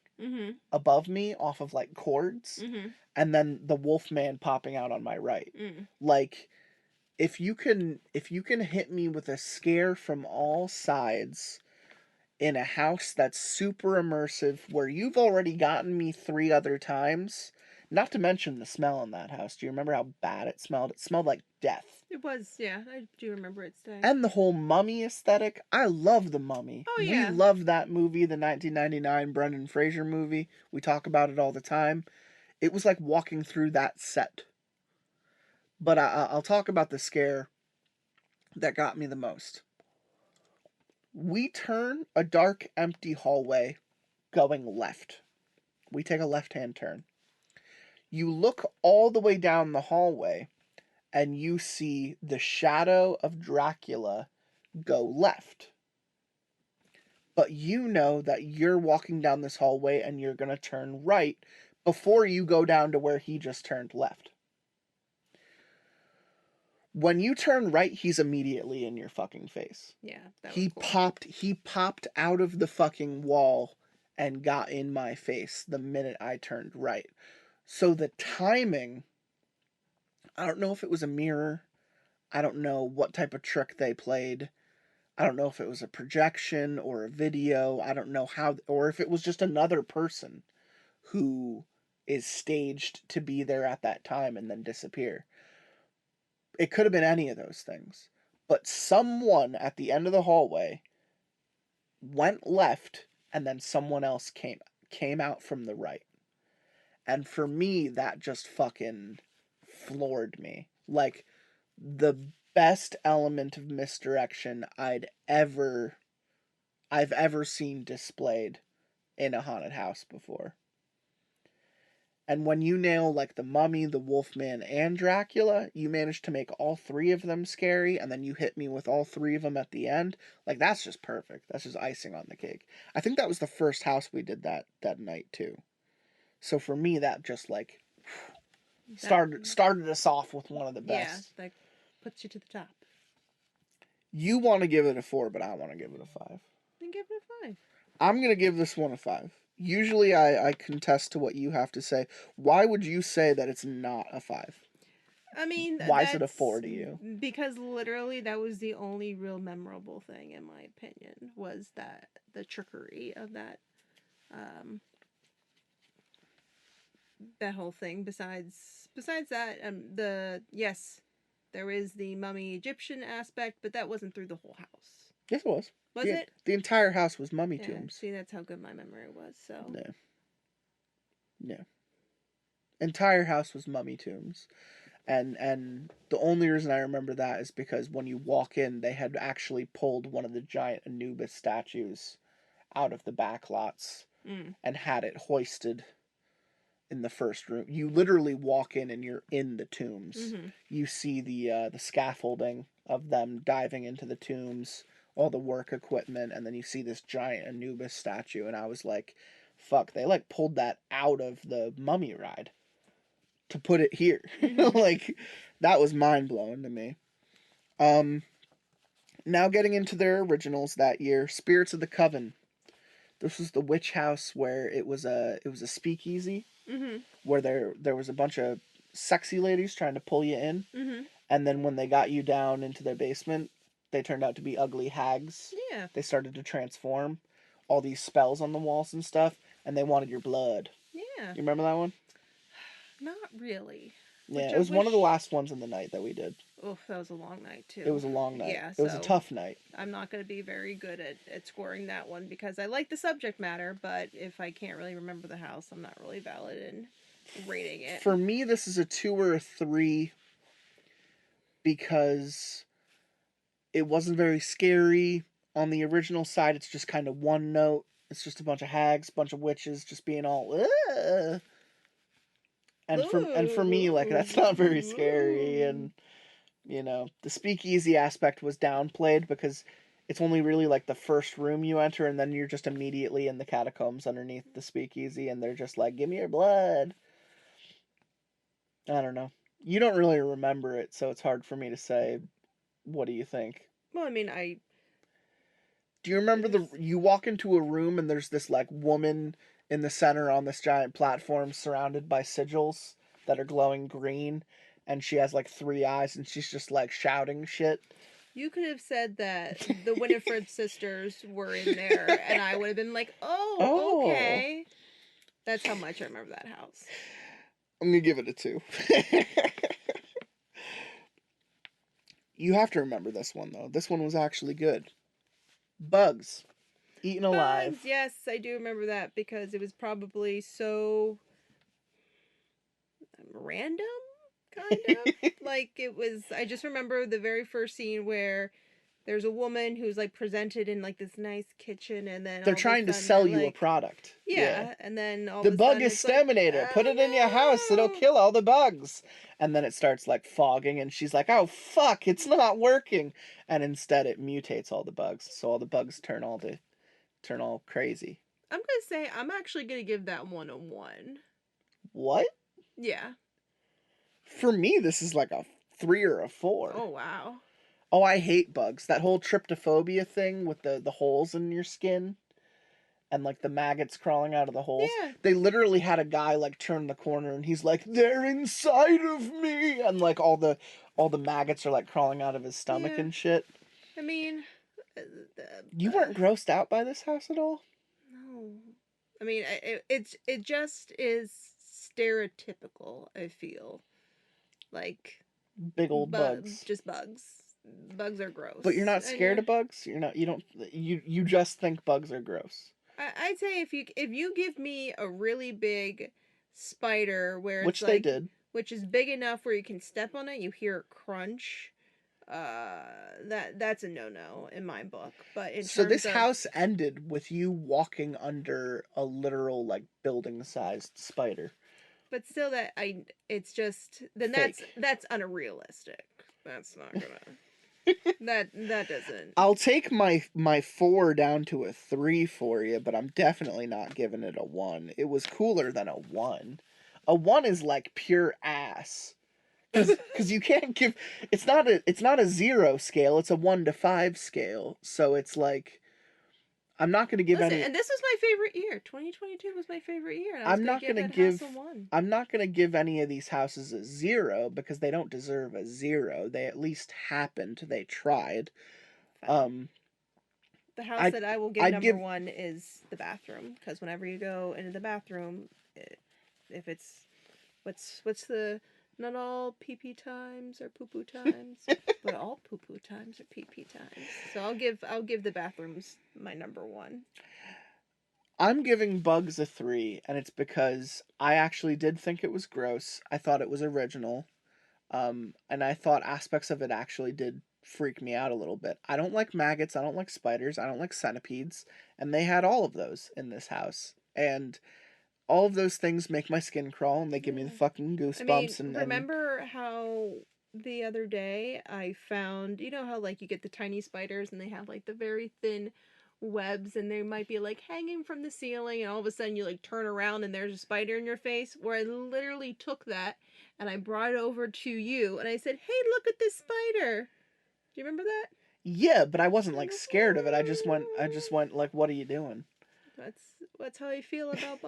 above me off of, like, cords. And then the Wolfman popping out on my right. Like, if you can hit me with a scare from all sides in a house that's super immersive, where you've already gotten me 3 other times, not to mention the smell in that house. Do you remember how bad it smelled? It smelled like death. It was, yeah. I do remember it staying. And the whole Mummy aesthetic. I love the Mummy. Oh, yeah. We love that movie, the 1999 Brendan Fraser movie. We talk about it all the time. It was like walking through that set. But I'll talk about the scare that got me the most. We turn a dark, empty hallway going left. We take a left-hand turn. You look all the way down the hallway, and you see the shadow of Dracula go left. But you know that you're walking down this hallway and you're going to turn right before you go down to where he just turned left. When you turn right, he's immediately in your fucking face. Yeah, that was cool. He popped out of the fucking wall and got in my face the minute I turned right. So the timing, I don't know if it was a mirror. I don't know what type of trick they played. I don't know if it was a projection or a video. I don't know how, or if it was just another person who is staged to be there at that time and then disappear. It could have been any of those things. But someone at the end of the hallway went left, and then someone else came out from the right. And for me, that just fucking floored me. Like, the best element of misdirection I'd ever I've ever seen displayed in a haunted house before. And when you nail like the Mummy, the Wolfman, and Dracula, you manage to make all three of them scary, and then you hit me with all three of them at the end. Like, that's just perfect. That's just icing on the cake. I think that was the first house we did that night too. So for me, that just like started us off with one of the best. Yeah, that puts you to the top. You want to give it a 4, but I want to give it a 5. Then give it a 5. I'm going to give this one a 5. Usually I contest to what you have to say. Why would you say that it's not a 5? I mean, why is it a 4 to you? Because literally that was the only real memorable thing, in my opinion, was that the trickery of that that whole thing. Besides that, yes, there is the mummy Egyptian aspect, but that wasn't through the whole house. Yes, it was. Was it? The entire house was mummy tombs. See, that's how good my memory was. So. Yeah. Entire house was mummy tombs. And the only reason I remember that is because when you walk in, they had actually pulled one of the giant Anubis statues out of the back lots and had it hoisted in the first room. You literally walk in and you're in the tombs. Mm-hmm. You see the scaffolding of them diving into the tombs, all the work equipment, and then you see this giant Anubis statue, and I was like, fuck, they like pulled that out of the Mummy ride to put it here. Mm-hmm. Like, that was mind-blowing to me. Now getting into their originals that year, Spirits of the Coven. This was the witch house where it was a speakeasy, where there was a bunch of sexy ladies trying to pull you in, and then when they got you down into their basement, they turned out to be ugly hags. Yeah. They started to transform. All these spells on the walls and stuff, and they wanted your blood. Yeah. You remember that one? Not really. Yeah, it was one of the last ones in the night that we did. Oh, that was a long night, too. It was a long night. Yeah, it was a tough night. I'm not going to be very good at scoring that one, because I like the subject matter, but if I can't really remember the house, I'm not really valid in rating it. For me, this is a 2 or a 3, because it wasn't very scary. On the original side, it's just kind of one note. It's just a bunch of hags, bunch of witches just being all, ugh. And for me, like, that's not very scary. And, you know, the speakeasy aspect was downplayed because it's only really like the first room you enter, and then you're just immediately in the catacombs underneath the speakeasy, and they're just like, give me your blood. I don't know. You don't really remember it, so it's hard for me to say. What do you think? Well, I mean, do you remember you walk into a room and there's this like woman in the center on this giant platform surrounded by sigils that are glowing green, and she has like 3 eyes and she's just like shouting shit? You could have said that the Winifred sisters were in there, and I would have been like, oh, okay. That's how much I remember that house. I'm going to give it a 2. You have to remember this one, though. This one was actually good. Bugs. Eaten alive. Bugs, yes, I do remember that, because it was probably so random, kind of. Like, it was, I just remember the very first scene where there's a woman who's, like, presented in, like, this nice kitchen, and then they're trying to sell you a product. Yeah, and then all the of a bug sudden is exterminator. Put it in your house. It'll kill all the bugs. And then it starts, like, fogging, and she's like, oh, fuck, it's not working. And instead it mutates all the bugs, so all the bugs turn all crazy. I'm gonna say, I'm actually gonna give that one a 1. What? Yeah. For me, this is like a 3 or a 4. Oh, wow. Oh, I hate bugs. That whole tryptophobia thing with the holes in your skin and like the maggots crawling out of the holes. Yeah. They literally had a guy like turn the corner and he's like, they're inside of me, and like all the maggots are like crawling out of his stomach and shit. I mean, you weren't grossed out by this house at all? No. I mean, it just is stereotypical, I feel. Like big old bugs. Just bugs. Bugs are gross. But you're not scared of bugs? You just think bugs are gross. I'd say if you give me a really big spider where which they did, which is big enough where you can step on it, you hear it crunch, that's a no in my book. But in So terms this of, house ended with you walking under a literal like building-sized spider. but still, it's just then Fake. that's unrealistic. That's not gonna that doesn't. I'll take my 4 down to a 3 for you, but I'm definitely not giving it a 1. It was cooler than a 1. A 1 is like pure ass. Cuz you can't give it's not a 0 scale, it's a 1 to 5 scale. So it's like I'm not going to give Listen, any and this was my favorite year. 2022 was my favorite year, and I was I'm gonna not give going to that house give a 1. I'm not going to give any of these houses a 0 because they don't deserve a 0. They at least happened. They tried. Fine. The house I'd that I will give I'd number give 1 is the bathroom, because whenever you go into the bathroom, if it's what's the not all pee pee times are poo poo times, but all poo poo times are pee pee times. So I'll give the bathrooms my number 1. I'm giving Bugs a 3, and it's because I actually did think it was gross. I thought it was original. And I thought aspects of it actually did freak me out a little bit. I don't like maggots, I don't like spiders, I don't like centipedes, and they had all of those in this house. And all of those things make my skin crawl and they give me the fucking I mean, goosebumps and remember how the other day I found, you know how like you get the tiny spiders and they have like the very thin webs and they might be like hanging from the ceiling and all of a sudden you like turn around and there's a spider in your face, where I literally took that and I brought it over to you and I said, "Hey, look at this spider." Do you remember that? yeah, but I wasn't like scared of it. I just went like, what are you doing? That's how I feel about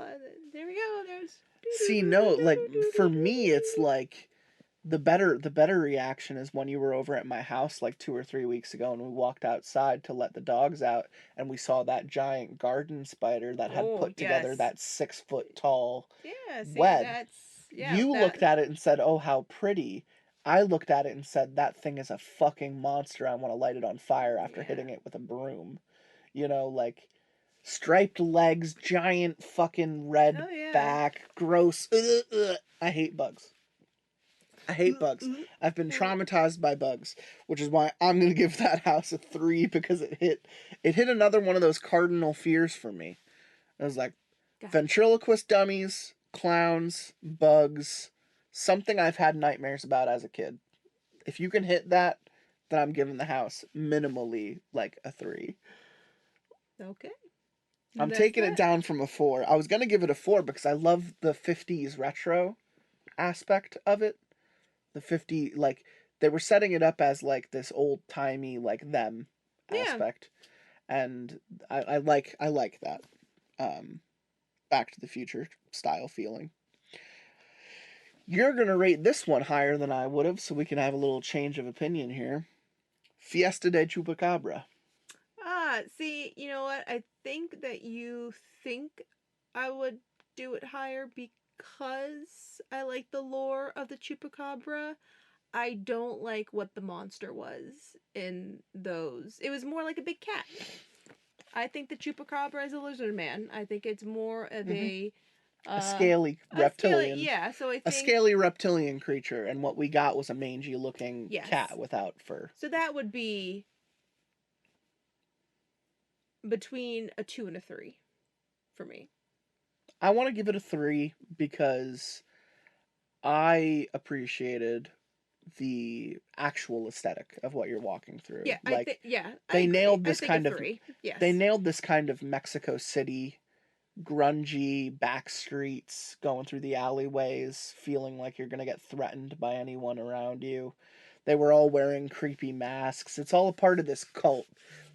there we go. There's See, no, like for me it's like the better reaction is when you were over at my house like 2 or 3 weeks ago and we walked outside to let the dogs out and we saw that giant garden spider that had Oh, put together yes. that 6 foot tall Yeah, see, web. that's yeah, You that looked at it and said, "Oh, how pretty." I looked at it and said, "That thing is a fucking monster. I want to light it on fire after yeah. hitting it with a broom." You know, like striped legs, giant fucking red Oh yeah. back, gross. Ugh, ugh. I hate bugs. I hate bugs. I've been Yeah. traumatized by bugs, which is why I'm gonna give that house a 3 because it hit another one of those cardinal fears for me. I was like, Gotcha. ventriloquist dummies, clowns, bugs, something I've had nightmares about as a kid. If you can hit that, then I'm giving the house minimally like a 3. Okay. I'm That's taking it that. down from a 4. I was gonna give it a 4 because I love the 50s retro aspect of it. The 50 like they were setting it up as like this old timey like them Yeah. aspect, and I like that Back to the Future style feeling. You're gonna rate this one higher than I would have, so we can have a little change of opinion here. Fiesta de Chupacabra. See, you know what? I think that you think I would do it higher because I like the lore of the chupacabra. I don't like what the monster was in those. It was more like a big cat. I think the chupacabra is a lizard man. I think it's more of Hmm. uh A scaly reptilian, yeah, so I a think scaly reptilian creature, and what we got was a mangy looking yes. cat without fur. So that would be between a 2 and a 3 for me. I want to give it a 3 because I appreciated the actual aesthetic of what you're walking through. Yeah, I Like think yeah, I they agree. nailed I this think a kind of 3. Yes. they nailed this kind of Mexico City grungy back streets, going through the alleyways, feeling like you're going to get threatened by anyone around you. They were all wearing creepy masks. It's all a part of this cult.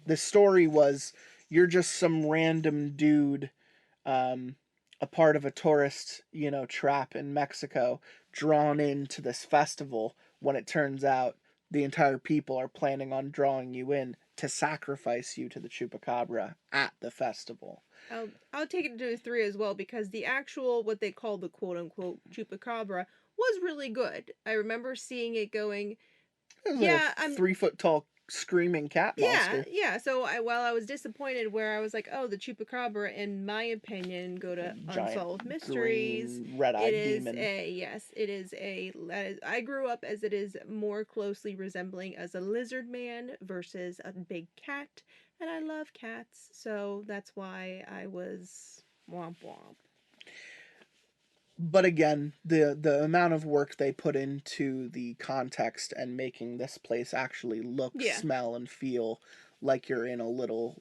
The story was you're just some random dude, um, a part of a tourist, trap in Mexico, drawn into this festival when it turns out the entire people are planning on drawing you in to sacrifice you to the chupacabra at the festival. I'll take it to a 3 as well, because the actual what they call the quote unquote chupacabra was really good. I remember seeing it going. It was like Yeah, a 3 foot tall screaming cat monster. Yeah. So while I was disappointed where I was like, oh, the chupacabra, in my opinion, go to Giant Unsolved Mysteries. green red-eyed demon. It is I grew up as it is more closely resembling as a lizard man versus a big cat, and I love cats, so that's why I was womp womp. But again, the amount of work they put into the context and making this place actually look, Yeah. smell, and feel like you're in a little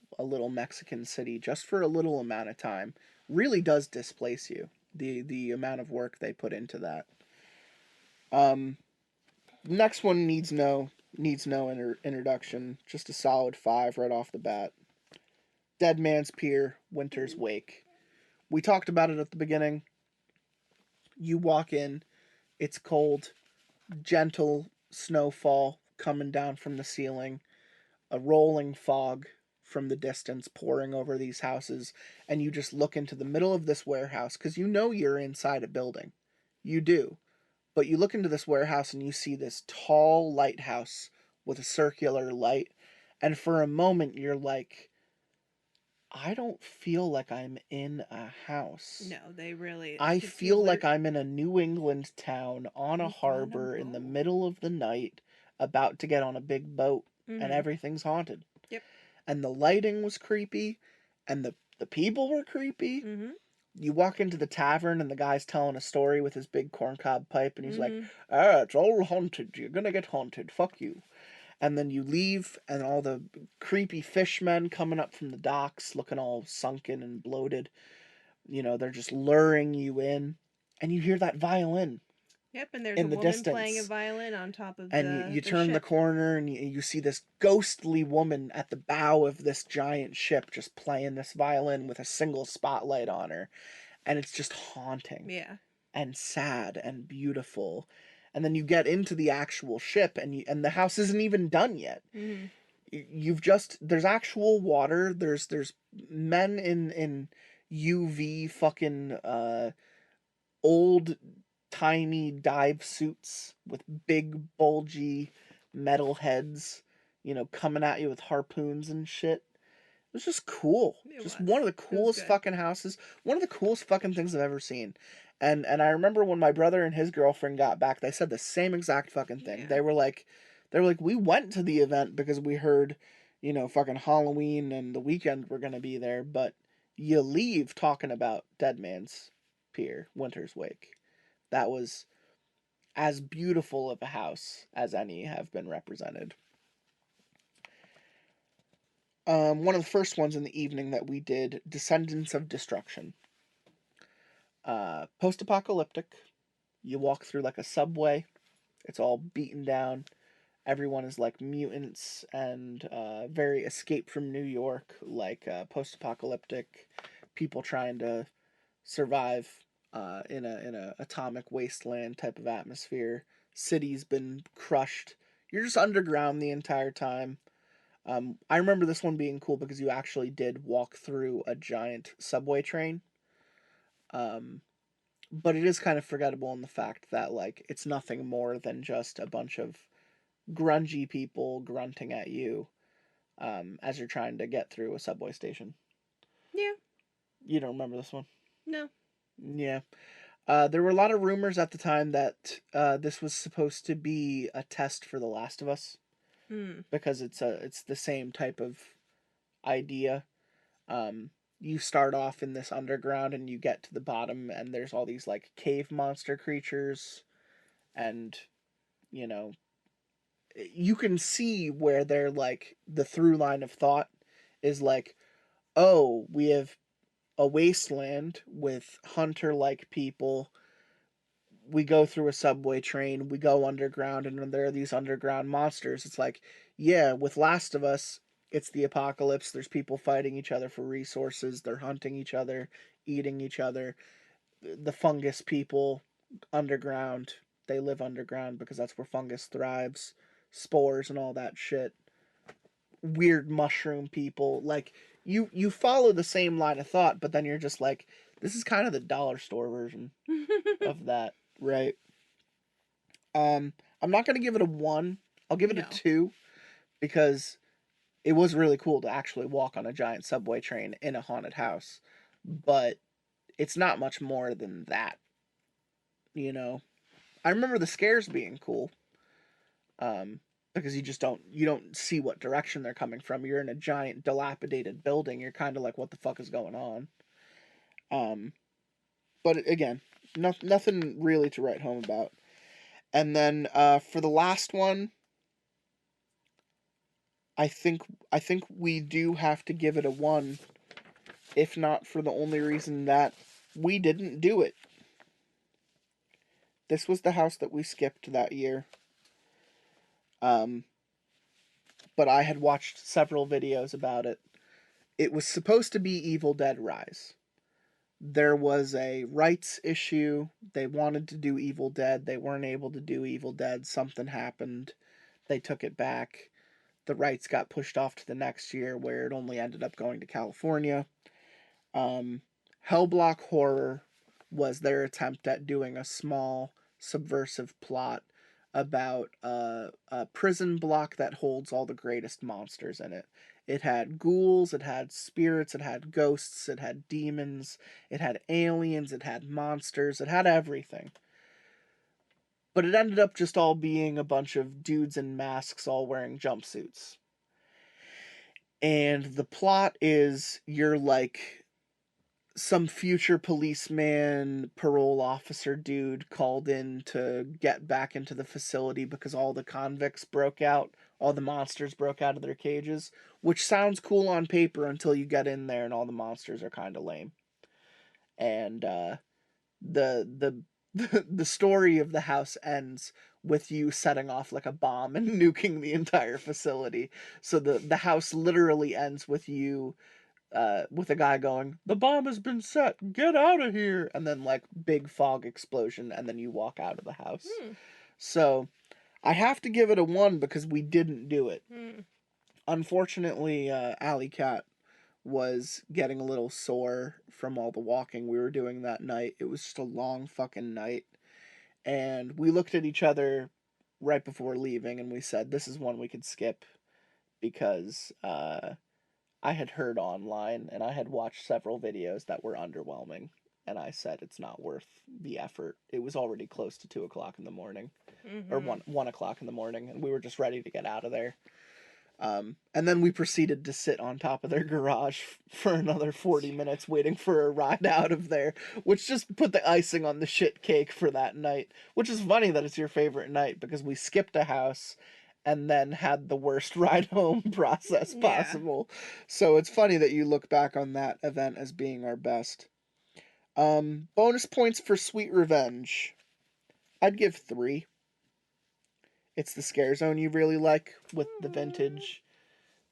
Mexican city just for a little amount of time really does displace you. The amount of work they put into that. Next one needs no introduction. Just a solid 5 right off the bat. Dead Man's Pier, Winter's Wake. We talked about it at the beginning. You walk in, it's cold, gentle snowfall coming down from the ceiling, a rolling fog from the distance pouring over these houses, and you just look into the middle of this warehouse because you know you're inside a building. You do. But you look into this warehouse and you see this tall lighthouse with a circular light, and for a moment you're like, I don't feel like I'm in a house. No, they really. I feel like I'm in a New England town on a On a harbor in the boat. middle of the night, about to get on a big boat, and everything's haunted. Yep. And the lighting was creepy, and the people were creepy. Mm-hmm. You walk into the tavern, and the guy's telling a story with his big corncob pipe, and he's like, it's all haunted. You're gonna get haunted. Fuck you. And then you leave, and all the creepy fishmen coming up from the docks, looking all sunken and bloated. You know, they're just luring you in, and you hear that violin. Yep, and there's in a the woman distance. playing a violin on top of And you turn the ship. corner, and you see this ghostly woman at the bow of this giant ship just playing this violin with a single spotlight on her. And it's just haunting. Yeah. And sad and beautiful. And then you get into the actual ship, and the house isn't even done yet. Mm-hmm. There's actual water. There's men in UV fucking old timey dive suits with big bulgy metal heads, coming at you with harpoons and shit. It was just cool. One of the coolest fucking houses. One of the coolest fucking things I've ever seen. And I remember when my brother and his girlfriend got back, they said the same exact fucking thing. Yeah. They were like, we went to the event because we heard, fucking Halloween and the weekend we're gonna be there, but you leave talking about Dead Man's Pier, Winter's Wake. That was as beautiful of a house as any have been represented. One of the first ones in the evening that we did, Descendants of Destruction. Post-apocalyptic. You walk through like a subway. It's all beaten down. Everyone is like mutants and very Escape from New York, like post-apocalyptic people trying to survive in a atomic wasteland type of atmosphere. City's been crushed. You're just underground the entire time. I remember this one being cool because you actually did walk through a giant subway train. But it is kind of forgettable in the fact that, like, it's nothing more than just a bunch of grungy people grunting at you as you're trying to get through a subway station. Yeah. You don't remember this one? No. Yeah. There were a lot of rumors at the time that this was supposed to be a test for The Last of Us. Because it's the same type of idea. You start off in this underground and you get to the bottom and there's all these like cave monster creatures, and you can see where they're like the through line of thought is like, oh, we have a wasteland with hunter like people. We go through a subway train, we go underground, and there are these underground monsters. It's like, yeah, with Last of Us, it's the apocalypse. There's people fighting each other for resources. They're hunting each other, eating each other. The fungus people, underground, they live underground because that's where fungus thrives. Spores and all that shit. Weird mushroom people. Like, you follow the same line of thought, but then you're just like, this is kind of the dollar store version of that. Right. I'm not gonna give it a 1. I'll give it a 2 because it was really cool to actually walk on a giant subway train in a haunted house, but it's not much more than that, you know. I remember the scares being cool, because you don't see what direction they're coming from. You're in a giant dilapidated building. You're kind of like, what the fuck is going on? But again, nothing really to write home about. And then for the last one, I think we do have to give it a 1, if not for the only reason that we didn't do it. This was the house that we skipped that year. But I had watched several videos about it. It was supposed to be Evil Dead Rise. There was a rights issue. They wanted to do Evil Dead. They weren't able to do Evil Dead. Something happened. They took it back. The rights got pushed off to the next year, where it only ended up going to California. Hellblock Horror was their attempt at doing a small subversive plot about a prison block that holds all the greatest monsters in it. It had ghouls, it had spirits, it had ghosts, it had demons, it had aliens, it had monsters, it had everything. But it ended up just all being a bunch of dudes in masks all wearing jumpsuits. And the plot is you're like some future policeman, parole officer dude called in to get back into the facility because all the convicts broke out, all the monsters broke out of their cages, which sounds cool on paper until you get in there and all the monsters are kind of lame. And the the story of the house ends with you setting off like a bomb and nuking the entire facility. So the house literally ends with you with a guy going, "The bomb has been set, get out of here," and then like big fog explosion, and then you walk out of the house. So I have to give it a 1 because we didn't do it. Unfortunately, Alley Cat was getting a little sore from all the walking we were doing that night. It was just a long fucking night. And we looked at each other right before leaving and we said, this is one we could skip because I had heard online and I had watched several videos that were underwhelming. And I said, it's not worth the effort. It was already close to 2 o'clock in the morning, or 1 o'clock in the morning, and we were just ready to get out of there. And then we proceeded to sit on top of their garage for another 40 minutes waiting for a ride out of there, which just put the icing on the shit cake for that night. Which is funny that it's your favorite night because we skipped a house and then had the worst ride home process possible. So it's funny that you look back on that event as being our best. Bonus points for Sweet Revenge. I'd give 3. It's the scare zone you really like with the vintage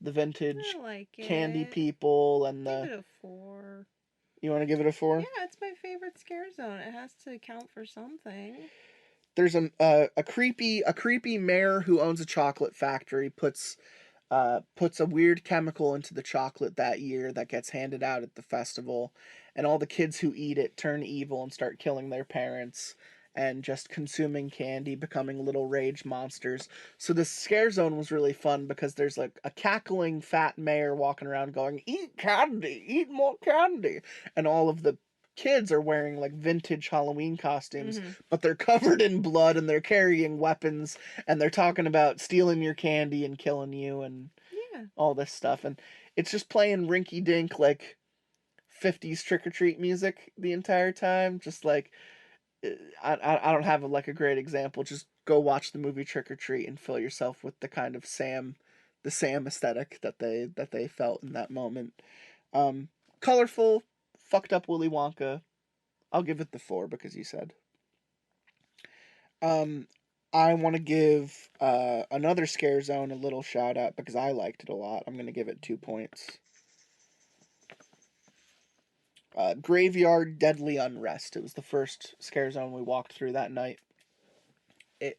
I like candy it. people and Give the. it a 4. You want to give it a 4? Yeah, it's my favorite scare zone. It has to count for something. There's a creepy mayor who owns a chocolate factory puts a weird chemical into the chocolate that year that gets handed out at the festival, and all the kids who eat it turn evil and start killing their parents and just consuming candy, becoming little rage monsters. So this scare zone was really fun because there's like a cackling fat mayor walking around going, "Eat candy, eat more candy," and all of the kids are wearing like vintage Halloween costumes, but they're covered in blood and they're carrying weapons and they're talking about stealing your candy and killing you and all this stuff. And it's just playing rinky dink like 50s trick or treat music the entire time. Just like I don't have like a great example. Just go watch the movie Trick or Treat and fill yourself with the kind of the Sam aesthetic that they felt in that moment. Colorful, fucked up Willy Wonka. I'll give it the 4 because you said. I want to give another scare zone a little shout out because I liked it a lot. I'm going to give it 2 points. Graveyard Deadly Unrest. It was the first scare zone we walked through that night.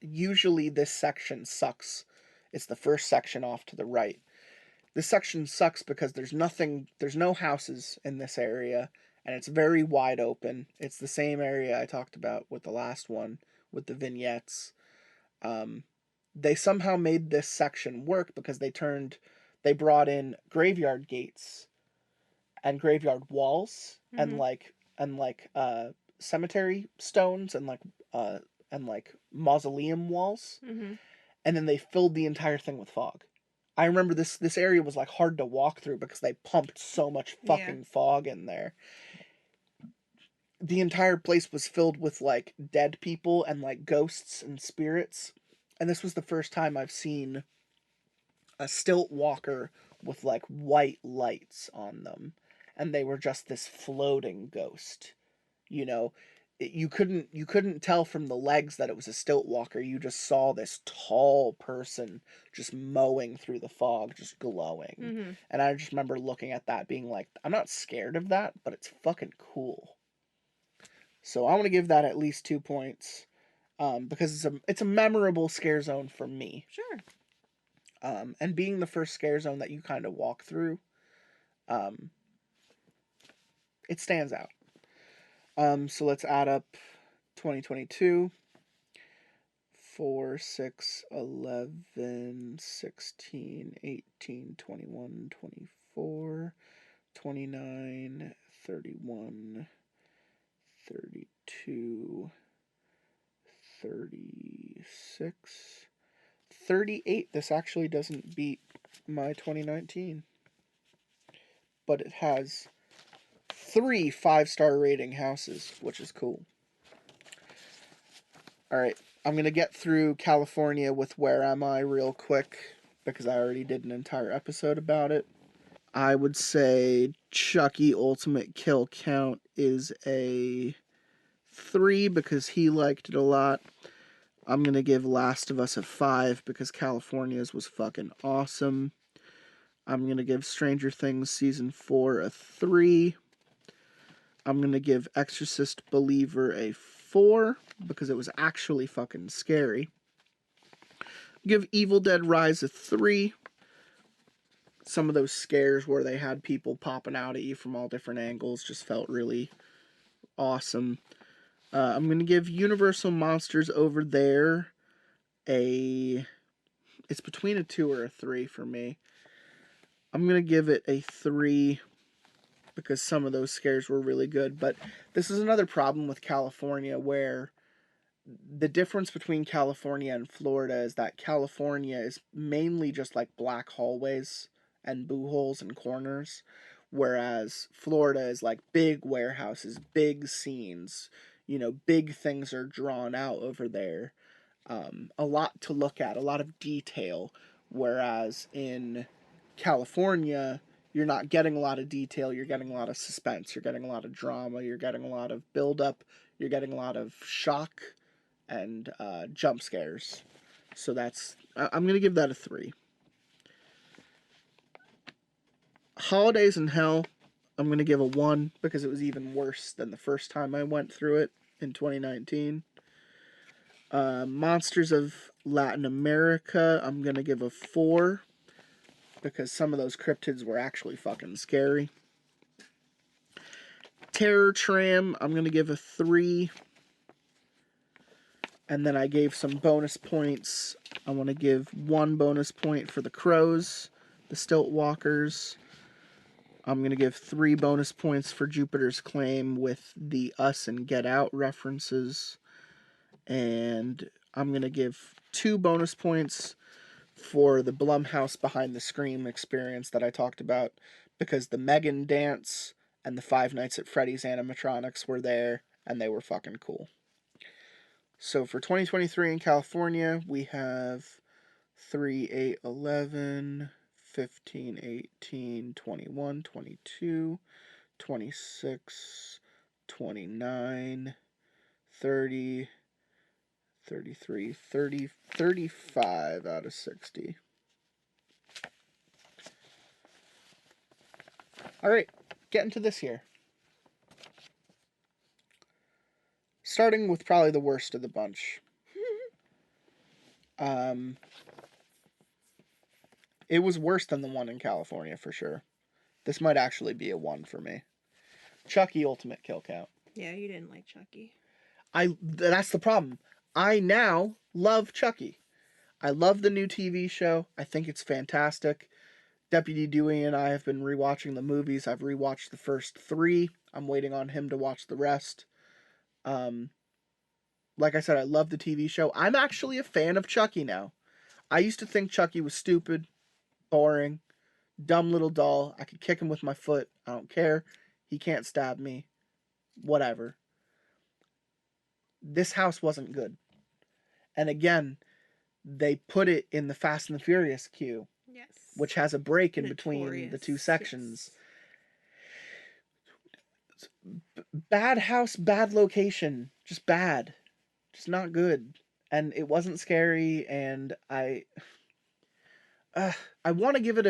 Usually this section sucks. It's the first section off to the right. This section sucks because there's no houses in this area, and it's very wide open. It's the same area I talked about with the last one, with the vignettes. they somehow made this section work because they brought in graveyard gates and graveyard walls Mm-hmm. and cemetery stones and like mausoleum walls, Mm-hmm. and then they filled the entire thing with fog. I remember this area was like hard to walk through because they pumped so much Yeah. fucking fog in there. The entire place was filled with like dead people and like ghosts and spirits. And this was the first time I've seen a stilt walker with like white lights on them, and they were just this floating ghost. You know, you couldn't tell from the legs that it was a stilt walker. You just saw this tall person just mowing through the fog, just glowing. Mm-hmm. And I just remember looking at that being like, I'm not scared of that, but it's fucking cool. So I want to give that at least 2 points, because it's a memorable scare zone for me. Sure. And being the first scare zone that you kind of walk through, um, it stands out. So let's add up 2022. 4, 6, 11, 16, 18, 21, 24, 29, 31, 32, 36, 38. This actually doesn't beat my 2019, but it has 3 5-star rating houses, which is cool. All right, I'm going to get through California with Where Am I real quick because I already did an entire episode about it. I would say Chucky Ultimate Kill Count is a 3 because he liked it a lot. I'm going to give Last of Us a 5 because California's was fucking awesome. I'm going to give Stranger Things Season 4 a 3. I'm going to give Exorcist Believer a 4 because it was actually fucking scary. Give Evil Dead Rise a 3. Some of those scares where they had people popping out at you from all different angles just felt really awesome. I'm going to give Universal Monsters Over There it's between a 2 or a 3 for me. I'm going to give it a 3 because some of those scares were really good. But this is another problem with California where the difference between California and Florida is that California is mainly just like black hallways and boo holes and corners, whereas Florida is like big warehouses, big scenes, big things are drawn out over there. A lot to look at, a lot of detail, whereas in California, you're not getting a lot of detail, you're getting a lot of suspense, you're getting a lot of drama, you're getting a lot of build-up, you're getting a lot of shock and jump scares. So I'm going to give that a 3. Holidays in Hell, I'm going to give a 1 because it was even worse than the first time I went through it in 2019. Monsters of Latin America, I'm going to give a 4 because some of those cryptids were actually fucking scary. Terror Tram, I'm going to give a 3. And then I gave some bonus points. I want to give 1 bonus point for the Crows, the Stilt Walkers. I'm going to give 3 bonus points for Jupiter's Claim with the Us and Get Out references. And I'm going to give 2 bonus points for the Blumhouse Behind the Scream experience that I talked about because the Megan dance and the Five Nights at Freddy's animatronics were there and they were fucking cool. So for 2023 in California, we have 3, 8, 11, 15, 18, 21, 22, 26, 29, 30, 33, 30, 35 out of 60. All right, getting to this here. Starting with probably the worst of the bunch. It was worse than the one in California for sure. This might actually be a 1 for me. Chucky Ultimate Kill Count. Yeah, you didn't like Chucky. That's the problem. I now love Chucky. I love the new TV show. I think it's fantastic. Deputy Dewey and I have been rewatching the movies. I've rewatched the first 3. I'm waiting on him to watch the rest. Like I said, I love the TV show. I'm actually a fan of Chucky now. I used to think Chucky was stupid, boring, dumb little doll. I could kick him with my foot. I don't care. He can't stab me. Whatever. This house wasn't good. And again, they put it in the Fast and the Furious queue. Yes. Which has a break in between the 2 sections. Yes. Bad house, bad location. Just bad. Just not good. And it wasn't scary, and I want to give it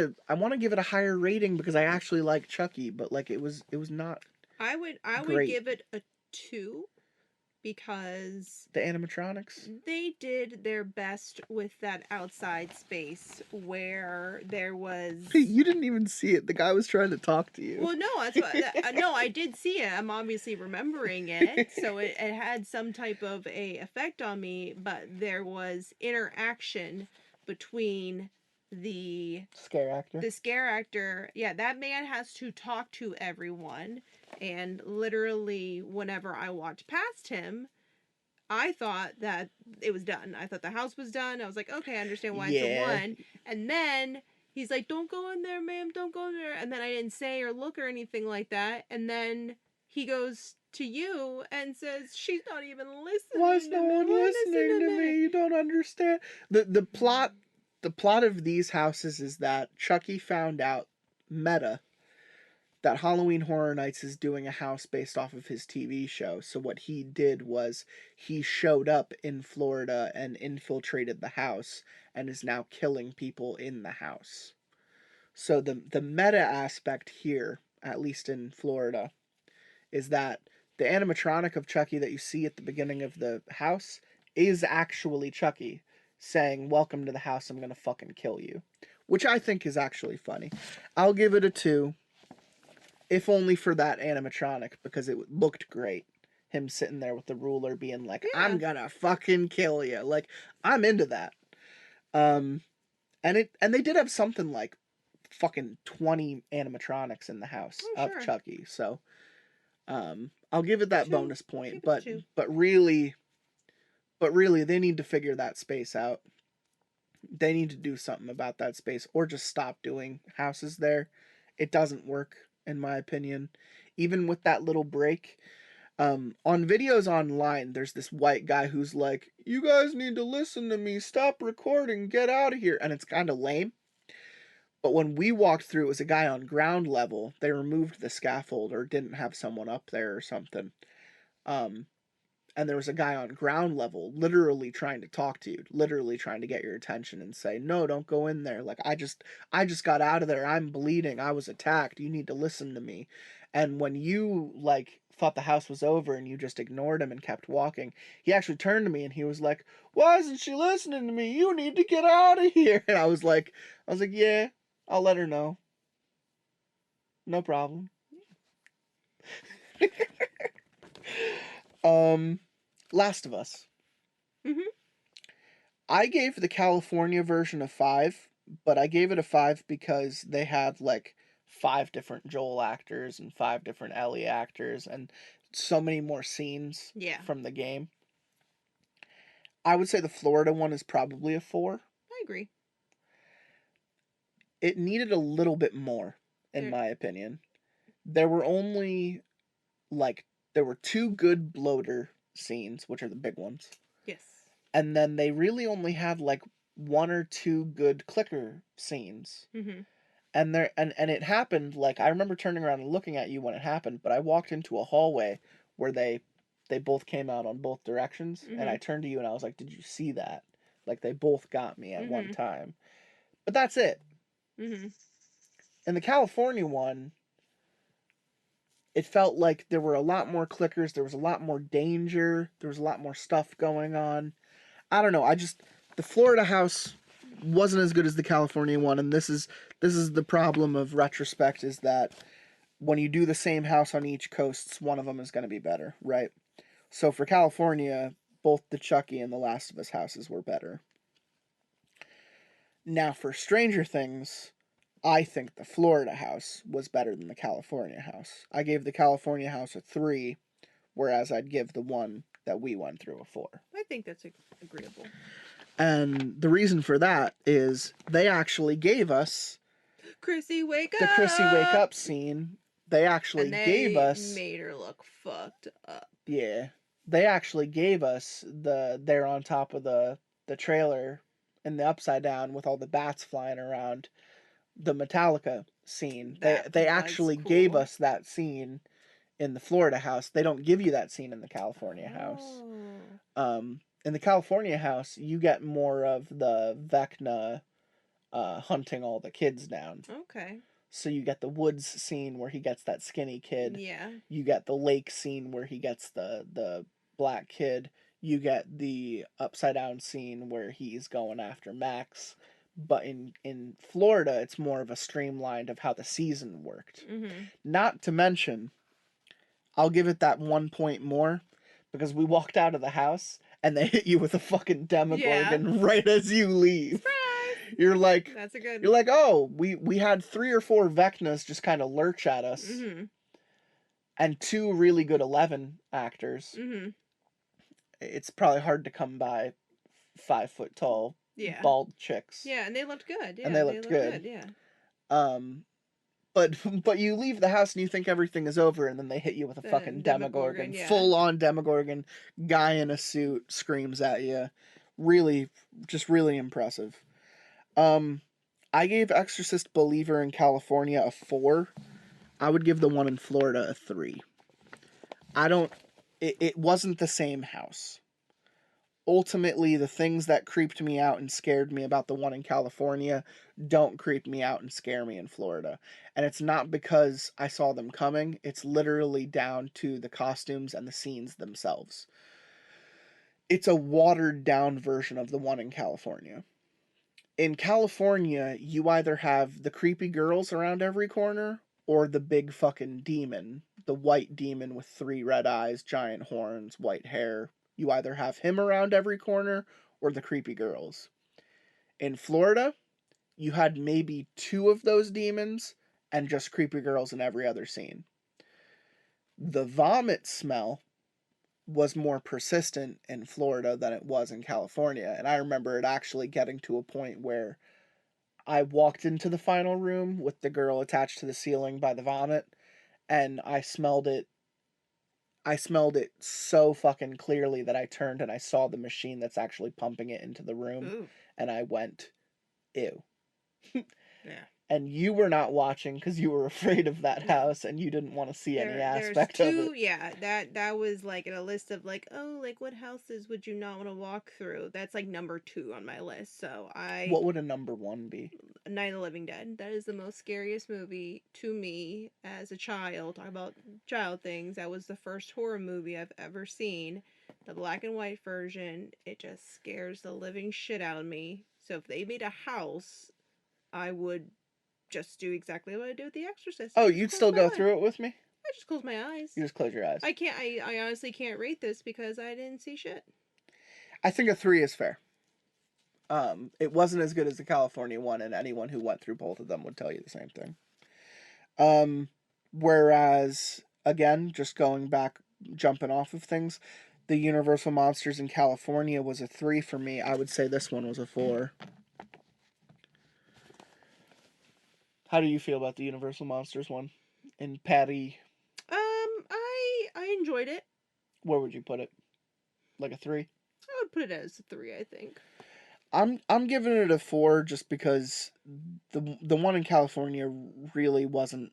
a higher rating because I actually like Chucky, but like it was not I would great. give it a 2 because The animatronics? they did their best with that outside space where there was. You didn't even see it. The guy was trying to talk to you. Well, no, that's what. No, I did see it. I'm obviously remembering it, so it had some type of a effect on me. But there was interaction between the scare actor. Yeah, that man has to talk to everyone, and literally, whenever I walked past him, I thought that it was done. I thought the house was done. I was like, okay, I understand why it's a 1. And then he's like, don't go in there, ma'am, don't go in there. And then I didn't say or look or anything like that. And then he goes to you and says, she's not even listening. Why is no one listening to me? You don't understand. The plot of these houses is that Chucky found out that Halloween Horror Nights is doing a house based off of his TV show. So what he did was he showed up in Florida and infiltrated the house and is now killing people in the house. So the meta aspect here, at least in Florida, is that the animatronic of Chucky that you see at the beginning of the house is actually Chucky saying, "Welcome to the house, I'm gonna fucking kill you." Which I think is actually funny. I'll give it a 2. If only for that animatronic, because it looked great. Him sitting there with the ruler being like, yeah. I'm gonna fucking kill you. Like, I'm into that. And they did have something like fucking 20 animatronics in the house of Chucky. So, I'll give it that bonus point. But really, they need to figure that space out. They need to do something about that space, or just stop doing houses there. It doesn't work, in my opinion. Even with that little break, on videos online, there's this white guy who's like, you guys need to listen to me, stop recording, get out of here, and it's kind of lame. But when we walked through, it was a guy on ground level. They removed the scaffold or didn't have someone up there or something. And there was a guy on ground level literally trying to talk to you, literally trying to get your attention and say, no, don't go in there. Like, I just got out of there. I'm bleeding. I was attacked. You need to listen to me. And when you, like, thought the house was over and you just ignored him and kept walking, he actually turned to me and he was like, why isn't she listening to me? You need to get out of here. And I was like, yeah, I'll let her know. No problem. Last of Us. Mm-hmm. I gave the California version a 5, but I gave it a 5 because they had like 5 different Joel actors and 5 different Ellie actors and so many more scenes from the game. I would say the Florida one is probably a 4. I agree. It needed a little bit more, in my opinion. There were only there were 2 good bloater scenes, which are the big ones. Yes. And then they really only had like 1 or 2 good clicker scenes. Mm-hmm. And it happened, like, I remember turning around and looking at you when it happened, but I walked into a hallway where they both came out on both directions, and I turned to you and I was like, did you see that? Like, they both got me at one time. But that's it. Mm-hmm. In the California one, it felt like there were a lot more clickers, there was a lot more danger, there was a lot more stuff going on. I don't know, the Florida house wasn't as good as the California one, and this is the problem of Retrospect, is that when you do the same house on each coast, one of them is going to be better, right? So for California, both the Chucky and the Last of Us houses were better. Now, for Stranger Things, I think the Florida house was better than the California house. I gave the California house a 3, whereas I'd give the one that we went through a 4. I think that's agreeable. And the reason for that is they actually gave us Chrissy, wake up! the Chrissy wake up scene. They actually gave us... made her look fucked up. Yeah. They actually gave us they're on top of the trailer in the upside down with all the bats flying around, the Metallica scene. They actually cool. gave us that scene in the Florida house. They don't give you that scene in the California house. In the California house, you get more of the Vecna hunting all the kids down. Okay. So you get the woods scene where he gets that skinny kid. Yeah. You get the lake scene where he gets the black kid. You get the upside down scene where he's going after Max. But in Florida, it's more of a streamlined of how the season worked. Mm-hmm. Not to mention, I'll give it that 1 point more because we walked out of the house and they hit you with a fucking Demogorgon right as you leave. Surprise! You're like, that's a good. You're like, oh, we had 3 or 4 Vecnas just kind of lurch at us, and 2 really good 11 actors. Mm-hmm. It's probably hard to come by 5 foot tall, bald chicks. Yeah, and they looked good. Yeah, and they looked good. Yeah. But you leave the house and you think everything is over, and then they hit you with a fucking Demogorgon, full on Demogorgon, guy in a suit screams at you. Really, just really impressive. I gave Exorcist Believer in California a 4. I would give the one in Florida a 3. It wasn't the same house. Ultimately, the things that creeped me out and scared me about the one in California don't creep me out and scare me in Florida. And it's not because I saw them coming. It's literally down to the costumes and the scenes themselves. It's a watered down version of the one in California. In California, you either have the creepy girls around every corner or the big fucking demon. The white demon with 3 red eyes, giant horns, white hair. You either have him around every corner or the creepy girls. In Florida, you had maybe 2 of those demons and just creepy girls in every other scene. The vomit smell was more persistent in Florida than it was in California. And I remember it actually getting to a point where I walked into the final room with the girl attached to the ceiling by the vomit, and I smelled it so fucking clearly that I turned and I saw the machine that's actually pumping it into the room. Ooh. And I went, ew. Yeah. And you were not watching because you were afraid of that house and you didn't want to see any aspect of it. Yeah, that was like in a list of like, oh, like what houses would you not want to walk through? That's like number 2 on my list. So What would a number 1 be? Night of the Living Dead. That is the most scariest movie to me as a child. Talk about child things. That was the first horror movie I've ever seen. The black and white version. It just scares the living shit out of me. So if they made a house, I would just do exactly what I do with The Exorcist. Oh, you'd still go through it with me? I just close my eyes. You just close your eyes. I honestly can't rate this because I didn't see shit. I think a 3 is fair. It wasn't as good as the California one, and anyone who went through both of them would tell you the same thing. Whereas, again, just going back, jumping off of things, the Universal Monsters in California was a 3 for me. I would say this one was a 4. How do you feel about the Universal Monsters one? And Patty? I enjoyed it. Where would you put it? Like a 3? I would put it as a 3, I think. I'm giving it a 4 just because the one in California really wasn't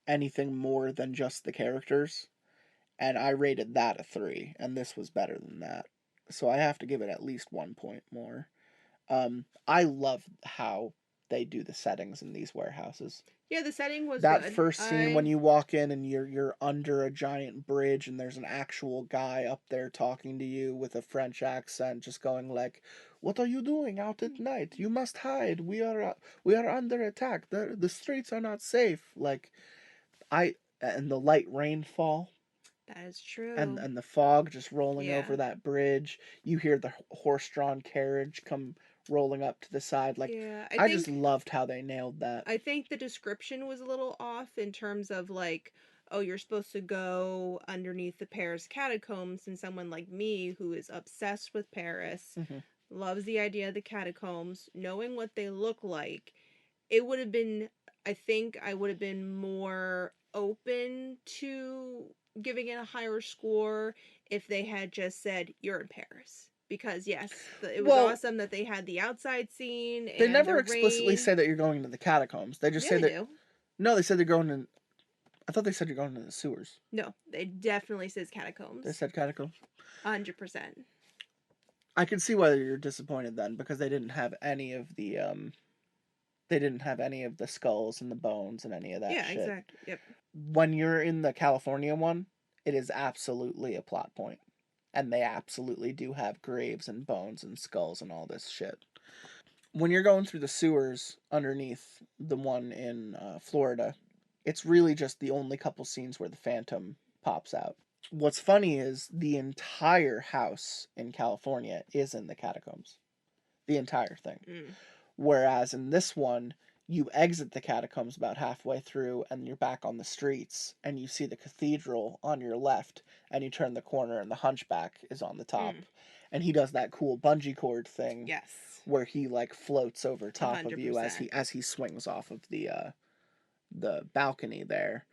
anything more than just the characters, and I rated that a 3, and this was better than that, so I have to give it at least 1 point more. I love how they do the settings in these warehouses. Yeah, the setting was that good. first scene when you walk in and you're under a giant bridge and there's an actual guy up there talking to you with a French accent, just going like, "What are you doing out at night? You must hide. We are under attack. The streets are not safe." Like, and the light rainfall. That is true. And the fog just rolling over that bridge. You hear the horse-drawn carriage come rolling up to the side. Like, Yeah, I just loved how they nailed that. I think the description was a little off in terms of like, oh, you're supposed to go underneath the Paris catacombs, and someone like me who is obsessed with Paris, Mhm. loves the idea of the catacombs, knowing what they look like, it would have been, I think I would have been more open to giving it a higher score if they had just said, you're in Paris. Because yes, it was Well, awesome that they had the outside scene they and never the explicitly rain. say that you're going to the catacombs. They just Yeah, say they that. do. No, they said they're going to. I thought they said you're going to the sewers. No, it definitely says They catacombs. said catacombs. 100%. I can see why you're disappointed then, because they didn't have any of the skulls and the bones and any of that Yeah, shit. exactly. Yep. When you're in the California one, it is absolutely a plot point. And they absolutely do have graves and bones and skulls and all this shit. When you're going through the sewers underneath the one in Florida, it's really just the only couple scenes where the Phantom pops out. What's funny is the entire house in California is in the catacombs. The entire thing. Mm. Whereas in this one, you exit the catacombs about halfway through and you're back on the streets and you see the cathedral on your left and you turn the corner and the hunchback is on the top. And he does that cool bungee cord thing. Yes. Where he like floats over top 100%. of you as he swings off of the balcony there.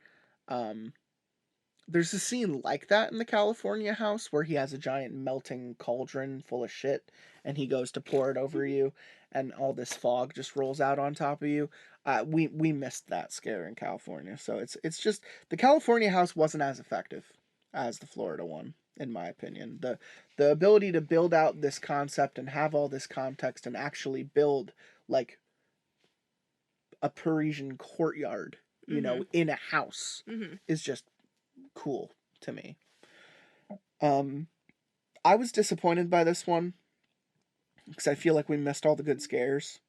There's a scene like that in the California house where he has a giant melting cauldron full of shit and he goes to pour it over you and all this fog just rolls out on top of you. We missed that scare in California. So it's just the California house wasn't as effective as the Florida one, in my opinion. The ability to build out this concept and have all this context and actually build like a Parisian courtyard, you know, in a house is just cool to me. I was disappointed by this one because I feel like we missed all the good scares.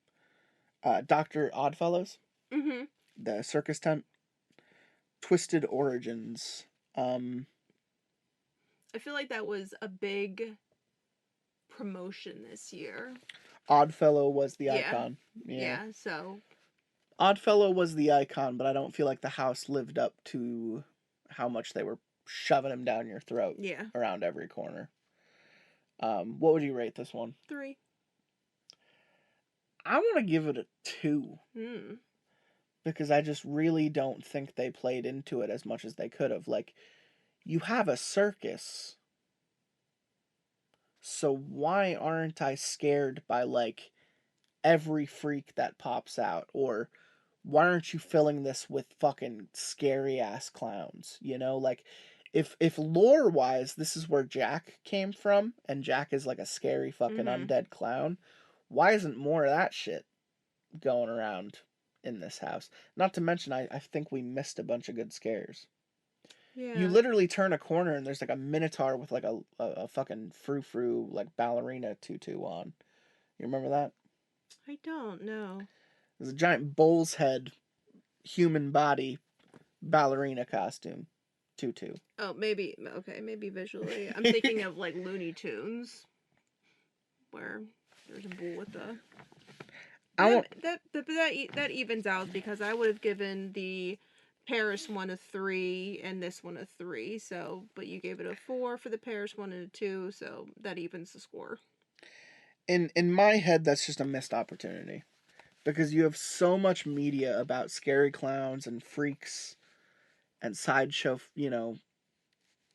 Dr. Oddfellows, the circus tent, Twisted Origins. I feel like that was a big promotion this year. Oddfellow was the icon. Yeah, so. Oddfellow was the icon, but I don't feel like the house lived up to how much they were shoving him down your throat around every corner. What would you rate this one? 3. I want to give it a 2. Because I just really don't think they played into it as much as they could have. Like, you have a circus. So why aren't I scared by, like, every freak that pops out? Or why aren't you filling this with fucking scary-ass clowns? You know, like, if lore-wise, this is where Jack came from, and Jack is, like, a scary fucking undead clown, why isn't more of that shit going around in this house? Not to mention, I think we missed a bunch of good scares. Yeah. You literally turn a corner and there's like a minotaur with like a fucking frou-frou like ballerina tutu on. You remember that? I don't know. There's a giant bull's head, human body, ballerina costume, tutu. Oh, maybe, okay, maybe visually. I'm thinking of like Looney Tunes, where there's a bull with the... That evens out because I would have given the Paris one a 3 and this one a 3. So, but you gave it a 4 for the Paris one and a 2, so that evens the score. In my head, that's just a missed opportunity because you have so much media about scary clowns and freaks and sideshow, you know,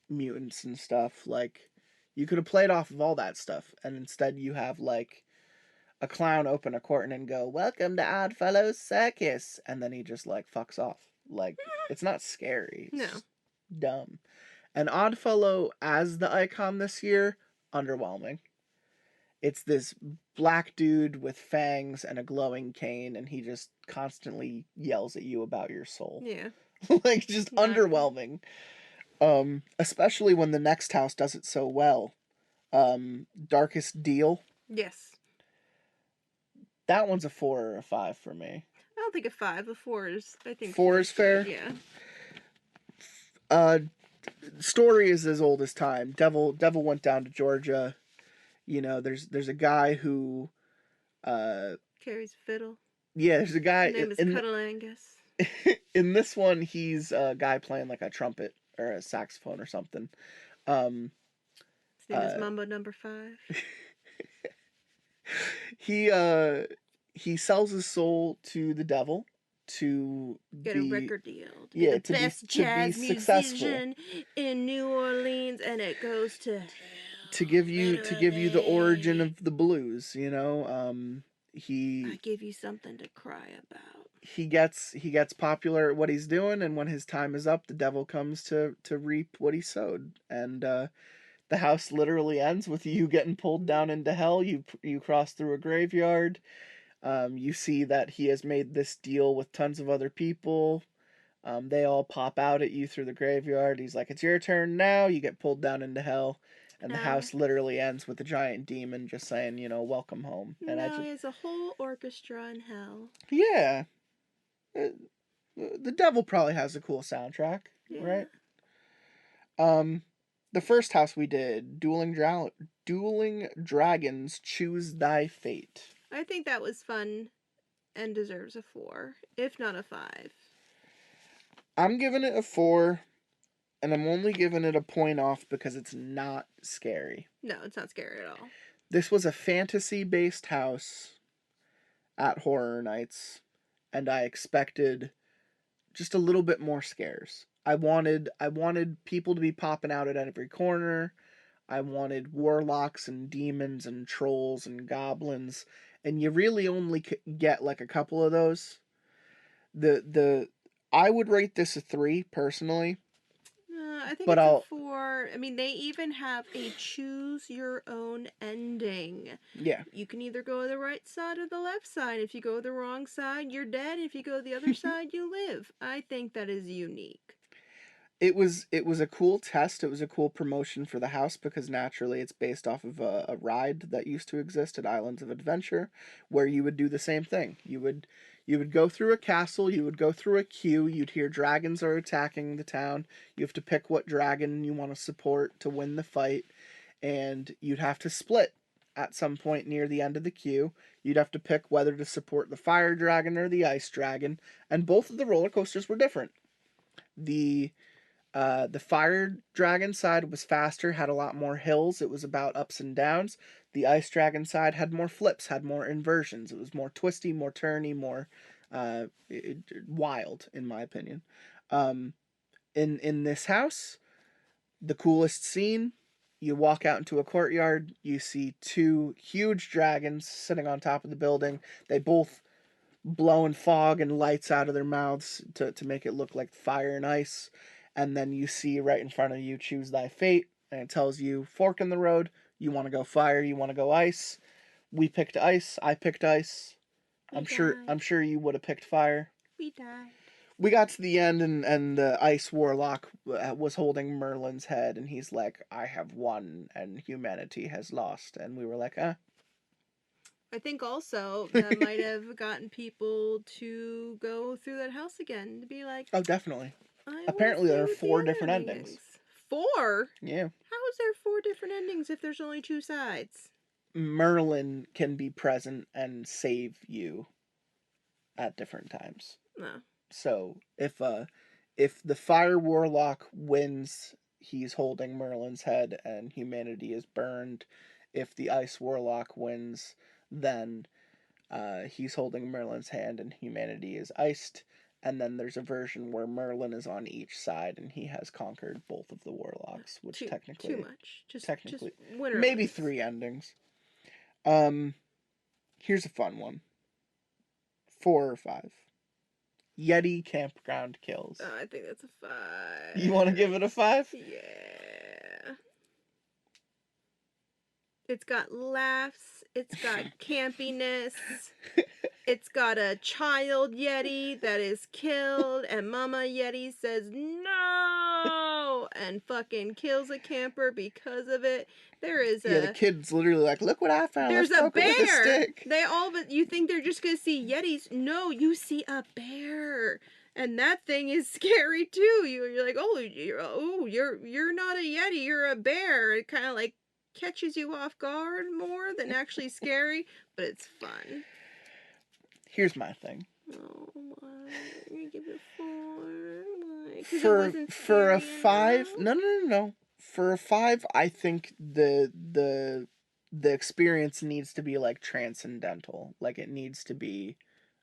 mutants and stuff. Like, you could have played off of all that stuff, and instead you have like a clown open a curtain and go, "Welcome to Oddfellows Circus," and then he just like fucks off. Like, it's not scary. It's just dumb. And Oddfellow as the icon this year, underwhelming. It's this black dude with fangs and a glowing cane, and he just constantly yells at you about your soul. Yeah. Like, just underwhelming. Especially when the next house does it so well. Darkest Deal. Yes. That one's a 4 or a 5 for me. I don't think a 5. A 4 is, I think... 4 is fair? Yeah. Story is as old as time. Devil went down to Georgia. You know, there's a guy who Carries a fiddle. Yeah, there's a guy His name is Cuddleangus. in this one. He's a guy playing like a trumpet or a saxophone or something. Um, His name is Mambo Number 5. he sells his soul to the devil to Get be a record deal. To yeah, be the to be- best to be jazz successful. musician in New Orleans, and it goes to to give you the origin of the blues. I He give you something to cry about. he gets popular at what he's doing, and when his time is up, the devil comes to reap what he sowed. And the house literally ends with you getting pulled down into hell. You cross through a graveyard. You see that he has made this deal with tons of other people. They all pop out at you through the graveyard. He's like, "It's your turn now." You get pulled down into hell, and the No. house literally ends with a giant demon just saying, "Welcome home." And No, he has a whole orchestra in hell. yeah, the devil probably has a cool soundtrack, Yeah. right? The first house we did, Dueling Dragons, Choose Thy Fate. I think that was fun and deserves a 4, if not a 5. I'm giving it a 4, and I'm only giving it a point off because it's not scary. No, it's not scary at all. This was a fantasy-based house at Horror Nights, and I expected just a little bit more scares. I wanted people to be popping out at every corner. I wanted warlocks and demons and trolls and goblins, and you really only get like a couple of those. I would rate this a 3 personally. I think But it's I'll- a 4. I mean, they even have a choose your own ending. Yeah. You can either go the right side or the left side. If you go the wrong side, you're dead. If you go the other side, you live. I think that is unique. It was a cool test. It was a cool promotion for the house because naturally it's based off of a ride that used to exist at Islands of Adventure, where you would do the same thing. You would go through a castle, you would go through a queue, you'd hear dragons are attacking the town. You have to pick what dragon you want to support to win the fight, and you'd have to split at some point near the end of the queue. You'd have to pick whether to support the fire dragon or the ice dragon, and both of the roller coasters were different. The fire dragon side was faster, had a lot more hills. It was about ups and downs. The ice dragon side had more flips, had more inversions. It was more twisty, more turny, more wild, in my opinion. In this house, the coolest scene, you walk out into a courtyard, you see 2 huge dragons sitting on top of the building. They both blowing fog and lights out of their mouths to make it look like fire and ice. And then you see right in front of you, choose thy fate, and it tells you, fork in the road, you want to go fire, you want to go ice. We picked ice, I picked ice. I'm sure you would have picked fire. We died. We got to the end, and the ice warlock was holding Merlin's head, and he's like, "I have won, and humanity has lost." And we were like, I think also that might have gotten people to go through that house again, to be like, oh, definitely. I Apparently there are went through 4 the different other endings. 4? Yeah. How is there 4 different endings if there's only 2 sides? Merlin can be present and save you at different times. No. So if the fire warlock wins, he's holding Merlin's head and humanity is burned. If the ice warlock wins, then he's holding Merlin's hand and humanity is iced. And then there's a version where Merlin is on each side and he has conquered both of the warlocks, which technically too much. Just winner maybe wins. 3 endings. Here's a fun one. 4 or 5. Yeti Campground Kills. I think that's a 5. You want to give it a 5? Yeah. It's got laughs. It's got campiness. It's got a child Yeti that is killed, and Mama Yeti says no, and fucking kills a camper because of it. There is the kid's literally like, "Look what I found." There's Let's a poke it with a bear. stick." They all, but you think they're just gonna see Yetis? No, you see a bear, and that thing is scary too. You're like, you're not a Yeti, you're a bear. It kind of like catches you off guard more than actually scary, but it's fun. Here's my thing. Oh, why? I'm gonna give it a 4. Why? Because it wasn't For a scary 5, enough? no. For a 5, I think the experience needs to be like transcendental. Like it needs to be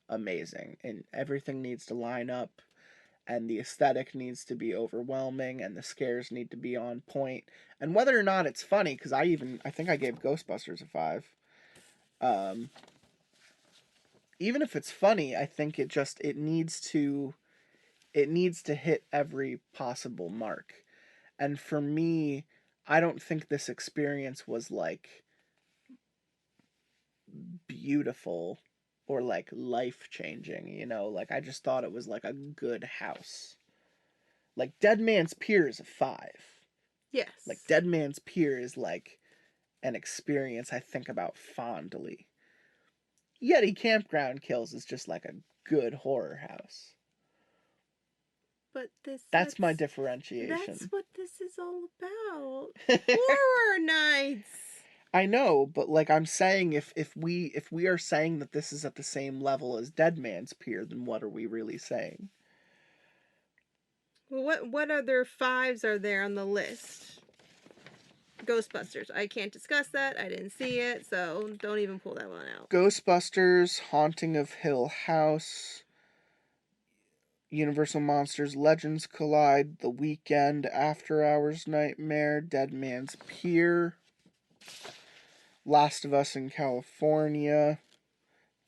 amazing, and everything needs to line up, and the aesthetic needs to be overwhelming, and the scares need to be on point. And whether or not it's funny, because I think I gave Ghostbusters a 5. Um, Even if it's funny, I think it needs to hit every possible mark. And for me, I don't think this experience was like beautiful or like life changing, you know? Like I just thought it was like a good house. Like Dead Man's Pier is a 5. Yes. Like Dead Man's Pier is like an experience I think about fondly. Yeti Campground Kills is just like a good horror house. But That's my differentiation. That's what this is all about. Horror nights. I know, but like I'm saying, if we are saying that this is at the same level as Dead Man's Pier, then what are we really saying? Well, what other 5s are there on the list? Ghostbusters. I can't discuss that. I didn't see it, so don't even pull that one out. Ghostbusters, Haunting of Hill House, Universal Monsters Legends Collide, The Weekend, After Hours Nightmare, Dead Man's Pier, Last of Us in California.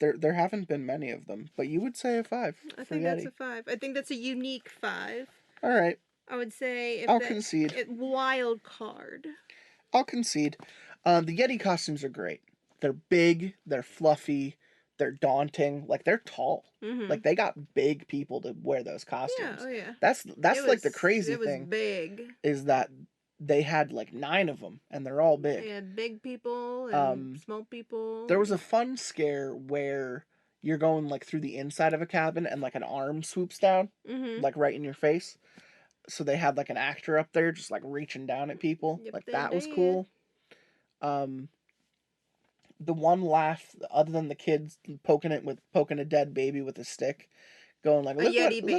There haven't been many of them, but you would say a 5. I think that's a 5. I think that's a unique 5. All right. I would say I'll concede. Wild card. I'll concede. The Yeti costumes are great. They're big, they're fluffy, they're daunting. Like they're tall. Mm-hmm. Like they got big people to wear those costumes. Yeah, oh yeah. That's like the crazy thing. It was big. Is that they had like 9 of them, and they're all big. They had big people and small people. There was a fun scare where you're going like through the inside of a cabin, and like an arm swoops down, like right in your face. So they had like an actor up there just like reaching down at people. Yep, like they that was did. cool. The one laugh, other than the kids poking a dead baby with a stick, going like, look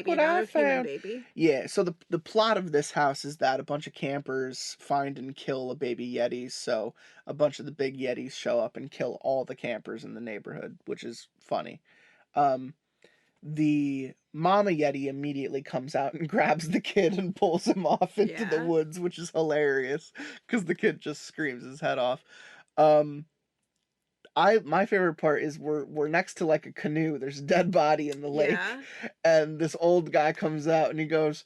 what I found. Baby. Yeah, so the plot of this house is that a bunch of campers find and kill a baby yeti, so a bunch of the big yetis show up and kill all the campers in the neighborhood, which is funny. The mama yeti immediately comes out and grabs the kid and pulls him off into the woods, which is hilarious because the kid just screams his head off. My favorite part is we're next to like a canoe. There's a dead body in the lake, and this old guy comes out and he goes,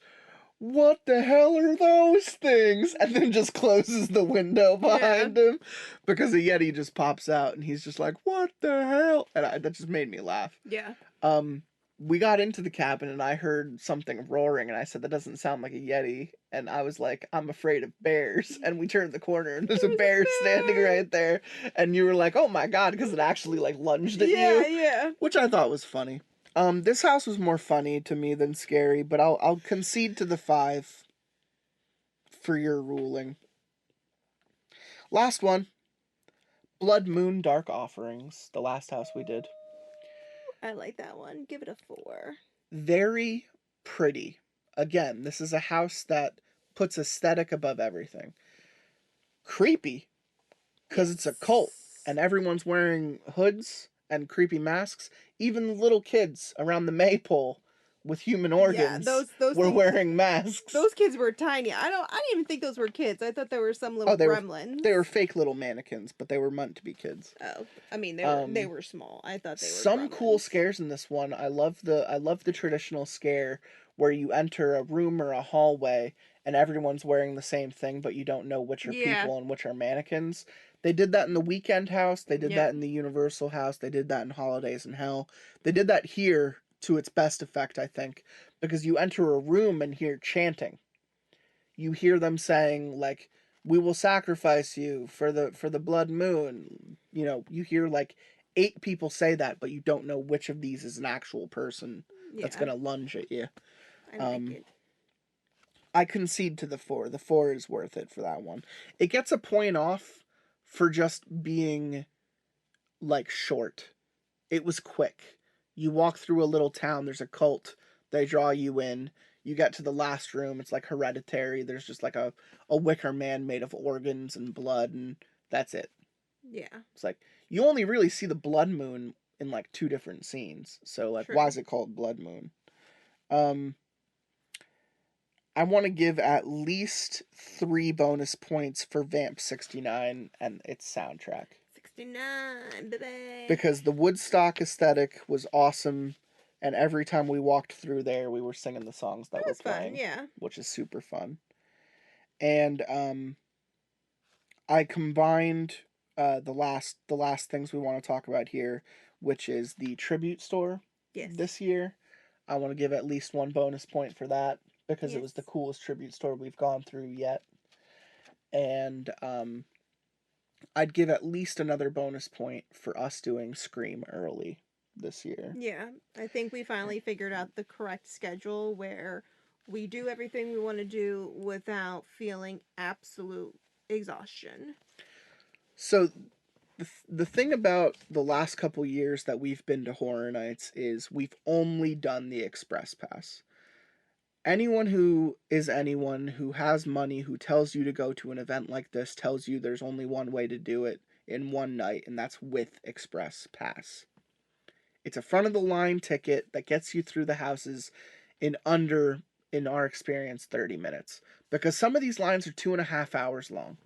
"What the hell are those things?" And then just closes the window behind him because the yeti just pops out and he's just like, "What the hell?" And that just made me laugh. Yeah. We got into the cabin and I heard something roaring and I said, "That doesn't sound like a yeti." And I was like, "I'm afraid of bears." And we turned the corner and there's a bear standing right there. And you were like, "Oh my God," because it actually like lunged at you. Yeah. Which I thought was funny. This house was more funny to me than scary, but I'll concede to the 5 for your ruling. Last one. Blood Moon Dark Offerings, the last house we did. I like that one. Give it a 4. Very pretty. Again, this is a house that puts aesthetic above everything. Creepy, because it's a cult, and everyone's wearing hoods and creepy masks. Even little kids around the maypole with human organs were wearing masks. Those kids were tiny. I didn't even think those were kids. I thought they were some little gremlins. They were fake little mannequins, but they were meant to be kids. Oh, I mean they were small. I thought they were some gremlins. Cool scares in this one. I love the traditional scare where you enter a room or a hallway and everyone's wearing the same thing, but you don't know which are people and which are mannequins. They did that in the Weekend house. They did that in the Universal house. They did that in Holidays in Hell. They did that here to its best effect, I think, because you enter a room and hear chanting. You hear them saying like, "We will sacrifice you for the blood moon." You know, you hear like 8 people say that, but you don't know which of these is an actual person that's gonna lunge at you. I like it. I concede to the 4. The 4 is worth it for that one. It gets a point off for just being like short. It was quick. You walk through a little town, there's a cult, they draw you in. You get to the last room, it's like Hereditary. There's just like a wicker man made of organs and blood, and that's it. Yeah. It's like, you only really see the blood moon in like 2 different scenes. So like, True. why is it called Blood Moon? I want to give at least 3 bonus points for Vamp 69 and its soundtrack. 69, baby. Because the Woodstock aesthetic was awesome, and every time we walked through there, we were singing the songs that were playing. Fun, yeah. Which is super fun. And I combined the last things we want to talk about here, which is the tribute store. Yes. This year. I want to give at least 1 bonus point for that, because Yes. it was the coolest tribute store we've gone through yet. And I'd give at least another bonus point for us doing Scream early this year. Yeah, I think we finally figured out the correct schedule where we do everything we want to do without feeling absolute exhaustion. So the thing about the last couple years that we've been to Horror Nights is we've only done the Express Pass. Anyone who has money, who tells you to go to an event like this, tells you there's only one way to do it in one night, and that's with Express Pass. It's a front of the line ticket that gets you through the houses in our experience, 30 minutes. Because some of these lines are 2.5 hours long.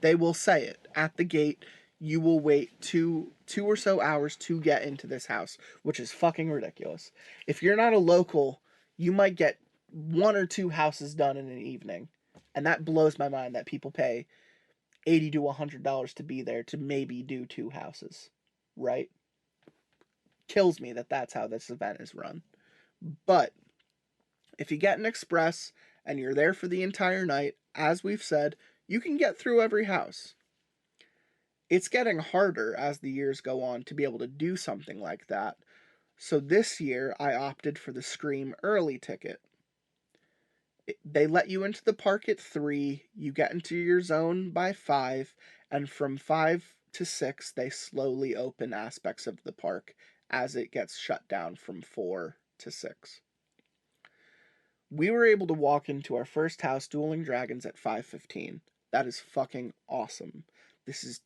They will say it at the gate. You will wait two or so hours to get into this house, which is fucking ridiculous. If you're not a local, you might get 1 or 2 houses done in an evening. And that blows my mind that people pay $80 to $100 to be there to maybe do 2 houses. Right? Kills me that that's how this event is run. But if you get an express and you're there for the entire night, as we've said, you can get through every house. It's getting harder as the years go on to be able to do something like that. So this year I opted for the Scream early ticket. They let you into the park at 3, you get into your zone by 5, and from 5 to 6 they slowly open aspects of the park as it gets shut down from 4 to 6. We were able to walk into our first house, Dueling Dragons, at 5:15. That is fucking awesome. This is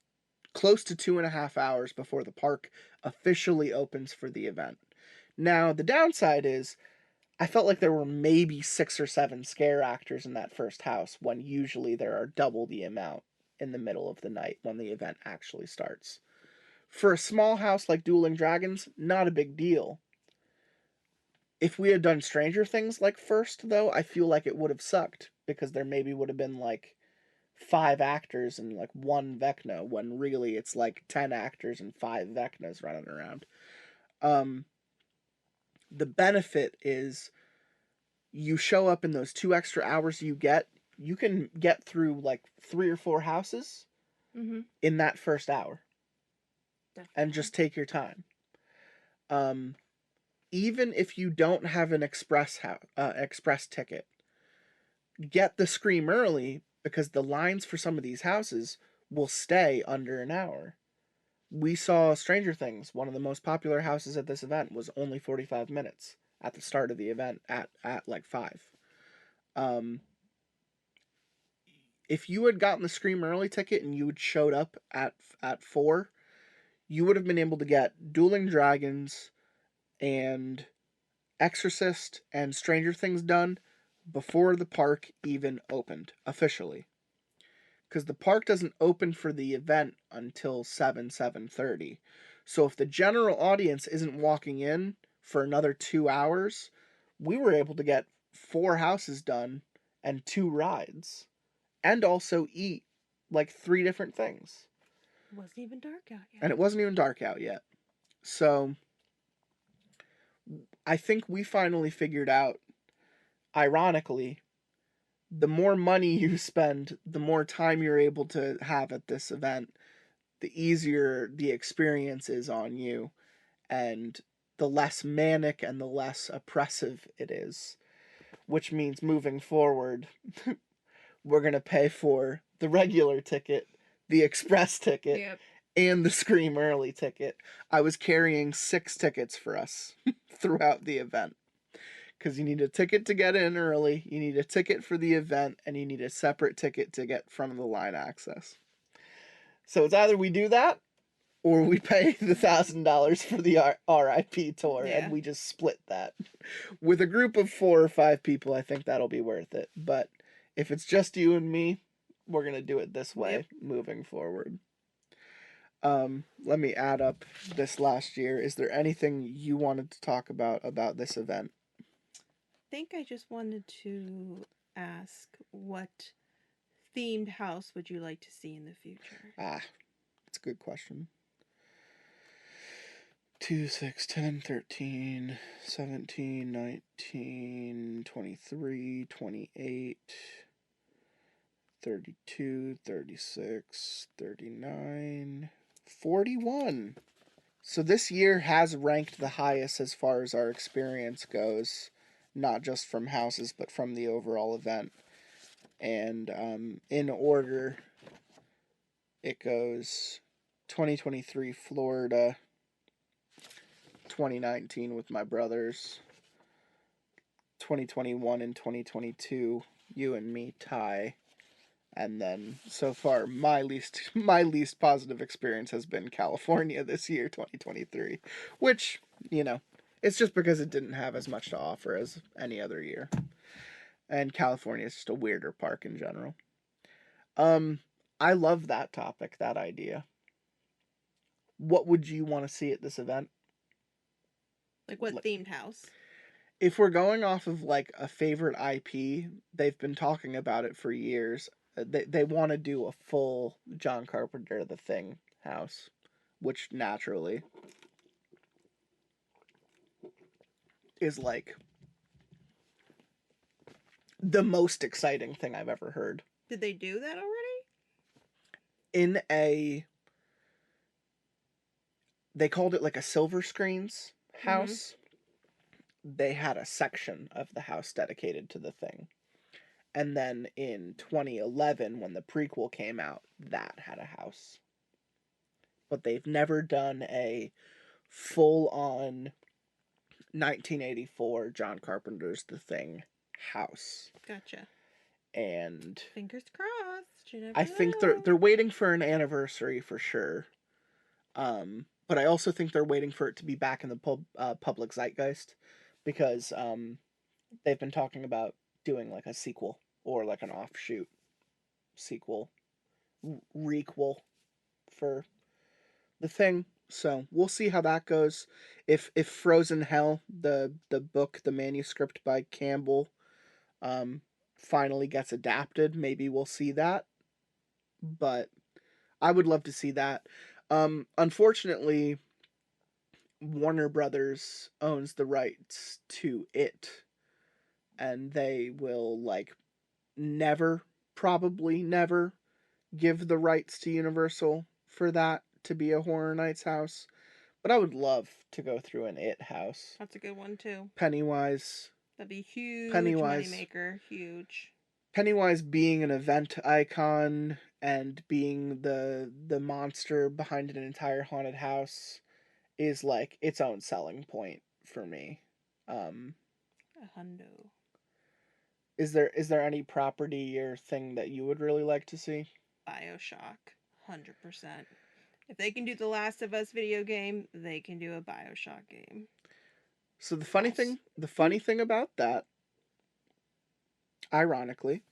close to 2.5 hours before the park officially opens for the event. Now, the downside is I felt like there were maybe 6 or 7 scare actors in that first house, when usually there are double the amount in the middle of the night when the event actually starts. For a small house like Dueling Dragons, not a big deal. If we had done Stranger Things like first, though, I feel like it would have sucked, because there maybe would have been like 5 actors and like 1 Vecna, when really it's like 10 actors and 5 Vecnas running around. The benefit is you show up in those 2 extra hours you can get through like 3 or 4 houses in that first hour. Definitely. And just take your time. Even if you don't have an express ticket, get the Scream early, because the lines for some of these houses will stay under an hour. We saw Stranger Things, one of the most popular houses at this event, was only 45 minutes at the start of the event at like 5. If you had gotten the Scream early ticket and you had showed up at 4, you would have been able to get Dueling Dragons and Exorcist and Stranger Things done before the park even opened officially. Because the park doesn't open for the event until 7:30. So if the general audience isn't walking in for another 2 hours, we were able to get 4 houses done and 2 rides. And also eat like 3 different things. It wasn't even dark out yet. And it wasn't even dark out yet. So I think we finally figured out, ironically, the more money you spend, the more time you're able to have at this event, the easier the experience is on you, and the less manic and the less oppressive it is. Which means moving forward, we're going to pay for the regular ticket the express ticket, Yep. and the Scream Early ticket. I was carrying 6 tickets for us throughout the event. Because you need a ticket to get in early, you need a ticket for the event, and you need a separate ticket to get front of the line access. So it's either we do that, or we pay the $1,000 for the RIP tour, Yeah. and we just split that. With a group of 4 or 5 people, I think that'll be worth it. But if it's just you and me, we're going to do it this way moving forward. Let me add up this last year. Is there anything you wanted to talk about this event? I think I just wanted to ask, what themed house would you like to see in the future? That's a good question. 2, 6, 10, 13, 17, 19, 23, 28, 32, 36, 39, 41. So this year has ranked the highest as far as our experience goes, not just from houses, but from the overall event. And in order, it goes 2023 Florida, 2019 with my brothers, 2021 and 2022 you and me tie, and then so far my least positive experience has been California this year, 2023, which, you know, it's just because it didn't have as much to offer as any other year, and California is just a weirder park in general. I love that topic, that idea. What would you want to see at this event? Like, what themed house? If we're going off of like a favorite IP, they've been talking about it for years. They want to do a full John Carpenter The Thing house, which naturally is like the most exciting thing I've ever heard. Did they do that already? They called it like a silver screens house. They had a section of the house dedicated to The Thing. And then in 2011, when the prequel came out, that had a house. But they've never done a full-on 1984 John Carpenter's The Thing house. Gotcha. And fingers crossed. You never I think know. they're waiting for an anniversary for sure. But I also think they're waiting for it to be back in the public zeitgeist, because they've been talking about doing like a sequel or like an offshoot sequel, requel for The Thing. So we'll see how that goes. If Frozen Hell, the book, the manuscript by Campbell, finally gets adapted, maybe we'll see that. But I would love to see that. Unfortunately, Warner Brothers owns the rights to it, and they will like probably never give the rights to Universal for that to be a Horror Nights house. But I would love to go through an It house. That's a good one too. Pennywise. That'd be huge. Pennywise. Moneymaker. Huge. Pennywise being an event icon and being the monster behind an entire haunted house is like its own selling point for me. A hundo. Is there any property or thing that you would really like to see? BioShock. 100%. If they can do the Last of Us video game, they can do a BioShock game. So the funny thing about that, ironically,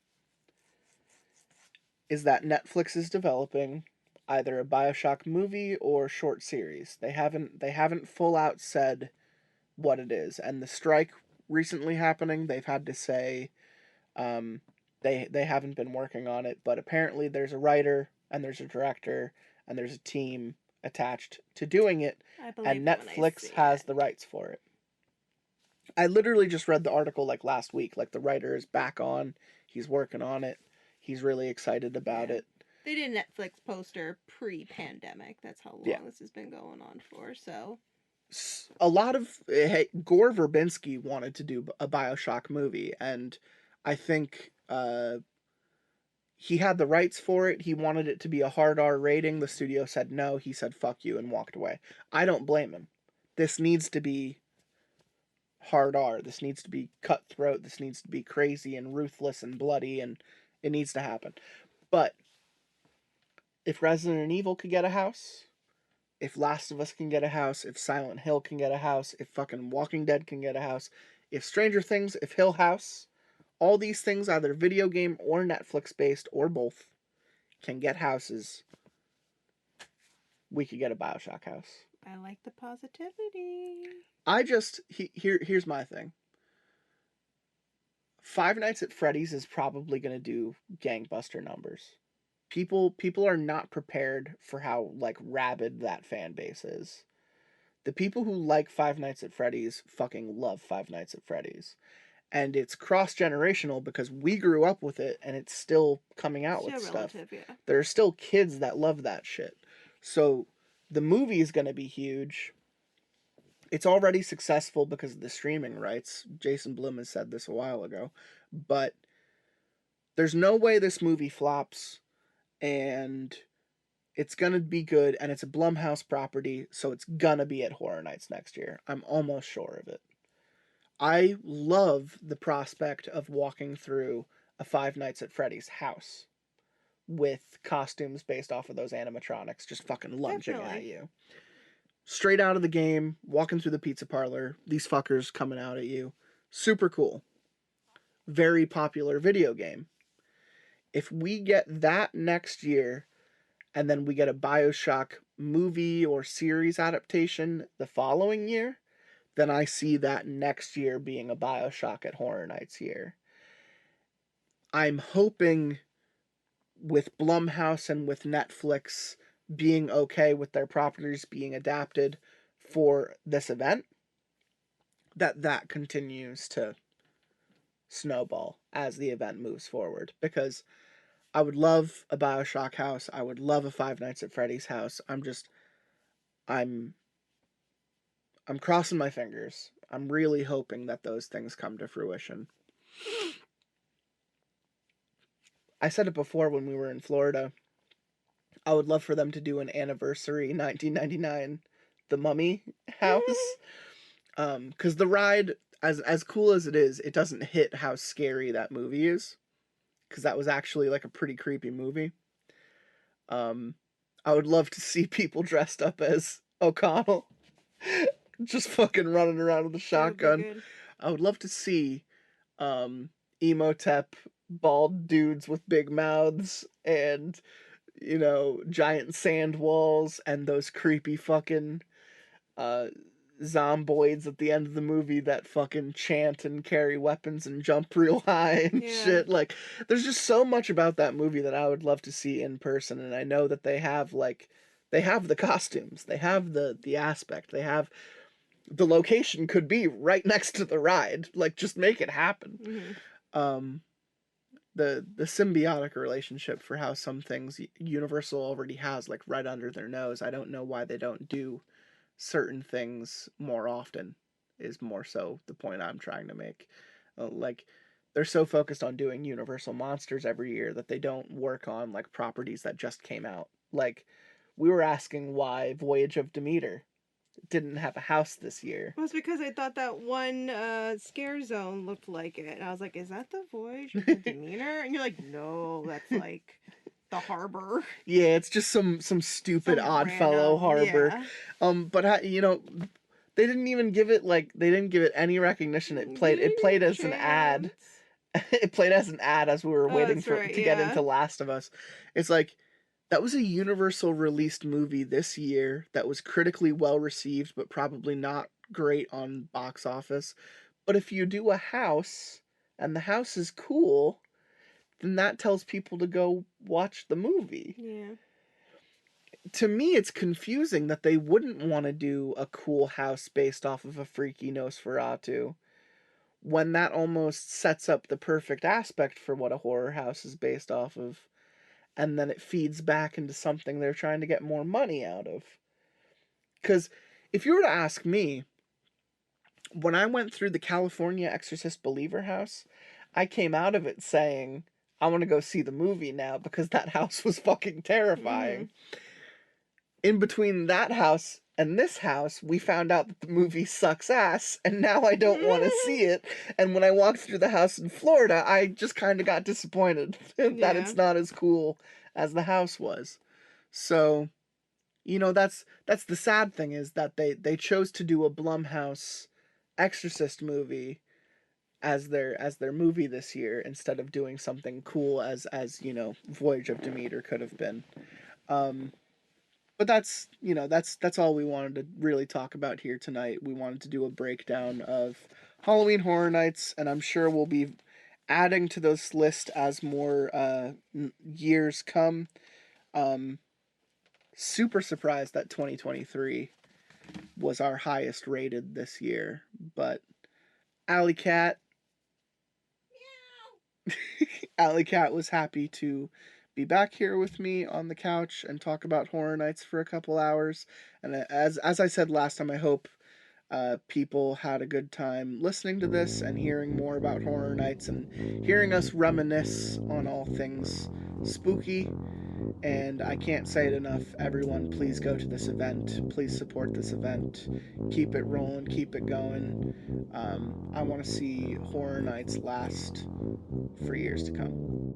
is that Netflix is developing either a BioShock movie or short series. They haven't full out said what it is. And the strike recently happening, they've had to say they haven't been working on it, but apparently there's a writer and there's a director and there's a team attached to doing it, and Netflix has the rights for it. I literally just read the article like last week. Like, the writer is back on, he's working on it, he's really excited about it. They did a Netflix poster pre-pandemic. That's how long this has been going on for. So a lot of Gore Verbinski wanted to do a BioShock movie, and I think He had the rights for it. He wanted it to be a hard R rating. The studio said no. He said fuck you and walked away. I don't blame him. This needs to be hard R. This needs to be cutthroat. This needs to be crazy and ruthless and bloody, and it needs to happen. But if Resident Evil could get a house, if Last of Us can get a house, if Silent Hill can get a house, if fucking Walking Dead can get a house, if Stranger Things, if Hill House, all these things, either video game or Netflix based or both, can get houses, we could get a BioShock house. I like the positivity. Here's my thing. Five Nights at Freddy's is probably going to do gangbuster numbers. People are not prepared for how like rabid that fan base is. The people who like Five Nights at Freddy's fucking love Five Nights at Freddy's. And it's cross-generational because we grew up with it and it's still coming out with stuff. Yeah. There are still kids that love that shit. So the movie is going to be huge. It's already successful because of the streaming rights. Jason Blum has said this a while ago. But there's no way this movie flops, and it's going to be good, and it's a Blumhouse property, so it's going to be at Horror Nights next year. I'm almost sure of it. I love the prospect of walking through a Five Nights at Freddy's house with costumes based off of those animatronics just fucking lunging at you. Straight out of the game, walking through the pizza parlor, these fuckers coming out at you. Super cool. Very popular video game. If we get that next year, and then we get a BioShock movie or series adaptation the following year, then I see that next year being a BioShock at Horror Nights year. I'm hoping with Blumhouse and with Netflix being okay with their properties being adapted for this event, that continues to snowball as the event moves forward. Because I would love a BioShock house. I would love a Five Nights at Freddy's house. I'm crossing my fingers. I'm really hoping that those things come to fruition. I said it before when we were in Florida. I would love for them to do an anniversary 1999 The Mummy house. Because the ride, as cool as it is, it doesn't hit how scary that movie is. Because that was actually like a pretty creepy movie. I would love to see people dressed up as O'Connell. Just fucking running around with a shotgun. I would love to see Emotep bald dudes with big mouths and, you know, giant sand walls and those creepy fucking zomboids at the end of the movie that fucking chant and carry weapons and jump real high and shit. Like, there's just so much about that movie that I would love to see in person, and I know that they have the costumes, they have the aspect, they have the location could be right next to the ride. Like, just make it happen. Mm-hmm. The symbiotic relationship for how some things Universal already has, like, right under their nose. I don't know why they don't do certain things more often, is more so the point I'm trying to make. Like, they're so focused on doing Universal Monsters every year that they don't work on, like, properties that just came out. Like, we were asking why Voyage of Demeter didn't have a house this year. Well, it's because I thought that one scare zone looked like it. And I was like, is that the Voyage of the Demeter? And you're like, no, that's like the harbor. Yeah, it's just some stupid Oddfellow harbor. Yeah. But you know, they didn't even give it any recognition. It played as an ad. It played as an ad as we were waiting to get into Last of Us. It's like, that was a Universal released movie this year that was critically well received, but probably not great on box office. But if you do a house and the house is cool, then that tells people to go watch the movie. Yeah. To me, it's confusing that they wouldn't want to do a cool house based off of a freaky Nosferatu, when that almost sets up the perfect aspect for what a horror house is based off of. And then it feeds back into something they're trying to get more money out of. Because if you were to ask me, when I went through the California Exorcist Believer house, I came out of it saying, I want to go see the movie now because that house was fucking terrifying. In between that house and this house, we found out that the movie sucks ass, and now I don't want to see it. And when I walked through the house in Florida, I just kind of got disappointed that Yeah. it's not as cool as the house was. So, you know, that's the sad thing, is that they chose to do a Blumhouse Exorcist movie as their movie this year, instead of doing something cool as you know, Voyage of Demeter could have been. But that's, you know, that's all we wanted to really talk about here tonight. We wanted to do a breakdown of Halloween Horror Nights, and I'm sure we'll be adding to this list as more years come. Super surprised that 2023 was our highest rated this year, but Alley Cat Alley Cat was happy to be back here with me on the couch and talk about Horror Nights for a couple hours. And as I said last time, I hope people had a good time listening to this and hearing more about Horror Nights and hearing us reminisce on all things spooky. And I can't say it enough, everyone, please go to this event. Please support this event. Keep it rolling, keep it going. I want to see Horror Nights last for years to come.